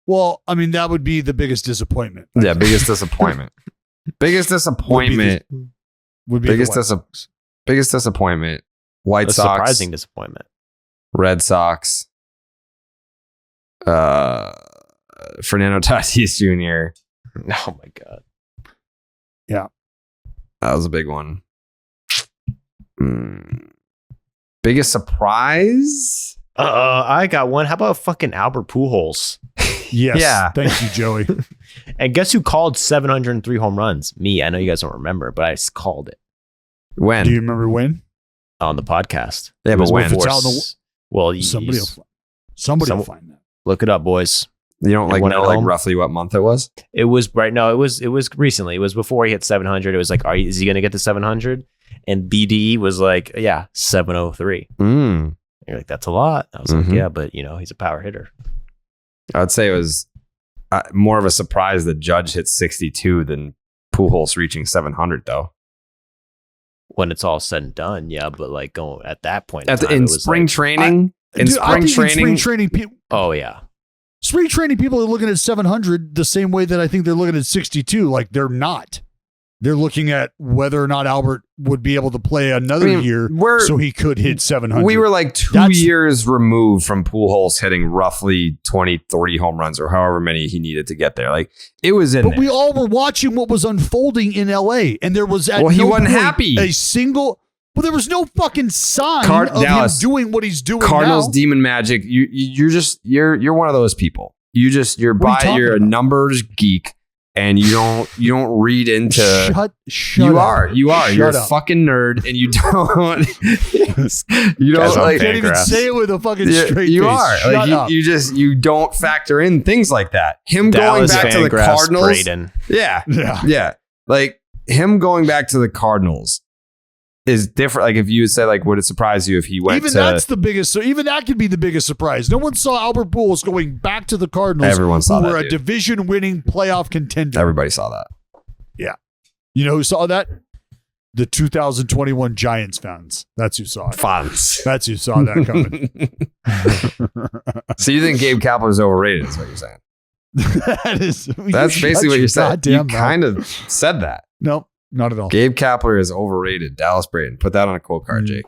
Well, I mean that would be the biggest disappointment. Yeah, biggest disappointment. Biggest disappointment. Would be Biggest the White Sox. Biggest disappointment. White A Sox. surprising disappointment. Red Sox. Fernando Tatis Jr. Oh my God. That was a big one. Biggest surprise? I got one. How about fucking Albert Pujols? Yes. Yeah. Thank you, Joey. And guess who called 703 home runs? Me. I know you guys don't remember, but I just called it When? Do you remember when? on the podcast. Yeah, It but was when? before It's out in the- s- well, Somebody will find that. look it up, boys. You don't like When know at like home? roughly what month it was? It was right. No, it was recently. It was before he hit 700. It was like, is he going to get to 700? And BD was like, yeah, 703. You're like, that's a lot. I was like, Mhm. yeah, but he's a power hitter. I'd say it was more of a surprise that Judge hit 62 than Pujols reaching 700 though. When it's all said and done, yeah, but like going at that point In spring training, Dude, I think in spring training, oh yeah, spring training people are looking at 700 the same way that I think they're looking at 62. Like they're not. They're looking at whether or not Albert would be able to play another year so he could hit 700. We were like 2 years removed from Pujols hitting roughly 20, 30 home runs or however many he needed to get there. Like it was in But there. we all were watching what was unfolding in LA, and there was at Well, he no wasn't point happy. Well, there was no fucking sign of Dallas, him doing what he's doing Cardinals now. demon magic. You're one of those people. You're What are you a talking about? numbers geek and you don't read into Shut you up. are. Shut You're a up. fucking nerd and you don't you Guys don't on like Can't even FanGraphs. say it with a fucking straight you face. are. Shut Like up. you don't factor in things like that. Him Dallas going back to the FanGraphs, Cardinals. Braden. Yeah. Yeah. Yeah. Like him going back to the Cardinals is different. Like if you would say like, would it surprise you if he went Even to that's the biggest. So even that could be the biggest surprise. No one saw Albert Pujols going back to the Cardinals. Everyone saw who that, were a dude. division-winning playoff contender. Everybody saw that. You know who saw that? The 2021 Giants fans. That's who saw it. Fans. That's who saw that coming. So you think Gabe Kapler is overrated? Is what you're saying? That's You basically shut what your you said. goddamn You mouth. kind of said that. Nope, not at all. Gabe Kapler is overrated. Dallas Braden. Put that on a quote card, Jake.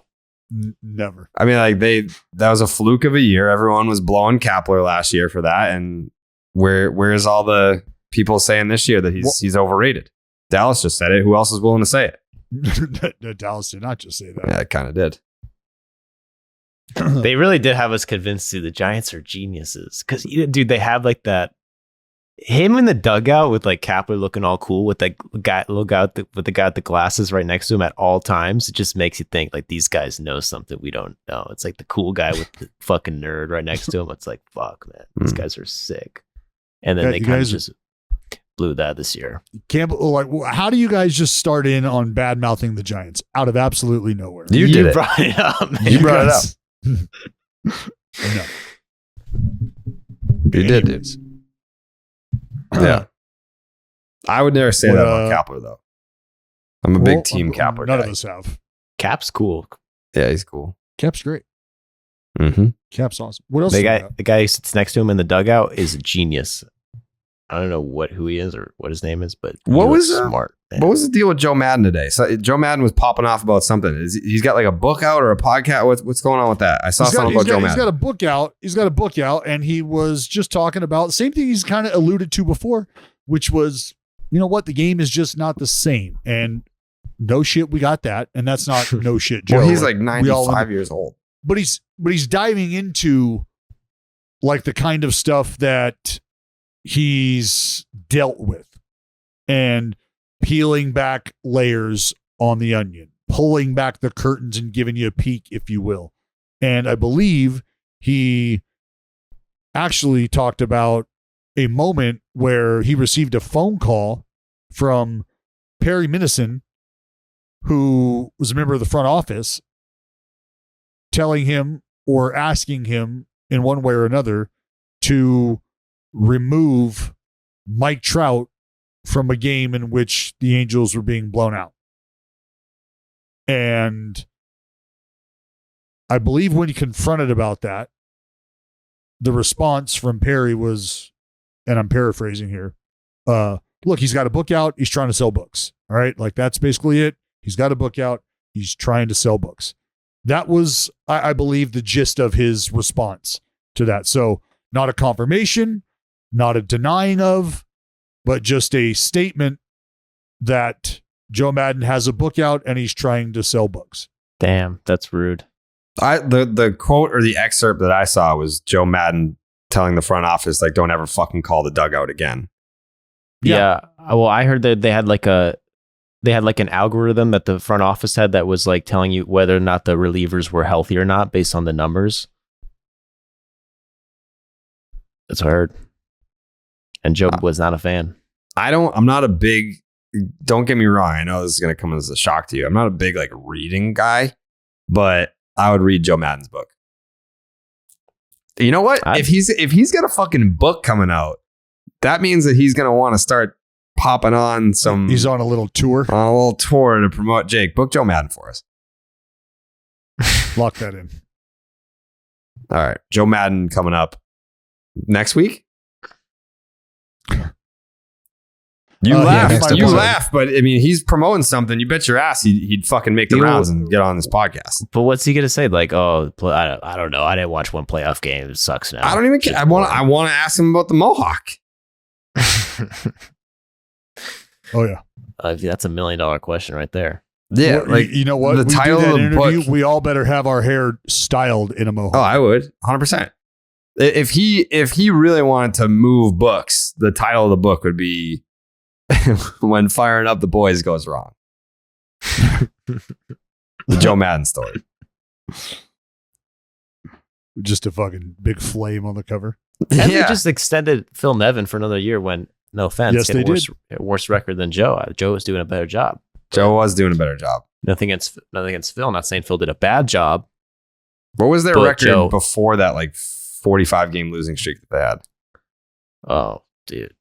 Never. I mean, like that was a fluke of a year. Everyone was blowing Kapler last year for that. And where's all the people saying this year that he's overrated? Dallas just said it. Who else is willing to say it? No, Dallas did not just say that. Yeah, it kind of did. They really did have us convinced the Giants are geniuses because dude, they have like that him in the dugout with like Kapler looking all cool with that guy with the guy with the glasses right next to him at all times. It just makes you think like these guys know something we don't know. It's like the cool guy with the fucking nerd right next to him. It's like fuck, man, these guys are sick. And then Yeah, they you kind of guys- just blew that this year. How do you guys just start in on bad mouthing the Giants out of absolutely nowhere? You did it. Brought it up, man. You brought it up. No. You did, dude. Yeah. I would never say What, that about Kapler, though. I'm a big Team Kapler None guy. of us have. Cap's cool. Yeah, he's cool. Cap's great. Mm-hmm. Cap's awesome. What else? The guy who sits next to him in the dugout is a genius. I don't know who he is or what his name is, but What was smart? What was the deal with Joe Maddon today? So Joe Maddon was popping off about something. He's got like a book out or a podcast? What's going on with that? I saw something about Joe Maddon. He's got a book out. He's got a book out, and he was just talking about the same thing he's kind of alluded to before, which was, you know what, the game is just not the same. And no shit, we got that, and that's not no shit, Joe. Well, he's like 95 years old. But he's diving into like the kind of stuff that he's dealt with and peeling back layers on the onion, pulling back the curtains and giving you a peek, if you will. And I believe he actually talked about a moment where he received a phone call from Perry Minison, who was a member of the front office, telling him or asking him in one way or another to remove Mike Trout from a game in which the Angels were being blown out. And I believe when he confronted about that, the response from Perry was, and I'm paraphrasing here, look, he's got a book out. He's trying to sell books. All right. Like, that's basically it. He's got a book out. He's trying to sell books. That was, I believe, the gist of his response to that. So not a confirmation, not a denying of, but just a statement that Joe Maddon has a book out and he's trying to sell books. Damn, that's rude. The quote or the excerpt that I saw was Joe Maddon telling the front office, like, don't ever fucking call the dugout again. Yeah. Well, I heard that they had like an algorithm that the front office had that was like telling you whether or not the relievers were healthy or not based on the numbers. That's what I heard. And Joe was not a fan. I'm not a big, don't get me wrong, I know this is going to come as a shock to you. I'm not a big like reading guy, but I would read Joe Maddon's book. You know what? If he's got a fucking book coming out, that means that he's going to want to start popping on some. He's on a little tour. On a little tour to promote Jake. Book Joe Maddon for us. Lock that in. All right. Joe Maddon coming up next week. You laugh, but I mean, he's promoting something. You bet your ass he'd fucking make the rounds and get on this podcast. But what's he gonna say? Like, oh, I don't know. I didn't watch one playoff game. It sucks now. I don't even care. I want to ask him about the Mohawk. Oh yeah, that's $1 million question right there. Yeah, well, like, you know what? The title of the book. We all better have our hair styled in a mohawk. Oh, I would 100%. If he really wanted to move books, the title of the book would be When Firing Up the Boys Goes Wrong. The Joe Maddon story. Just a fucking big flame on the cover. And they just extended Phil Nevin for another year when, no offense, yes, he had a worse record than Joe. Joe was doing a better job. Joe was doing a better job. Nothing against Phil. Not saying Phil did a bad job. What was their record before that, like 45 game losing streak that they had? Oh, dude.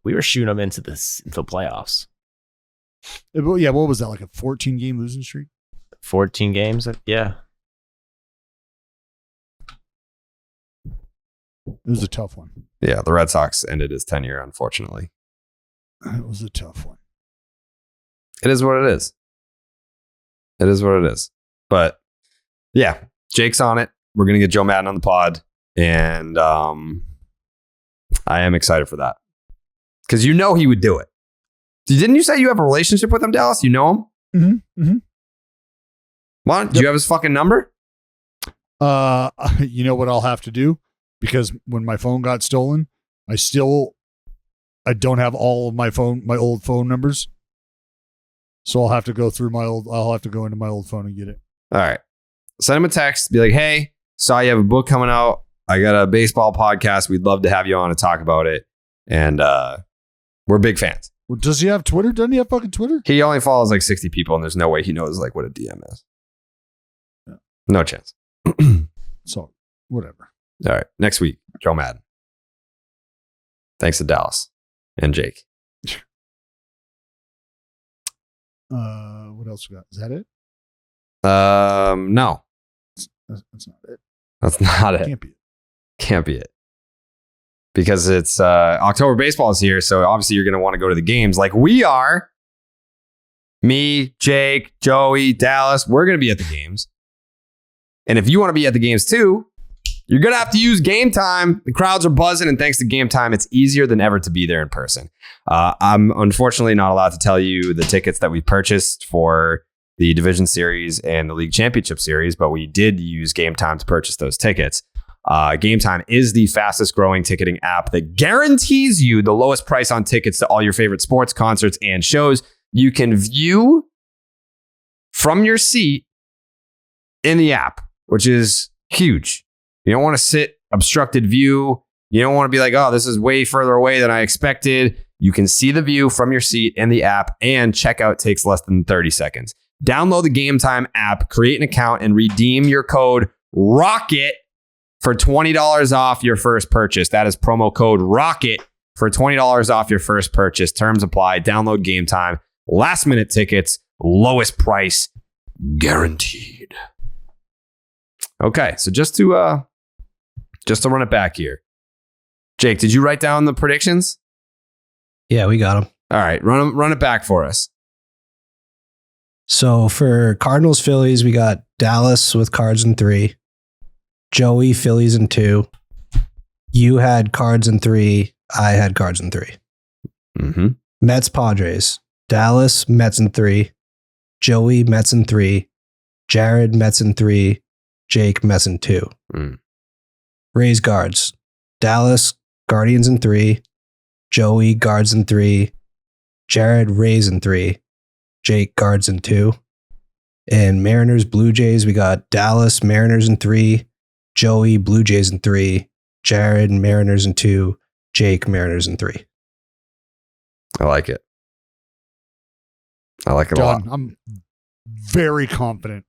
We were shooting them into the playoffs. Yeah, what was that, like a 14 game losing streak? 14 games? Yeah. It was a tough one. Yeah, the Red Sox ended his tenure, unfortunately. It was a tough one. It is what it is. It is what it is. But yeah, Jake's on it. We're going to get Joe Maddon on the pod. And I am excited for that. Because you know he would do it. Didn't you say you have a relationship with him, Dallas? You know him? Mm-hmm. Mm-hmm. Well, do you have his fucking number? You know what I'll have to do? Because when my phone got stolen, I don't have all of my old phone numbers. So I'll have to go into my old phone and get it. All right. Send him a text. Be like, hey, saw you have a book coming out. I got a baseball podcast. We'd love to have you on to talk about it. And we're big fans. Well, does he have Twitter? Doesn't he have fucking Twitter? He only follows like 60 people, and there's no way he knows like what a DM is. Yeah. No chance. So, whatever. All right. Next week, Joe Maddon. Thanks to Dallas and Jake. What else we got? Is that it? No, That's not it. that's not it. Can't be it. Because it's October baseball is here, so obviously you're going to want to go to the games like we are. Me, Jake, Joey, Dallas, we're going to be at the games. And if you want to be at the games too, you're going to have to use Game Time. The crowds are buzzing, and thanks to Game Time, it's easier than ever to be there in person. I'm unfortunately not allowed to tell you the tickets that we purchased for the Division Series and the League Championship Series, but we did use Game Time to purchase those tickets. Game Time is the fastest growing ticketing app that guarantees you the lowest price on tickets to all your favorite sports, concerts, and shows. You can view from your seat in the app, which is huge. You don't want to sit obstructed view. You don't want to be like, oh, this is way further away than I expected. You can see the view from your seat in the app, and checkout takes less than 30 seconds. Download the Game Time app, create an account, and redeem your code ROCKET for $20 off your first purchase. That is promo code ROCKET for $20 off your first purchase. Terms apply. Download Game Time. Last minute tickets, lowest price guaranteed. Okay, so just to run it back here. Jake, did you write down the predictions? Yeah, we got them. All right, run it back for us. So for Cardinals, Phillies, we got Dallas with Cards in 3. Joey, Phillies in 2. You had Cards in 3. I had Cards in 3. Mm-hmm. Mets, Padres. Dallas, Mets in 3. Joey, Mets in 3. Jared, Mets in 3. Jake, Mets in 2. Rays, Guards. Dallas, Guardians in 3. Joey, Guards in 3. Jared, Rays in 3. Jake, Guards in 2. And Mariners, Blue Jays, we got Dallas, Mariners in 3. Joey, Blue Jays in 3. Jared, Mariners in 2. Jake, Mariners in 3. I like it. I like it a lot. I'm very confident.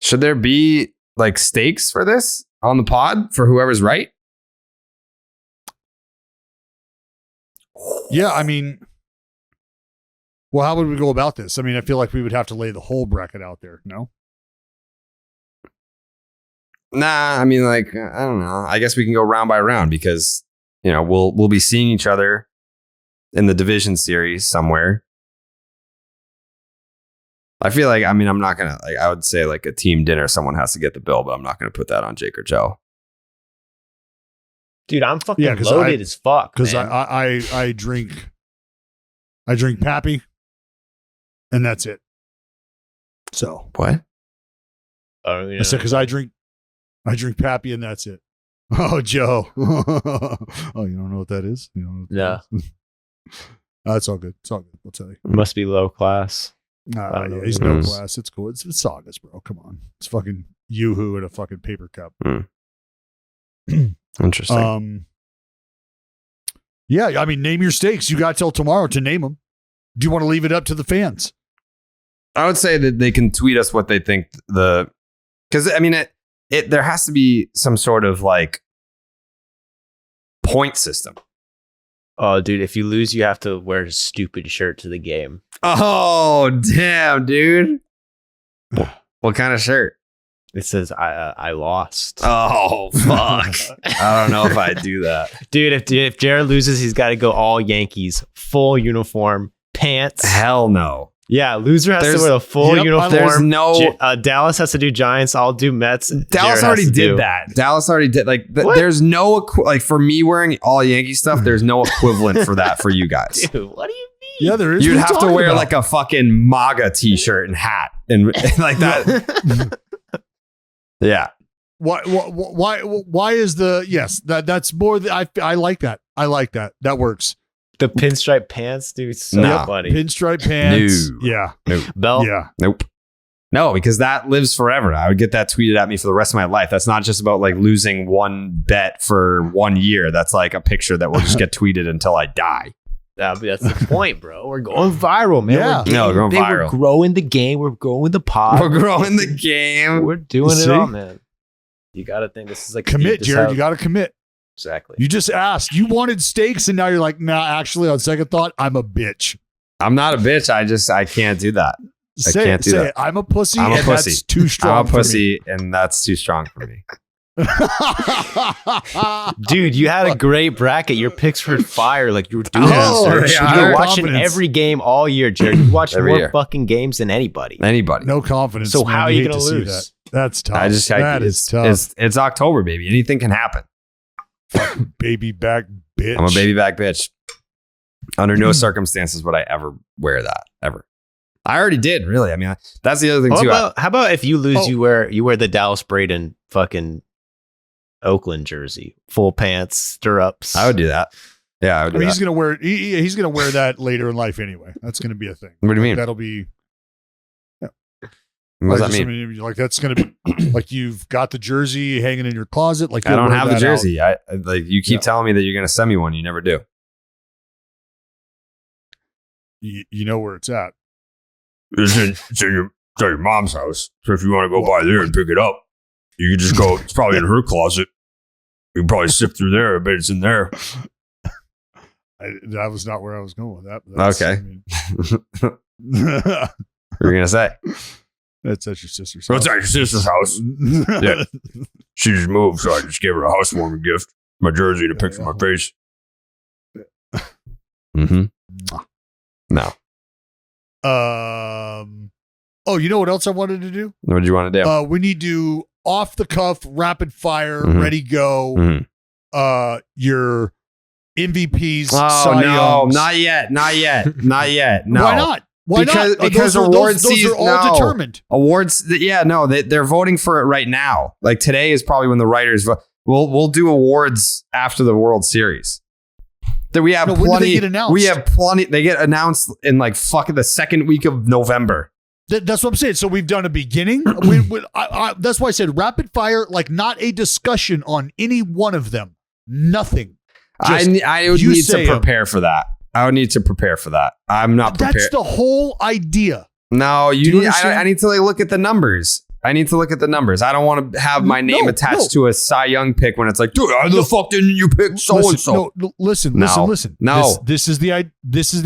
Should there be like stakes for this on the pod for whoever's right? Yeah, I mean, well, how would we go about this? I mean, I feel like we would have to lay the whole bracket out there, no? Nah, I mean, like, I don't know. I guess we can go round by round because, you know, we'll be seeing each other in the division series somewhere. I feel like, I mean, I'm not going to, like, I would say like a team dinner, someone has to get the bill, but I'm not going to put that on Jake or Joe. Dude, I'm fucking loaded as fuck. Because I drink Pappy, and that's it. So what? I said because I drink Pappy, and that's it. Oh, Joe. Oh, you don't know what that is? You don't know what that is? It's all good. It's all good. I'll tell you. Must be low class. Yeah, he's no class. It's cool. It's Saugus, bro. Come on. It's fucking Yoo-hoo in a fucking paper cup. Interesting. Yeah, I mean, name your stakes. You got till tomorrow to name them. Do you want to leave it up to the fans? I would say that they can tweet us what they think because I mean, there has to be some sort of like point system. Oh, dude, if you lose, you have to wear a stupid shirt to the game. Oh, damn, dude. What kind of shirt? It says, I lost. Oh, fuck. I don't know if I'd do that. Dude, if Jared loses, he's got to go all Yankees. Full uniform, pants. Hell no. Yeah, loser has to wear a full uniform. There's no... Dallas has to do Giants. I'll do Mets. Dallas already did that. Dallas already did. Like, there's no... like, for me wearing all Yankee stuff, there's no equivalent for that for you guys. Dude, what do you mean? Yeah, there is. You'd have to wear like a fucking MAGA t-shirt and hat and like that. Yeah. Why is the... Yes, that's more... I like that. I like that. That works. The pinstripe pants, dude, so funny. Pinstripe pants. No. Yeah. Nope. Belt. Yeah. Nope. No, because that lives forever. I would get that tweeted at me for the rest of my life. That's not just about like losing one bet for 1 year. That's like a picture that will just get tweeted until I die. That's the point, bro. We're going viral, man. Yeah. We're going viral. We're growing the game. We're growing the pod. We're growing the game. We're doing it all, man. You got to think this is like... Commit, Jared. You got to commit. Exactly. You just asked. You wanted stakes, and now you're like, nah, actually, on second thought, I'm a bitch. I'm not a bitch. I can't do that. Say it. I'm a pussy. I'm a and pussy. That's too strong. I'm a pussy, and that's too strong for me. Dude, you had a great bracket. Your picks were fire. Like you were doing research. yeah, You were no watching confidence. every game all year, Jared. You watched Every more year. fucking games than anybody. Anybody. No confidence. So man. how are you hate gonna to see lose? that. That's tough. That is tough. It's October, baby. Anything can happen. Baby back bitch. I'm a baby back bitch. Under no circumstances would I ever wear that ever. I already did, really. I mean, that's the other thing too. How about if you lose, you wear the Dallas Braden fucking Oakland jersey, full pants, stirrups. I would do that. Yeah, I would do that. He's gonna wear. He's gonna wear that later in life anyway. That's gonna be a thing. What do you mean? That'll be. What does that just, mean? like that's gonna be like you've got the jersey hanging in your closet. Like I don't have the that jersey. I like you keep Yeah. telling me that you're gonna send me one. You never do. You know where it's at. It's at your mom's house. So if you want to go by there and pick it up, you can just go. It's probably in her closet. You can probably sift through there. I bet it's in there. That was not where I was going with that. But that's- Okay. I mean, What were you gonna say? that's at your sister's So house. it's at your sister's house. Yeah. She just moved, so I just gave her a housewarming gift. My jersey to pick from my face. Mm-hmm. No. Oh, you know what else I wanted to do? What did you want to do? We need to off the cuff, rapid fire, Mhm. ready go. Mhm. Your MVPs. Oh Cy no, Youngs. not yet, not yet, not yet. No. Why not? Why Because- not? because those award those season- are all no. determined. Awards. Yeah, no, they're voting for it right now. Like today is probably when the writers vote. We'll do awards after the World Series. That we have No, when do they plenty. get announced? We have plenty. They get announced in like fucking the second week of November. That's what I'm saying. So we've done a beginning. That's why I said rapid fire, like not a discussion on any one of them. Nothing. Just I would you need say to 'em. prepare for that. I would need to prepare for that. I'm not prepared. That's the whole idea. No, Do you need. understand? I need to like look at the numbers. I need to look at the numbers. I don't want to have my name No, attached no. to a Cy Young pick when it's like, dude, how the fuck didn't you pick so and so? Listen. No. No. This is the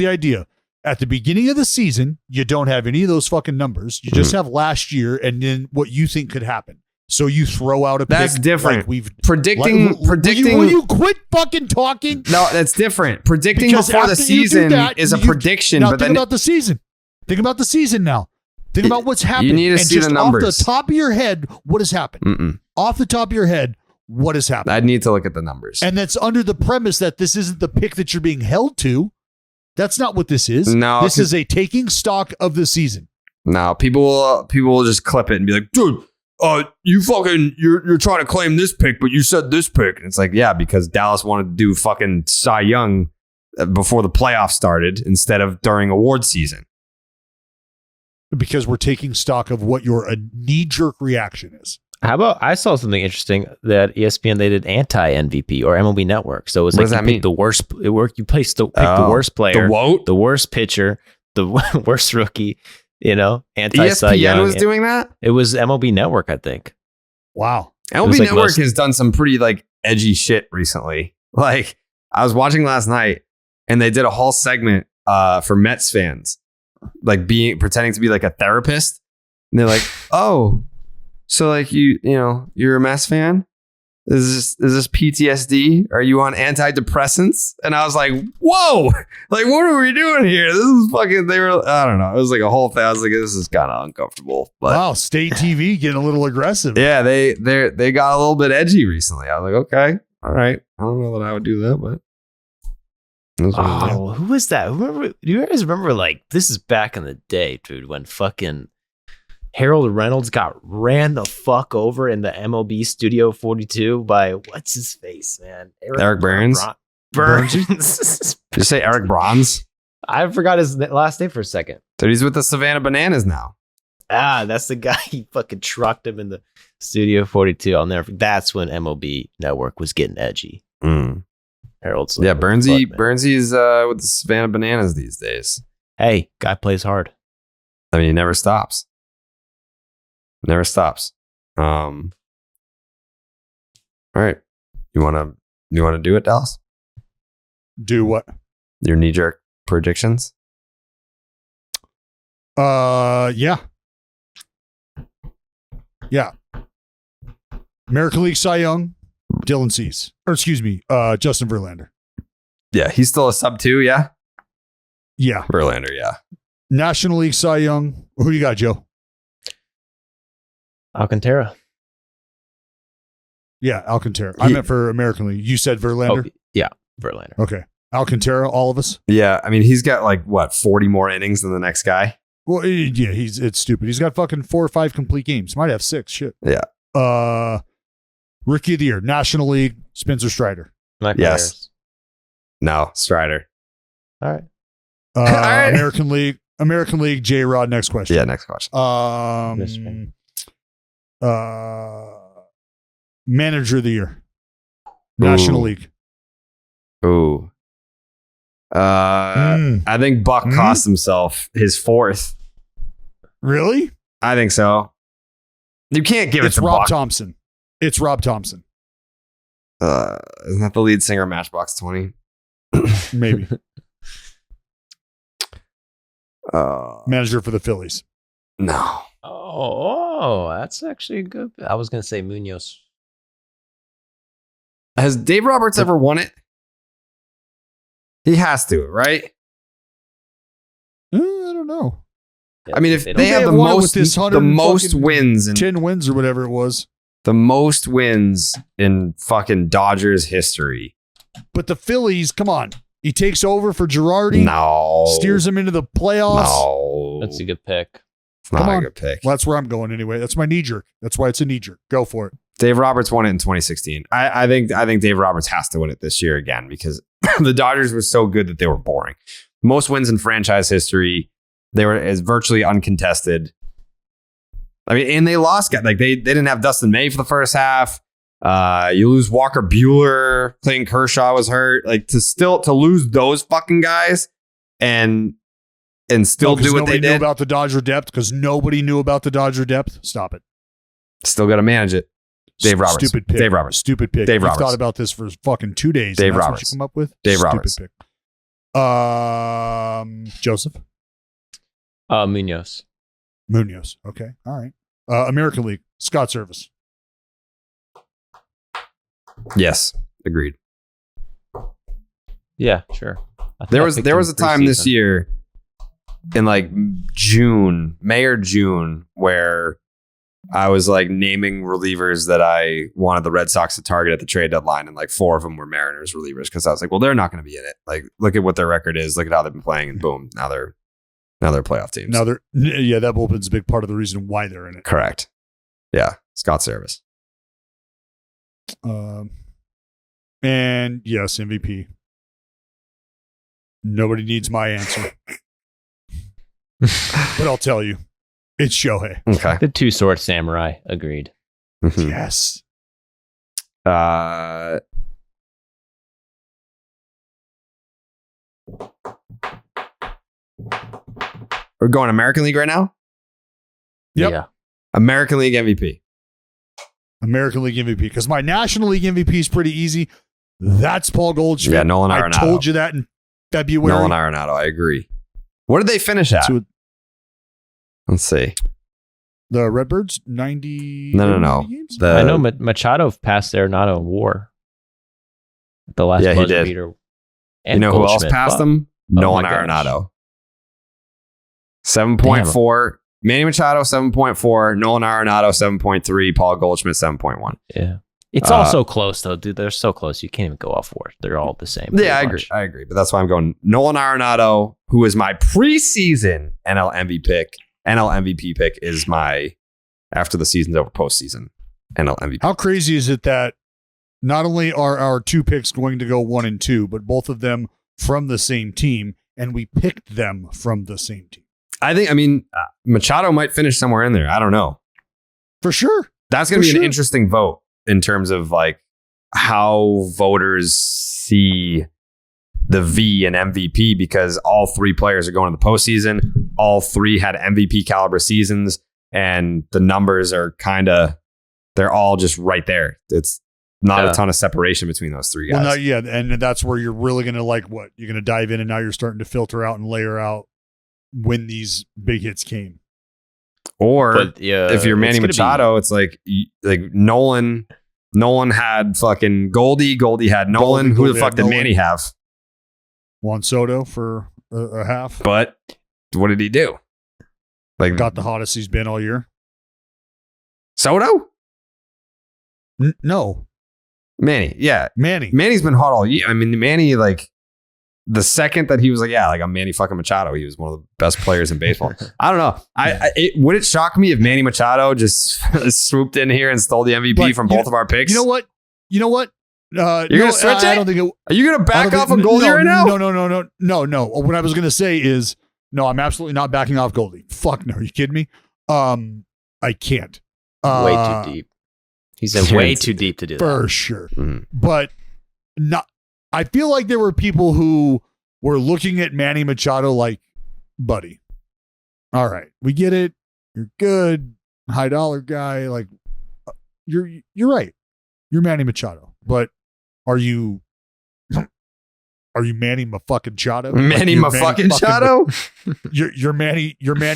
idea. At the beginning of the season, you don't have any of those fucking numbers. You just have last year and then what you think could happen. So you throw out a That's pick different. Like we've Predicting. Will you quit fucking talking? No, that's different. Predicting Because before the after you do season that, is a you- prediction, Now but think then about the season. Think about the season now. Think about what's happened. need to and see just the numbers. Off the top of your head, what has happened? Mm-mm. Off the top of your head, what has happened? I'd need to look at the numbers. And that's under the premise that this isn't the pick that you're being held to. That's not what this is. No, This is a taking stock of the season. No, people will just clip it and be like, dude, you're trying to claim this pick, but you said this pick. And it's like, yeah, because Dallas wanted to do fucking Cy Young before the playoffs started instead of during award season. Because we're taking stock of what your knee-jerk reaction is. How about I saw something interesting that ESPN they did anti MVP or MLB Network. So it was What like does that you pick mean? the worst. It worked. You pick the worst player, the worst pitcher, the worst rookie. You know, anti Cy ESPN Young. was doing that. It was MLB Network, I think. Wow. MLB was like Network less- has done some pretty like edgy shit recently. Like I was watching last night and they did a whole segment for Mets fans, like pretending to be like a therapist. And they're like, oh, so like you're a Mets fan? Is this PTSD? Are you on antidepressants? And I was like, whoa, like what are we doing here? This is fucking, I don't know. It was like a whole thing. I was like, this is kind of uncomfortable. But Wow, state TV getting a little aggressive. yeah, they got a little bit edgy recently. I was like, okay, all right. I don't know that I would do that, but Oh, who was that? Do you guys remember? Like, this is back in the day, dude, when fucking Harold Reynolds got ran the fuck over in the MLB Studio 42 by what's his face, man? Eric Burns? Burns. Did you say Eric Bronze? I forgot his last name for a second. Dude, he's with the Savannah Bananas now. Ah, that's the guy. He fucking trucked him in the Studio 42. That's when MLB Network was getting edgy. Harold's Yeah, like, what the fuck, man? Burnsy's with the Savannah Bananas these days. Hey, guy plays hard. I mean, he never stops. Never stops. All right. You wanna do it, Dallas? Do what? Your knee-jerk predictions? Yeah. American League Cy Young, Dylan Cease. Or excuse me, Justin Verlander. Yeah, he's still a sub 2, yeah? Yeah. Verlander, yeah. National League Cy Young. Who you got, Joe? Alcantara. Yeah, Alcantara. I meant for American League. You said Verlander? Oh, yeah, Verlander. Okay. Alcantara, all of us? Yeah, I mean, he's got 40 more innings than the next guy? Well, yeah, it's stupid. He's got fucking 4 or 5 complete games. Might have 6. Shit. Yeah. Rookie of the Year, National League, Spencer Strider. Michael Yes. Harris. No, Strider. All right. right. American League, J-Rod, next question. Yeah, next question. Manager of the Year, National League. Ooh. I think Buck cost himself his 4th. Really? I think so. You can't give it It's to Rob Buck. Thompson. It's Rob Thompson. Isn't that the lead singer of Matchbox 20? Maybe. Manager for the Phillies. No. Oh, that's actually good. I was going to say Munoz. Has Dave Roberts ever won it? He has to, right? I don't know. I mean, if They they don't- have They won it with this the most wins in 10 wins or whatever it was. the most wins in fucking Dodgers history. But the Phillies, come on. He takes over for Girardi. No. Steers them into the playoffs. No. That's a good pick. It's not Come a on. good pick. Well, that's where I'm going anyway. That's my knee jerk. That's why it's a knee jerk. Go for it. Dave Roberts won it in 2016. I think Dave Roberts has to win it this year again because the Dodgers were so good that they were boring. Most wins in franchise history. They were as virtually uncontested. I mean, and they lost. They didn't have Dustin May for the first half. You lose Walker Buehler. Clayton Kershaw was hurt. To lose those fucking guys and still do what they nobody knew did. about the Dodger depth because nobody knew about the Dodger depth. Stop it. Still got to manage it. Dave Roberts. Stupid pick. Dave Roberts. Stupid pick. Dave We've Roberts. thought about this for fucking 2 days. Dave and that's Roberts. What you come up with? Dave Stupid Roberts. pick. Joseph Munoz. Munoz. Okay. All right. American League. Scott Service. Yes, agreed. Yeah, sure. There was a time this year in May or June where I was naming relievers that I wanted the Red Sox to target at the trade deadline, and 4 of them were Mariners relievers because I was well, they're not going to be in it. Look at what their record is. Look at how they've been playing, and boom, now they're playoff teams. That bullpen's a big part of the reason why they're in it. Correct. Yeah, Scott Service. And yes, MVP. Nobody needs my answer, but I'll tell you, it's Shohei. Okay. The two-sword samurai. Agreed. Mhm. Yes. We're going American League right now. Yep. Yeah. American League MVP. American League MVP because my National League MVP is pretty easy. That's Paul Goldschmidt. Yeah, Nolan I Arenado. told you that in February. Nolan Arenado. I agree. What did they finish at? So Let's see. the Redbirds, 90. No. 90 games? I know Machado passed Arenado in WAR. The last Yeah, he buzzer did. beater. You know who else Goldschmidt, passed but- him? Oh Nolan my gosh. Arenado. 7.4. Manny Machado, 7.4. Nolan Arenado, 7.3. Paul Goldschmidt, 7.1. Yeah. It's all so close, though, dude. They're so close. You can't even go off WAR. They're all the same. Yeah, pretty much. I agree. But that's why I'm going Nolan Arenado, who is my preseason NL MVP pick is my, after the season's over, postseason NL MVP. How crazy is it that not only are our 2 picks going to go 1 and 2, but both of them from the same team, and we picked them from the same team? Machado might finish somewhere in there. I don't know. For sure. That's going to For be an sure. interesting vote in terms of how voters see the V and MVP because all 3 players are going to the postseason. All 3 had MVP caliber seasons, and the numbers are they're all just right there. It's not a ton of separation between those 3 guys. Well, and that's where you're really going to you're going to dive in, and now you're starting to filter out and layer out when these big hits came. Or But yeah, if you're Manny it's gonna Machado, it's like Nolan had fucking Goldie. Goldie had Nolan. Who the Goldie fuck had did Nolan. Manny have? Juan Soto for a half. But what did he do? Like Got the hottest he's been all year. Soto? No, Manny. Yeah. Manny. Manny's been hot all year. I mean, Manny, like, the second that he was like, yeah, like I'm Manny fucking Machado, he was one of the best players in baseball. I don't know. Would it shock me if Manny Machado just swooped in here and stole the MVP But from both of our picks? You know what? You're gonna switch I it? don't think it. Are you gonna back I off don't of think- Goldie right now? No. What I was gonna say is, no, I'm absolutely not backing off Goldie. Fuck no. Are you kidding me? I can't. way too deep. He's in way too deep to do that. For sure. Mhm. But not. I feel like there were people who were looking at Manny Machado like, buddy, all right, we get it. You're good. High dollar guy. Like, you're right. You're Manny Machado. But are you Manny Machado? Manny fucking Machado? You're Manny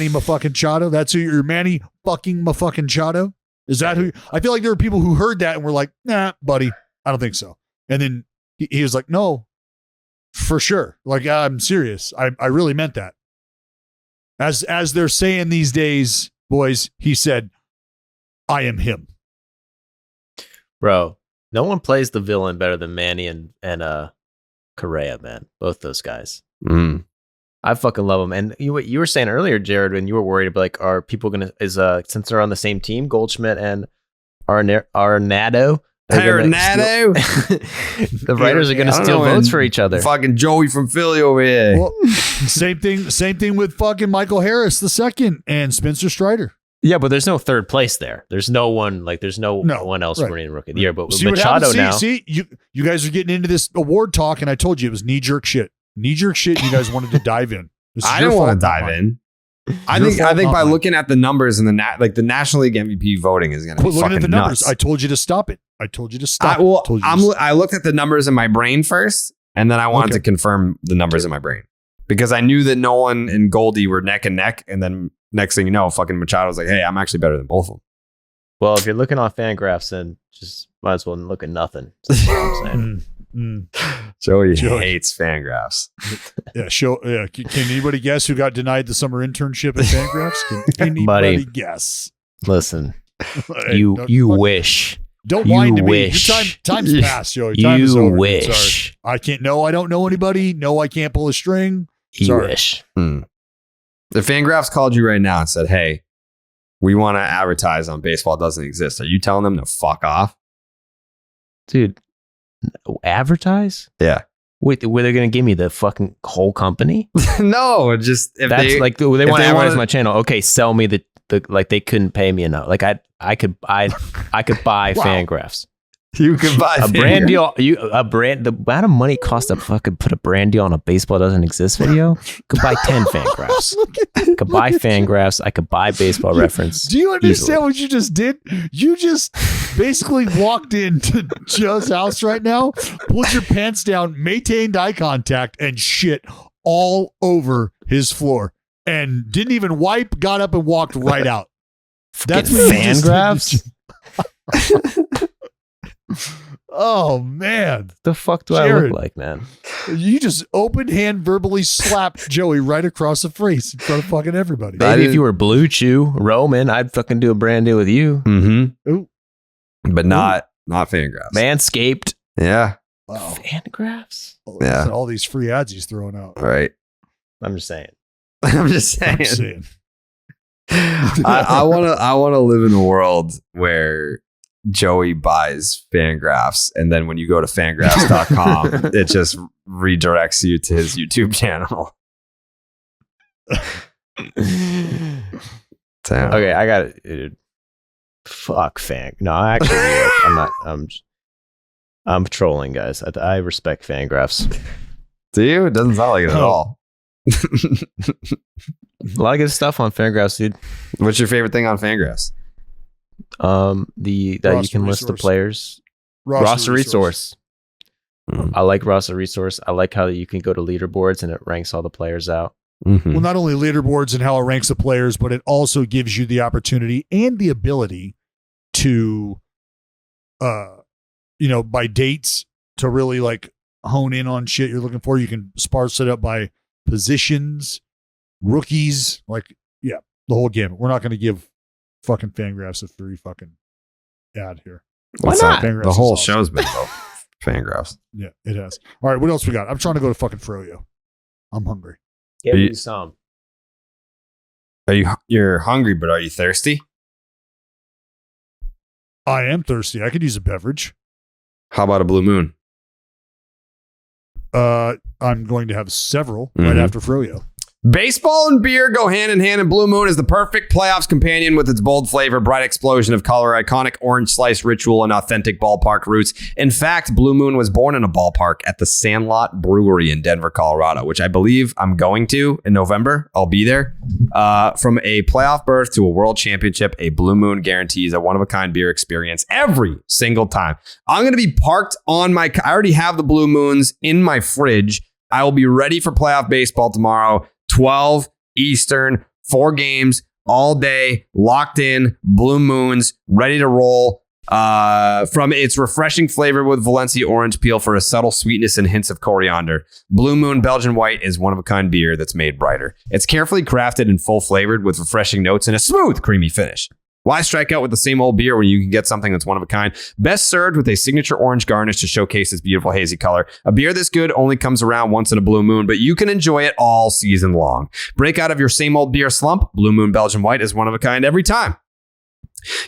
Machado? That's who you're Manny fucking Machado? Is that who? I feel like there were people who heard that and were like, nah, buddy, I don't think so. And then he was like, no, for sure. Like, I'm serious. I really meant that. As they're saying these days, boys, he said, I am him. Bro, no one plays the villain better than Manny and Correa, man. Both those guys. Mm. I fucking love them. And you were saying earlier, Jared, when you were worried about, like, are people gonna since they're on the same team, Goldschmidt and Arnado. Arnado. The writers are gonna I don't steal know, votes and for each other. Fucking Joey from Philly over here. Well, same thing with fucking Michael Harris II and Spencer Strider. Yeah, but there's no third place there. There's no one there's no one else right. winning Rookie of the Year. But with See what Machado happens? now, See, you guys are getting into this award talk, and I told you it was knee-jerk shit. Knee-jerk shit you guys wanted to dive in. This is I your didn't want fault, to not dive mine. in. I Your think fault, not by mine. looking at the numbers and the National League MVP voting is going to be Looking fucking at the numbers, nuts. I told you to stop it. I told you to stop. I Told you to I looked at the numbers in my brain first, and then I wanted Okay. to confirm the numbers in my brain because I knew that Nolan and Goldie were neck and neck, and then next thing you know, fucking Machado's like, "Hey, I'm actually better than both of them." well, if you're looking on FanGraphs, then just might as well look at nothing. That's what I'm saying. Joey Joey. hates FanGraphs. Yeah. Can anybody guess who got denied the summer internship at FanGraphs? Can anybody Buddy. guess? Listen, Hey, you don't- wish. Don't you whine to me. Your wish. time's passed, Joey. Time is You over. wish. Sorry. I can't. No, I don't know anybody. No, I can't pull a string. You Sorry. wish. If FanGraphs called you right now and said, "Hey, we want to advertise on Baseball Doesn't Exist," are you telling them to fuck off? Dude, advertise? Yeah. Wait, were they going to give me the fucking whole company? No, just if That's they like they want if to they advertise wanna- my channel. Okay, sell me the like they couldn't pay me enough. Like I could buy Wow. FanGraphs. you can buy A brand FanGraphs. deal. The amount of money cost to fucking put a brand deal on a Baseball Doesn't Exist video. Could buy 10 FanGraphs. Could buy FanGraphs. I could buy Baseball Reference. Do you understand easily. what you just did? You just basically walked into Joe's house right now, pulled your pants down, maintained eye contact, and shit all over his floor. And didn't even wipe, got up and walked right out. That's Fucking what you just FanGraphs? Oh, man. The fuck do I Jared. look like, man? You just open hand verbally slapped Joey right across the face in front of fucking everybody. Maybe if you were Blue Chew, Roman, I'd fucking do a brand deal with you. Mm-hmm. Ooh. But not FanGraphs. Manscaped. Yeah. Wow. FanGraphs? Yeah. All these free ads he's throwing out. Right. I'm just saying. I'm just saying. I'm saying. I want to live in a world where Joey buys FanGraphs, and then when you go to fangraphs.com, it just redirects you to his YouTube channel. Damn. Okay, I got it. Dude. Fuck Fang. No, actually, I'm not. I'm trolling, guys. I respect FanGraphs. Do you? It doesn't sound like it at Oh. all. A lot of good stuff on FanGraphs, dude. What's your favorite thing on FanGraphs? That you Roster can list the resource. players. Roster resource. Mm. I like roster resource. I like how you can go to leaderboards and it ranks all the players out. Mhm. Well, not only leaderboards and how it ranks the players, but it also gives you the opportunity and the ability to, by dates to really like hone in on shit you're looking for. You can sparse it up by positions, rookies, the whole gamut. We're not going to give fucking FanGraphs a free fucking ad here. Why not? FanGraphs The whole is awesome. show's been about FanGraphs. Yeah, it has. All right, what else we got? I'm trying to go to fucking Froyo. I'm hungry. Give me some. You're hungry, but are you thirsty? I am thirsty. I could use a beverage. How about a Blue Moon? I'm going to have several right after Froyo. Baseball and beer go hand in hand, and Blue Moon is the perfect playoffs companion with its bold flavor, bright explosion of color, iconic orange slice ritual, and authentic ballpark roots. In fact, Blue Moon was born in a ballpark at the Sandlot Brewery in Denver, Colorado, which I believe I'm going to in November. I'll be there. From a playoff berth to a world championship, a Blue Moon guarantees a one-of-a-kind beer experience every single time. I'm going to be parked on I already have the Blue Moons in my fridge. I will be ready for playoff baseball tomorrow. 12 Eastern, 4 games all day, locked in, Blue Moons, ready to roll. From its refreshing flavor with Valencia orange peel for a subtle sweetness and hints of coriander, Blue Moon Belgian White is one-of-a-kind beer that's made brighter. It's carefully crafted and full-flavored with refreshing notes and a smooth, creamy finish. Why strike out with the same old beer when you can get something that's one of a kind? Best served with a signature orange garnish to showcase its beautiful hazy color. A beer this good only comes around once in a Blue Moon, but you can enjoy it all season long. Break out of your same old beer slump. Blue Moon Belgian White is one of a kind every time.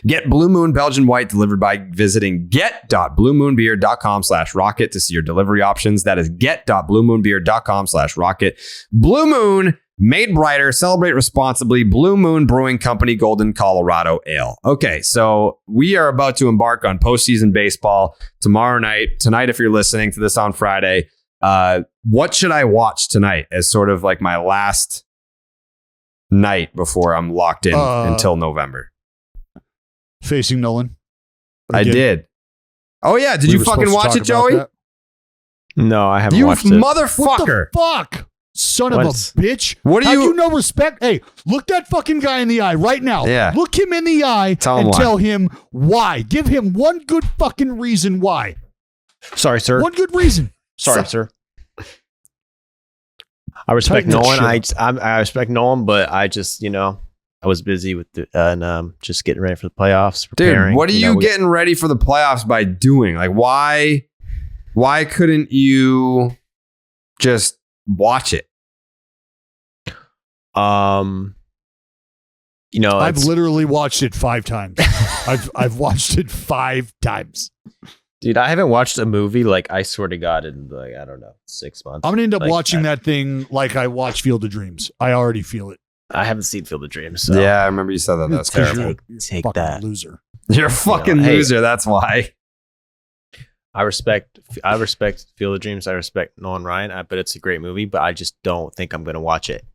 Get Blue Moon Belgian White delivered by visiting get.bluemoonbeer.com/rocket to see your delivery options. That is get.bluemoonbeer.com/rocket. Blue Moon, made brighter, celebrate responsibly. Blue Moon Brewing Company, Golden, Colorado Ale. Okay, so we are about to embark on postseason baseball tomorrow night. Tonight, if you're listening to this on Friday, what should I watch tonight as sort of like my last night before I'm locked in until November? Facing Nolan. I did. Oh, yeah. Did you fucking watch it, Joey? No, I haven't You watched it. motherfucker. What the fuck? Son of a bitch. What do Have you... you no respect? Hey, look that fucking guy in the eye right now. Yeah. Look him in the eye and tell him why. Give him one good fucking reason why. Sorry, sir. One good reason. Sorry, sir. I respect Nolan. I respect Nolan, but I just, I was busy with just getting ready for the playoffs. Preparing. Dude, what are you getting ready for the playoffs by doing? Like, why couldn't you just watch it? I've literally watched it 5 times. I've watched it 5 times. Dude, I haven't watched a movie I swear to God in 6 months. I'm gonna end up watching that thing like I watch Field of Dreams. I already feel it. I haven't seen Field of Dreams. So. Yeah, I remember you said that. That's terrible. Take fucking that, loser. You're a fucking loser. That's why. I respect Field of Dreams. I respect Nolan Ryan, but it's a great movie. But I just don't think I'm going to watch it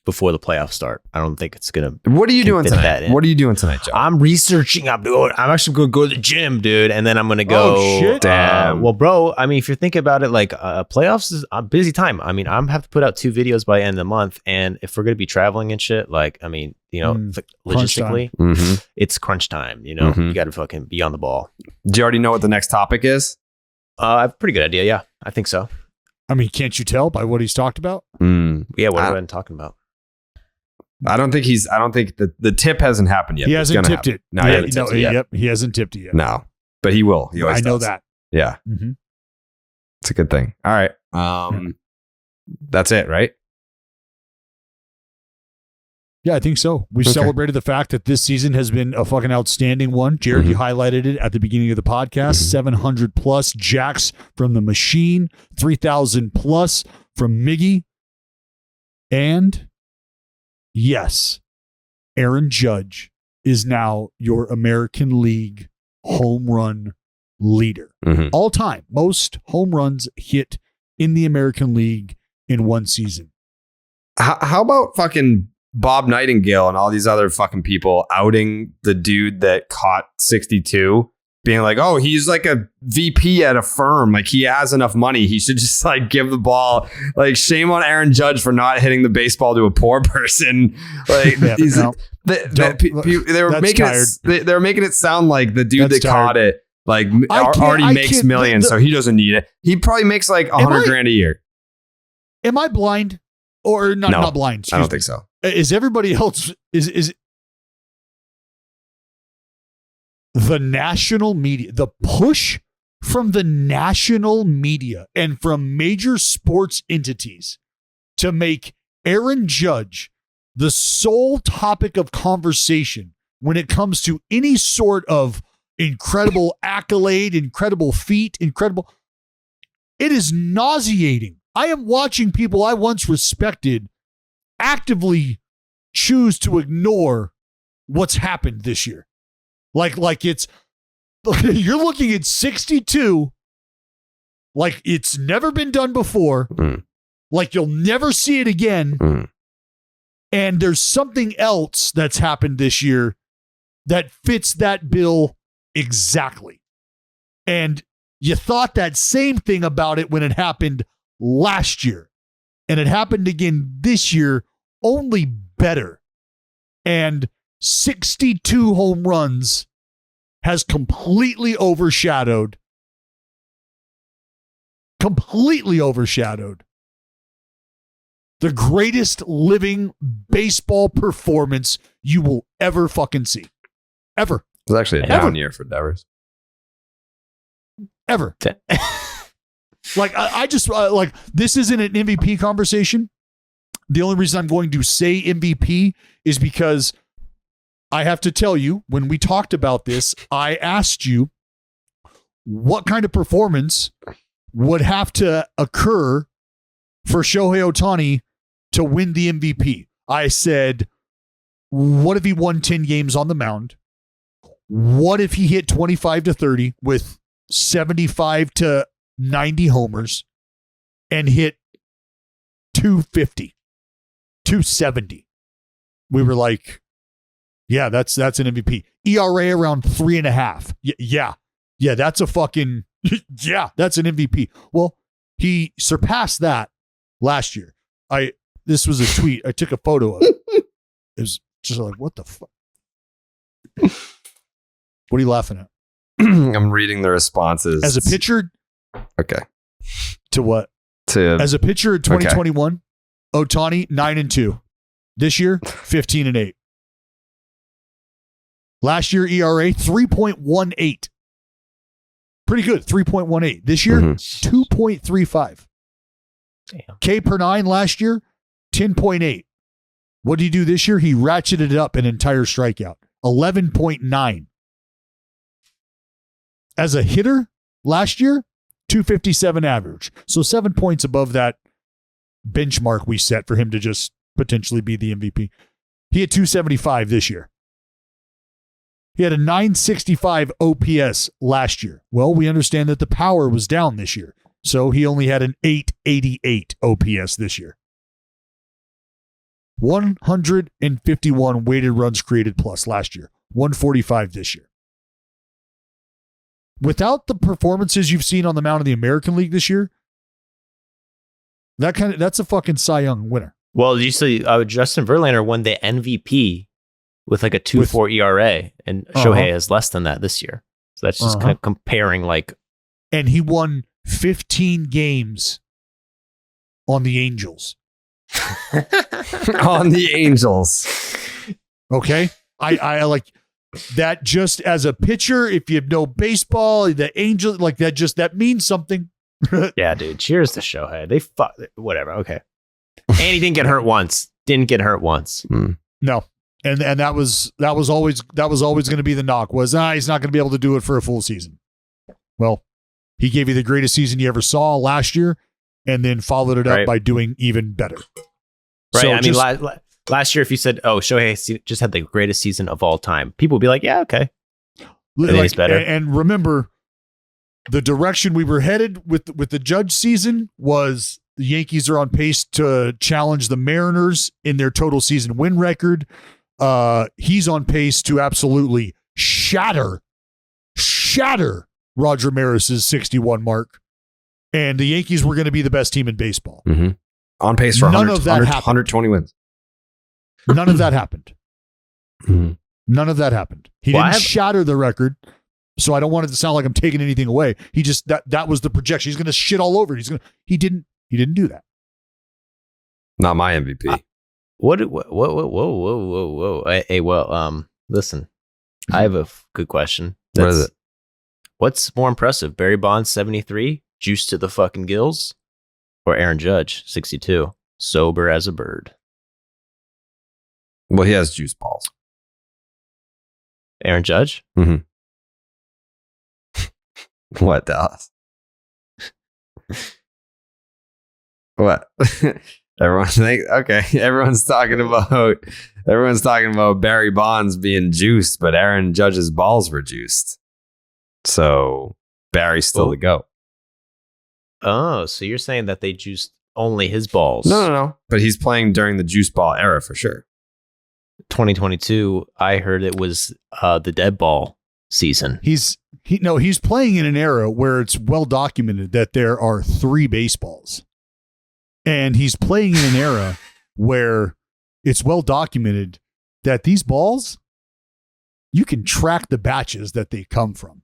before the playoffs start. I don't think it's going to. What are you doing tonight? What are you doing tonight, Joe? I'm researching. I'm actually going to go to the gym, dude, and then I'm going to go. Oh shit! Damn. Well, bro, I mean, if you think about it, playoffs is a busy time. I mean, I'm have to put out 2 videos by the end of the month, and if we're going to be traveling and shit, logistically, it's crunch time. You got to fucking be on the ball. Do you already know what the next topic is? I have a pretty good idea. Yeah, I think so. I mean, can't you tell by what he's talked about? Yeah, what are we talking about? I don't think the tip hasn't happened yet. He hasn't tipped it. No, he hasn't tipped it yet. Yep, he hasn't tipped it yet. No, but he will. He always I know does. that. Yeah. Mm-hmm. It's a good thing. All right. That's it, right? Yeah, I think so. We celebrated the fact that this season has been a fucking outstanding one. Jared, you highlighted it at the beginning of the podcast. 700 plus jacks from the machine, 3,000 plus from Miggy. And yes, Aaron Judge is now your American League home run leader. All time, most home runs hit in the American League in one season. How about fucking Bob Nightingale and all these other fucking people outing the dude that caught 62 being like, oh, he's like a VP at a firm. Like he has enough money. He should just like give the ball. Like shame on Aaron Judge for not hitting the baseball to a poor person. Like they were making it sound like the dude that caught it like already makes millions, so he doesn't need it. He probably makes like $100,000 a year. Am I blind or not? No, not blind. I don't think so. Is everybody else is the national media, the push from the national media and from major sports entities to make Aaron Judge the sole topic of conversation when it comes to any sort of incredible accolade, incredible feat, it is nauseating. I am watching people I once respected actively choose to ignore what's happened this year. Like it's, you're looking at 62, like it's never been done before, like you'll never see it again. And there's something else that's happened this year that fits that bill exactly. And you thought that same thing about it when it happened last year. And it happened again this year, only better. And 62 home runs has completely overshadowed the greatest living baseball performance you will ever fucking see. Ever. It was actually a down year for Devers. Ever. Like, I just, like, this isn't an MVP conversation. The only reason I'm going to say MVP is because I have to tell you, when we talked about this, I asked you what kind of performance would have to occur for Shohei Ohtani to win the MVP. I said, what if he won 10 games on the mound? What if he hit 25 to 30 with 75 to 90 homers and hit 250, 270? We were like, yeah, that's an MVP. ERA around 3.5. Yeah, that's a fucking, that's an MVP. Well, he surpassed that last year. This was a tweet. I took a photo of it. It was just like, what the fuck? What are you laughing at? I'm reading the responses. As a pitcher? Okay. To what? As a pitcher in 2021, Ohtani, 9-2. This year, 15-8. Last year, ERA, 3.18. Pretty good, 3.18. This year, 2.35. Damn. K per 9 last year, 10.8. What did he do this year? He ratcheted it up an entire strikeout, 11.9. As a hitter, last year, 257 average. So 7 points above that benchmark we set for him to just potentially be the MVP. He had 275 this year. He had a 965 OPS last year. Well, we understand that the power was down this year. So he only had an 888 OPS this year. 151 weighted runs created plus last year. 145 this year. Without the performances you've seen on the mound of the American League this year, that's a fucking Cy Young winner. Well, you see, Justin Verlander won the MVP with like a 2.4 ERA, and Shohei has less than that this year. So that's just kind of comparing, like. And he won 15 games on the Angels. On the Angels. Okay, I like that. Just as a pitcher, if you know baseball, the Angels, like that means something. Yeah, dude. Cheers to Shohei. They whatever. Okay. And he didn't get hurt once. No. And that was always going to be the knock was, he's not going to be able to do it for a full season. Well, he gave you the greatest season you ever saw last year and then followed it up by doing even better. Right. So I mean, last year, if you said, Shohei just had the greatest season of all time, people would be like, yeah, okay. It's better. And remember, the direction we were headed with the Judge season was the Yankees are on pace to challenge the Mariners in their total season win record. He's on pace to absolutely shatter shatter Roger Maris's 61 mark, and the Yankees were going to be the best team in baseball. Mm-hmm. On pace for None 100, of that 100 happened. 120 wins. None of that happened. Mhm. None of that happened. He Well, didn't shatter the record, so I don't want it to sound like I'm taking anything away. He just that was the projection. He's going to shit all over it. He didn't do that. Not my MVP. Whoa. Hey, well, listen, I have a good question. What is it? What's more impressive, Barry Bonds 73, juiced to the fucking gills, or Aaron Judge 62, sober as a bird? Well, he has juice balls. Aaron Judge? Mm-hmm. What, Dallas? What? Everyone's talking about Barry Bonds being juiced, but Aaron Judge's balls were juiced. So Barry's still the GOAT. Oh, so you're saying that they juiced only his balls? No. But he's playing during the juice ball era for sure. 2022, I heard it was the dead ball season. He's playing in an era where it's well documented that there are 3 baseballs. And he's playing in an era where it's well documented that these balls, you can track the batches that they come from.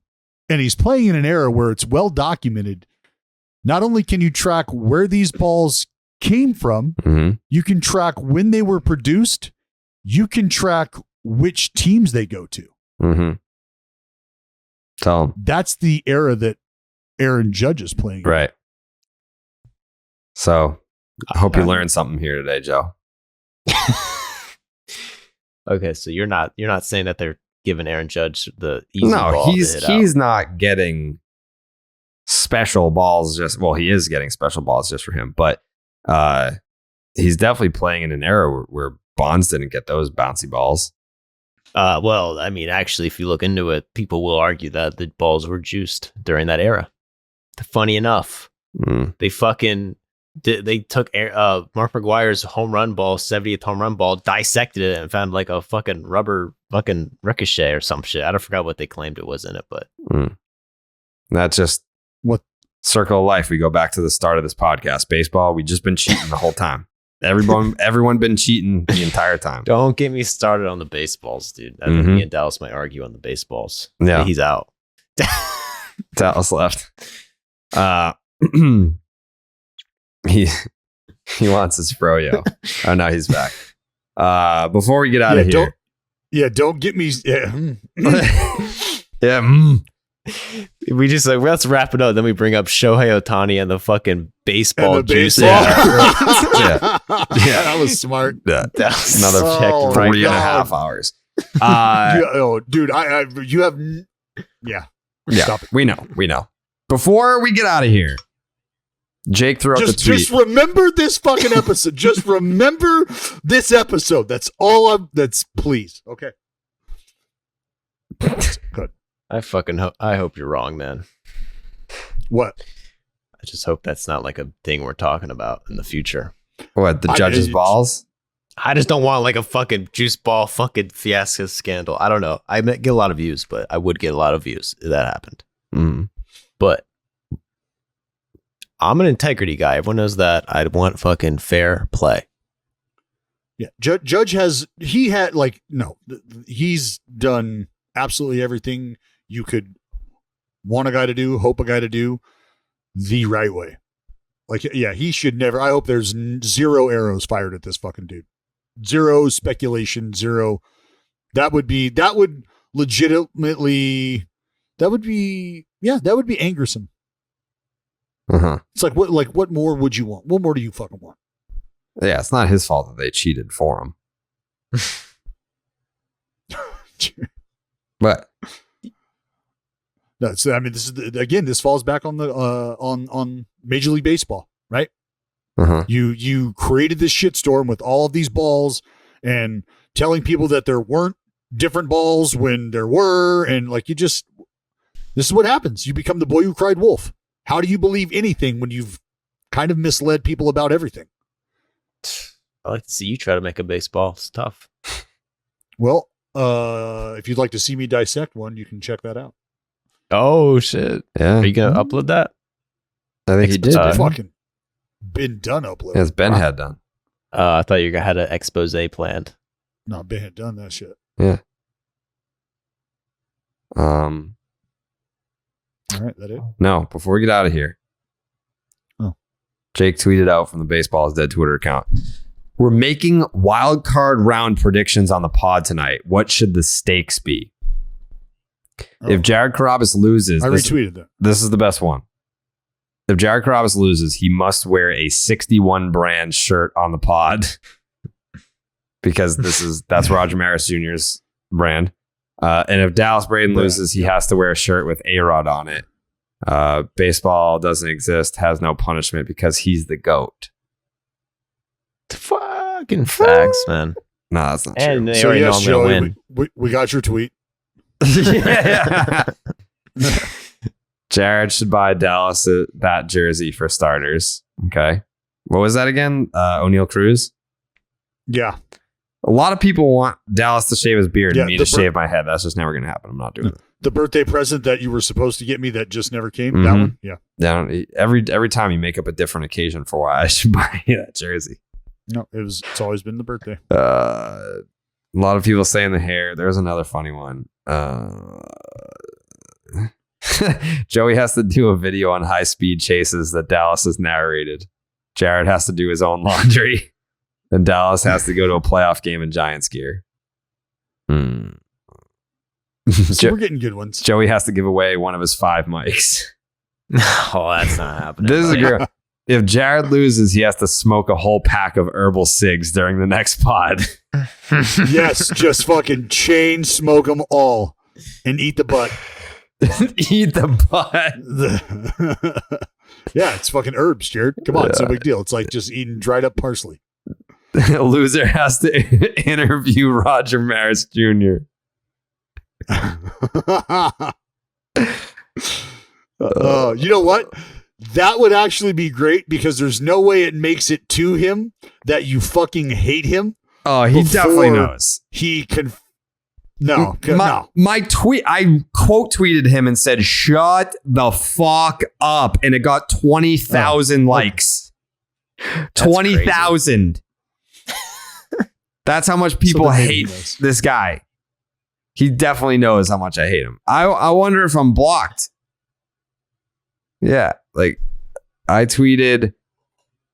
And he's playing in an era where it's well documented. Not only can you track where these balls came from, Mm-hmm. you can track when they were produced. You can track which teams they go to. Mm-hmm. Tell him. That's the era that Aaron Judge is playing. Right. So I hope you learned something here today, Joe. Okay, so you're not saying that they're giving Aaron Judge the easy ball to hit he's out. not getting special balls. He is getting special balls just for him, but he's definitely playing in an era where Bonds didn't get those bouncy balls. Well, I mean, actually, if you look into it, people will argue that the balls were juiced during that era. Funny enough, they took Mark McGwire's home run ball, 70th home run ball, dissected it, and found like a fucking rubber fucking ricochet or some shit. I don't forgot what they claimed it was in it, but That's just what circle of life. We go back to the start of this podcast. Baseball, we just been cheating the whole time. Everyone been cheating the entire time. don't get me started on the baseballs, dude. I think me and Dallas might argue on the baseballs. Yeah, He's out. Dallas left. He wants his froyo. Oh no, he's back. Before we get out of here, don't get me. We just like, let's wrap it up. Then we bring up Shohei Ohtani and the fucking baseball juice. Yeah, that was smart. Yeah. That's Another Oh, check, my 3.5 God. hours. Dude, you have. Yeah. Stop it. We know. Before we get out of here, Jake threw out the tweet. Just remember this fucking episode. Just remember this episode. That's all that's please. Okay. Good. I hope you're wrong, man. What? I just hope that's not like a thing we're talking about in the future. What, the judge's balls? I just don't want like a fucking juice ball fucking fiasco scandal. I don't know. I might get a lot of views, but I would get a lot of views if that happened. But I'm an integrity guy. Everyone knows that. I'd want fucking fair play. Yeah. Judge he's done absolutely everything you could want a guy to do, hope a guy to do the right way. Like, yeah, he should never. I hope there's 0 arrows fired at this fucking dude. 0 speculation, 0. That would legitimately, that would be angersome. It's like, what more would you want? What more do you fucking want? Yeah, it's not his fault that they cheated for him. But no, this falls back on the on Major League Baseball, right? You created this shitstorm with all of these balls and telling people that there weren't different balls when there were, and this is what happens. You become the boy who cried wolf. How do you believe anything when you've kind of misled people about everything? I like to see you try to make a baseball. It's tough. Well, if you'd like to see me dissect one, you can check that out. Oh shit! Yeah, Are you gonna upload that? I think he did. It's fucking been done upload. Yeah, it's Ben had done. I thought you had an expose planned. No, Ben had done that shit. Yeah. All right, that it? No, before we get out of here. Oh. Jake tweeted out from the Baseball is Dead Twitter account. We're making wild card round predictions on the pod tonight. What should the stakes be? Oh. If Jared Carrabis loses, I retweeted that. This is the best one. If Jared Carrabis loses, he must wear a 61 brand shirt on the pod because that's Roger Maris Jr.'s brand. And if Dallas Braden loses, he has to wear a shirt with A-Rod on it. Baseball doesn't exist, has no punishment because he's the GOAT. Fucking facts, man. No, that's not And true. they already know I'm Joey, gonna win. we got your tweet. Yeah. Jared should buy Dallas a bat jersey for starters. Okay. What was that again? O'Neal Cruz? Yeah. A lot of people want Dallas to shave his beard Yeah, and me to shave my head. That's just never going to happen. I'm not doing it. The birthday present that you were supposed to get me that just never came. Mhm. That one? Yeah. Yeah, every time you make up a different occasion for why I should buy that jersey. No, it's always been the birthday. A lot of people saying the hair. There's another funny one. Joey has to do a video on high speed chases that Dallas has narrated. Jared has to do his own laundry. And Dallas has to go to a playoff game in Giants gear. So we're getting good ones. Joey has to give away one of his 5 mics. Oh, that's not happening. This is a girl. If Jared loses, he has to smoke a whole pack of herbal cigs during the next pod. Yes, just fucking chain smoke them all and eat the butt. Eat the butt. Yeah, it's fucking herbs, Jared. Come on, it's no big deal. It's like just eating dried up parsley. Loser has to interview Roger Maris Jr. You know what? That would actually be great because there's no way it makes it to him that you fucking hate him. Oh, he definitely knows. He can. No. My tweet, I quote tweeted him and said, "Shut the fuck up," and it got 20,000 likes. 20,000. That's how much people hate this guy. He definitely knows how much I hate him. I wonder if I'm blocked. Yeah, like I tweeted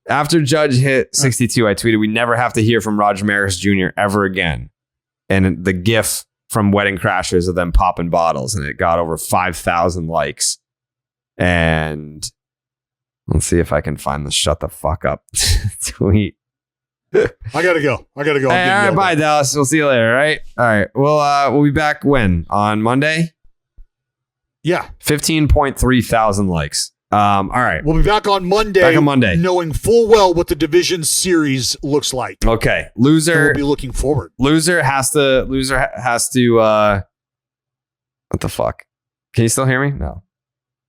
after Judge hit 62. I tweeted, "We never have to hear from Roger Maris Jr. ever again." And the GIF from Wedding Crashers of them popping bottles, and it got over 5,000 likes. And let's see if I can find the "shut the fuck up" tweet. I gotta go. All right, bye, Dallas. We'll see you later. All right. We'll be back when on Monday. Yeah, 15.3 thousand likes. All right, we'll be back on Monday. Knowing full well what the division series looks like. Okay, loser. And we'll be looking forward. Loser has to. What the fuck? Can you still hear me? No.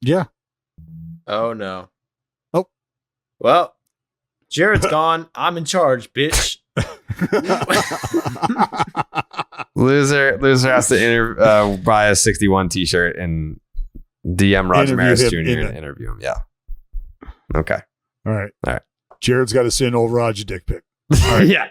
Yeah. Oh no. Oh. Well, Jared's gone. I'm in charge, bitch. Loser has to buy a 61 t-shirt and DM Roger Maris Jr. and interview him. Yeah. Okay. All right. Jared's got to send old Roger dick pic. All right. Yeah.